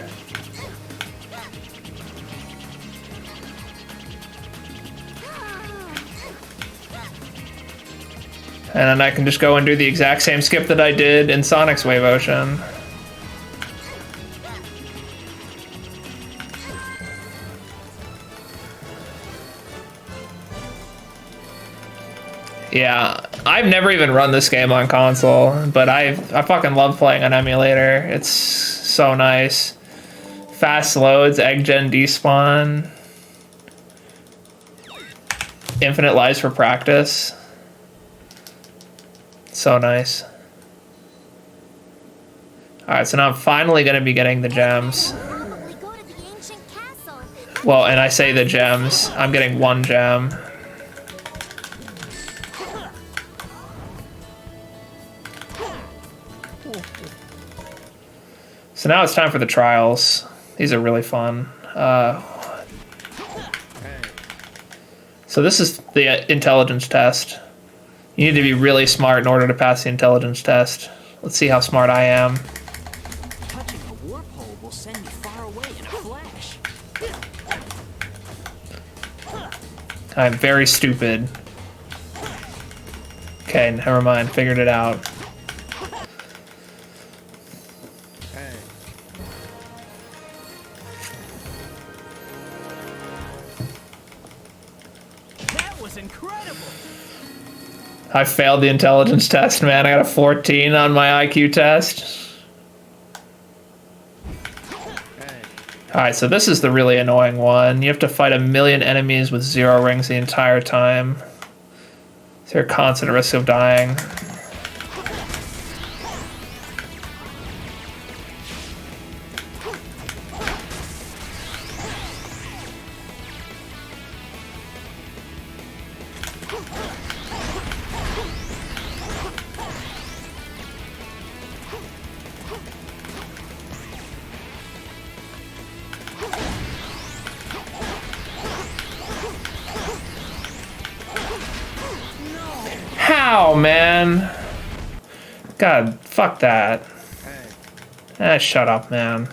And then I can just go and do the exact same skip that I did in Sonic's Wave Ocean. Yeah, I've never even run this game on console, but I fucking love playing on emulator. It's so nice. Fast loads, egg gen despawn. Infinite lives for practice. So nice. Alright, so now I'm finally going to be getting the gems. We go to the ancient castle. Well, and I say the gems. I'm getting one gem. So now it's time for the trials. These are really fun. So this is the intelligence test. You need to be really smart in order to pass the intelligence test. Let's see how smart I am. Touching a warp hole will send you far away in a flash. I'm very stupid. Okay, never mind. Figured it out. That was incredible. I failed the intelligence test, man. I got a 14 on my IQ test. Alright, so this is the really annoying one. You have to fight 1,000,000 enemies with 0 rings the entire time. So you're at constant risk of dying. How, man? God, fuck that. Ah, shut up, man.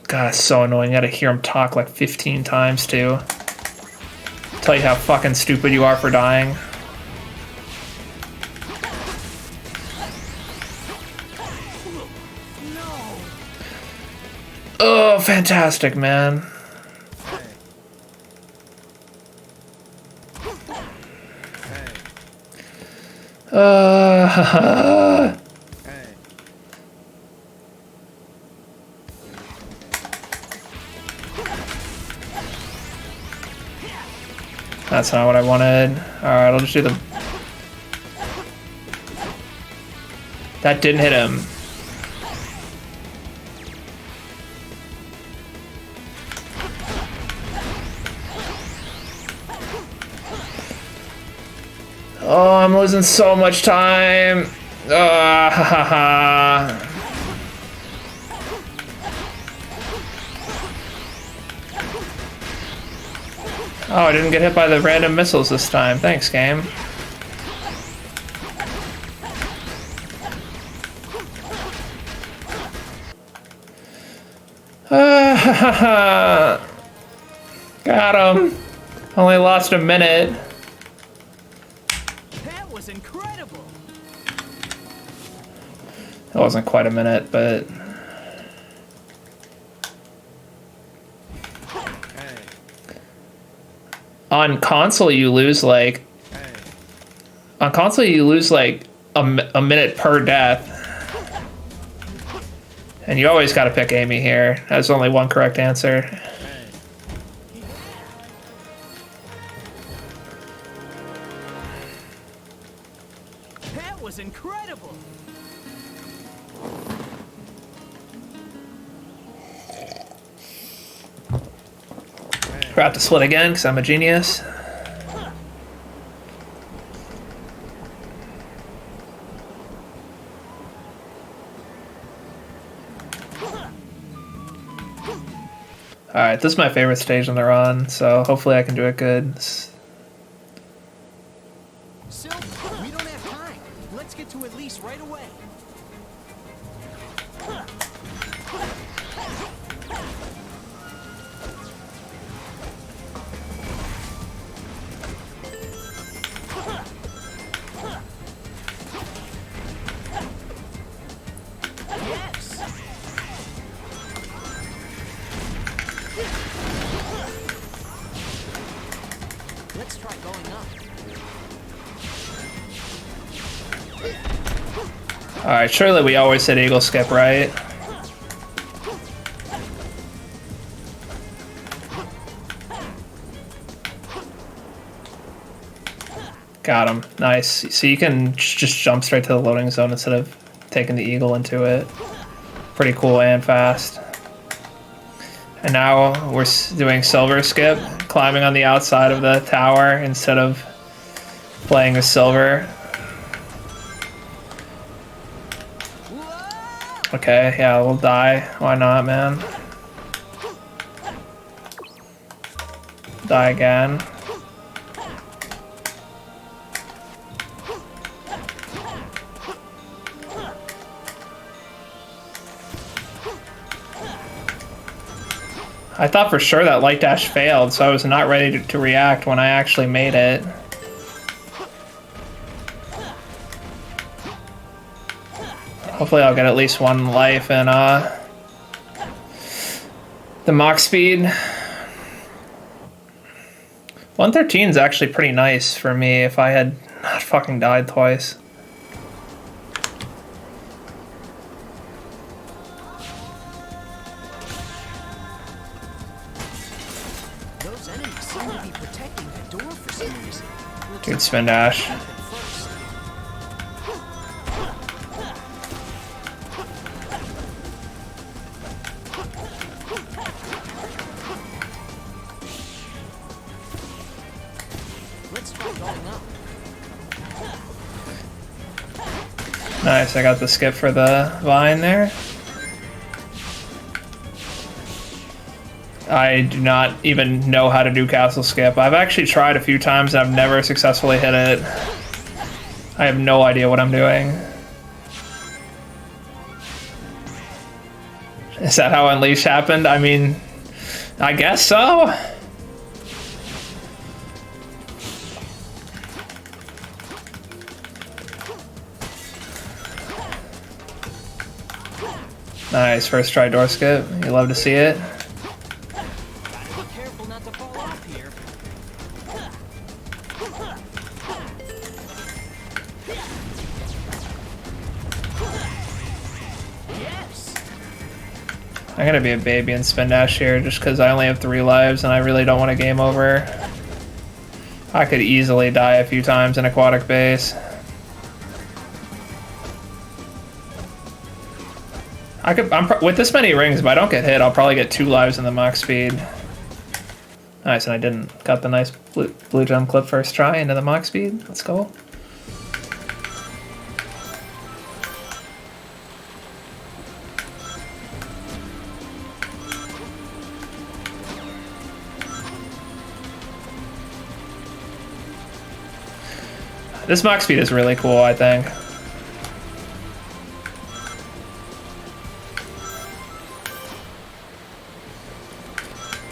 God, it's so annoying. You gotta hear him talk like 15 times, too. Tell you how fucking stupid you are for dying. Oh, fantastic, man. That's not what I wanted. Alright, I'll just do the... That didn't hit him. Oh, I'm losing so much time. Ha ha ha. Oh, I didn't get hit by the random missiles this time. Thanks, game. Got him. Only lost a minute. That was incredible. It wasn't quite a minute, but... On console, you lose like... On console, you lose like a minute per death. And you always gotta pick Amy here. There's only one correct answer. That was incredible. Forgot to split again because I'm a genius. Alright, this is my favorite stage on the run, so hopefully I can do it good. Silk, we don't have time. Let's get to Elise right away. Yes. Let's try going up. Alright, surely we always hit eagle skip, right? Got him. Nice. So you can just jump straight to the loading zone instead of taking the eagle into it. Pretty cool and fast. And now we're doing silver skip, climbing on the outside of the tower instead of playing with silver. Okay, yeah, we'll die. Why not, man? Die again. I thought for sure that light dash failed, so I was not ready to react when I actually made it. Hopefully I'll get at least one life in the Mach speed. 113 is actually pretty nice for me if I had not fucking died twice. Those enemies seem to be protecting that door for some reason. Good spin dash. Let's try going up. Nice, I got the skip for the vine there. I do not even know how to do castle skip. I've actually tried a few times and I've never successfully hit it. I have no idea what I'm doing. Is that how Unleash happened? I mean, I guess so. Nice, first try door skip. You love to see it. Gotta be careful not to fall off here. Yes. I'm gonna be a baby and spin dash here just because I only have 3 lives and I really don't want a game over. I could easily die a few times in aquatic base. With this many rings, if I don't get hit, I'll probably get 2 lives in the max speed. Nice, and I didn't. Got the nice blue gem clip first try into the max speed. Let's go. This max speed is really cool, I think.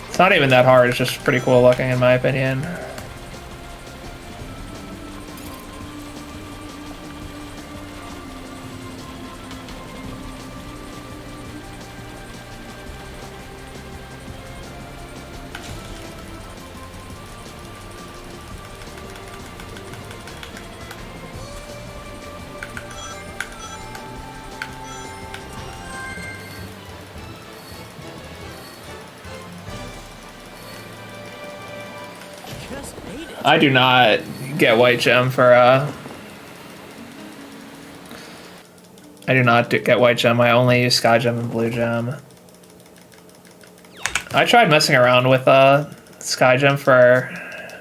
It's not even that hard, it's just pretty cool looking in my opinion. I do not get white gem for I do not get white gem. I only use sky gem and blue gem. I tried messing around with sky gem for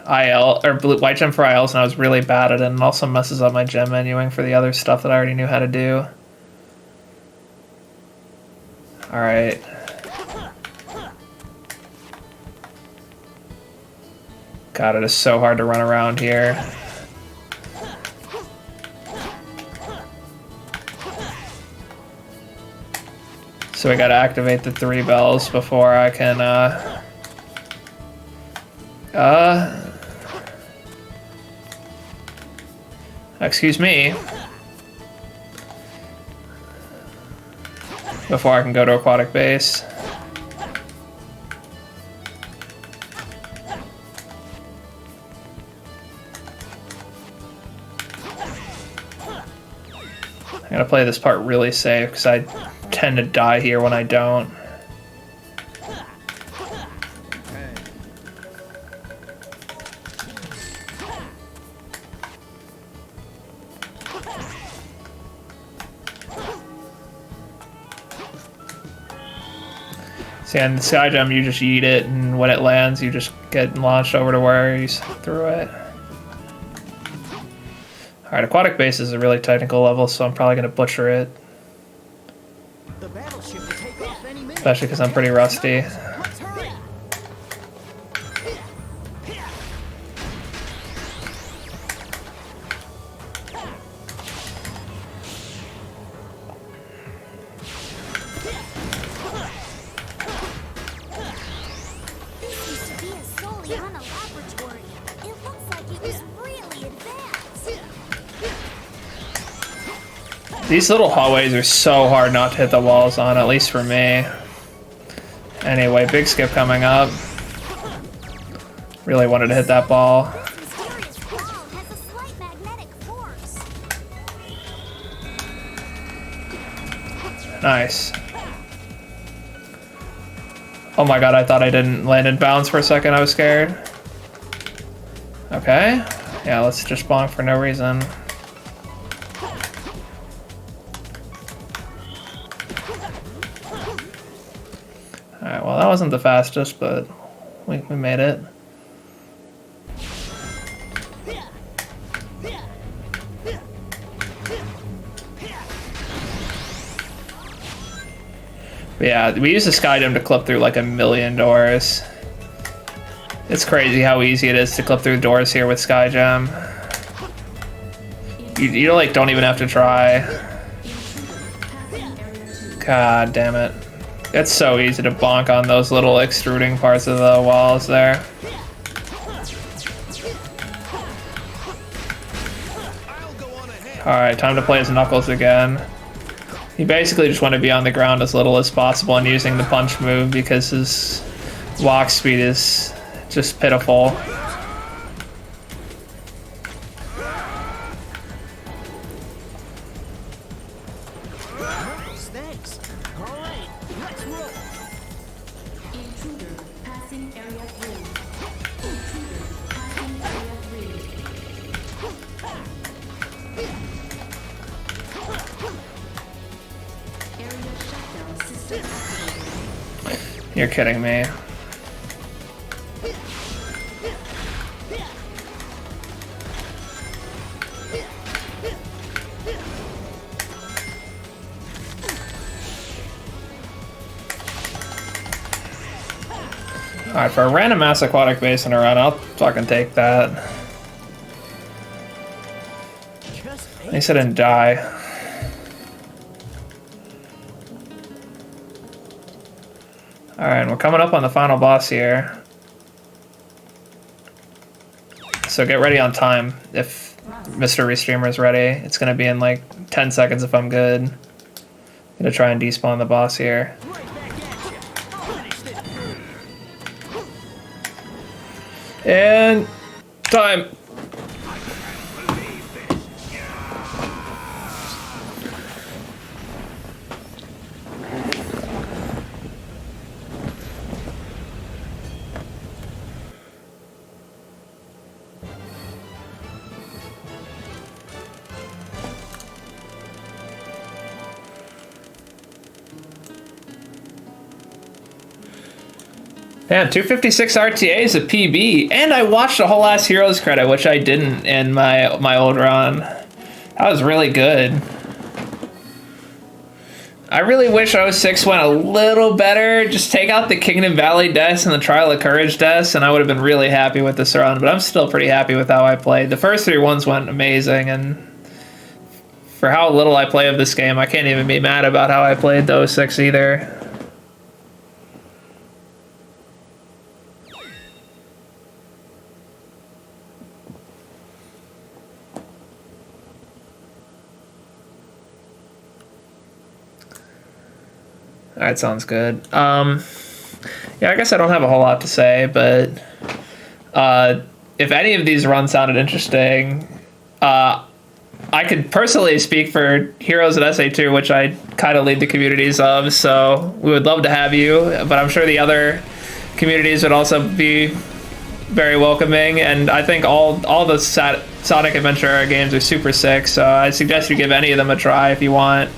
IL or white gem for ILs and I was really bad at it, and also messes up my gem menuing for the other stuff that I already knew how to do. All right. God, it is so hard to run around here. So we gotta activate the 3 bells before I can, excuse me. Before I can go to aquatic base. I'm gonna play this part really safe because I tend to die here when I don't. See, on the sky gem, you just yeet it, and when it lands, you just get launched over to where you threw it. Alright, aquatic base is a really technical level, so I'm probably going to butcher it. The battleship will take off any minute. Especially because I'm pretty rusty. Let's hurry. This used to be a Soliana laboratory. It looks like it was really advanced. These little hallways are so hard not to hit the walls on, at least for me. Anyway, big skip coming up. Really wanted to hit that ball. This mysterious ball has a slight magnetic force. Nice. Oh my god, I thought I didn't land in bounds for a second, I was scared. Okay. Yeah, let's just bonk for no reason. Alright, well that wasn't the fastest, but we made it. But yeah, we use the sky gem to clip through like 1,000,000 doors. It's crazy how easy it is to clip through doors here with sky gem. You like don't even have to try. God damn it. It's so easy to bonk on those little extruding parts of the walls there. Alright, time to play as Knuckles again. You basically just want to be on the ground as little as possible and using the punch move because his walk speed is just pitiful. Thanks. All right, let's roll. Intruder passing area 3. Intruder passing area 3. Area shutdown system activated. You're kidding me. Alright, for a random mass aquatic base in a run, I'll fucking take that. Just At least I didn't die. Alright, we're coming up on the final boss here. So get ready on time if Mr. Restreamer is ready. It's gonna be in like 10 seconds if I'm good. Gonna try and despawn the boss here. right back at you. Finish this. And time. Damn, 256 RTA is a PB, and I watched a whole ass Heroes credit, which I didn't in my old run. That was really good. I really wish 06 went a little better. Just take out the Kingdom Valley deaths and the Trial of Courage deaths, and I would have been really happy with this run, but I'm still pretty happy with how I played. The first 3 ones went amazing, and for how little I play of this game, I can't even be mad about how I played the 06 either. Alright, sounds good. Yeah, I guess I don't have a whole lot to say, but if any of these runs sounded interesting, I could personally speak for Heroes at SA2, which I kind of lead the communities of, so we would love to have you, but I'm sure the other communities would also be very welcoming, and I think all the Sonic Adventure era games are super sick, so I suggest you give any of them a try if you want.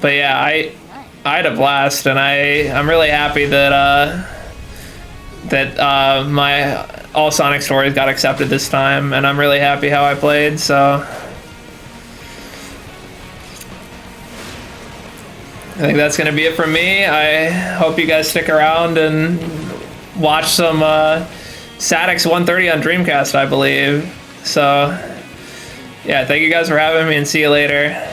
But yeah, I had a blast, and I'm really happy that my all Sonic stories got accepted this time, and I'm really happy how I played. So I think that's gonna be it from me. I hope you guys stick around and watch some SADX 130 on Dreamcast, I believe. So yeah, thank you guys for having me, and see you later.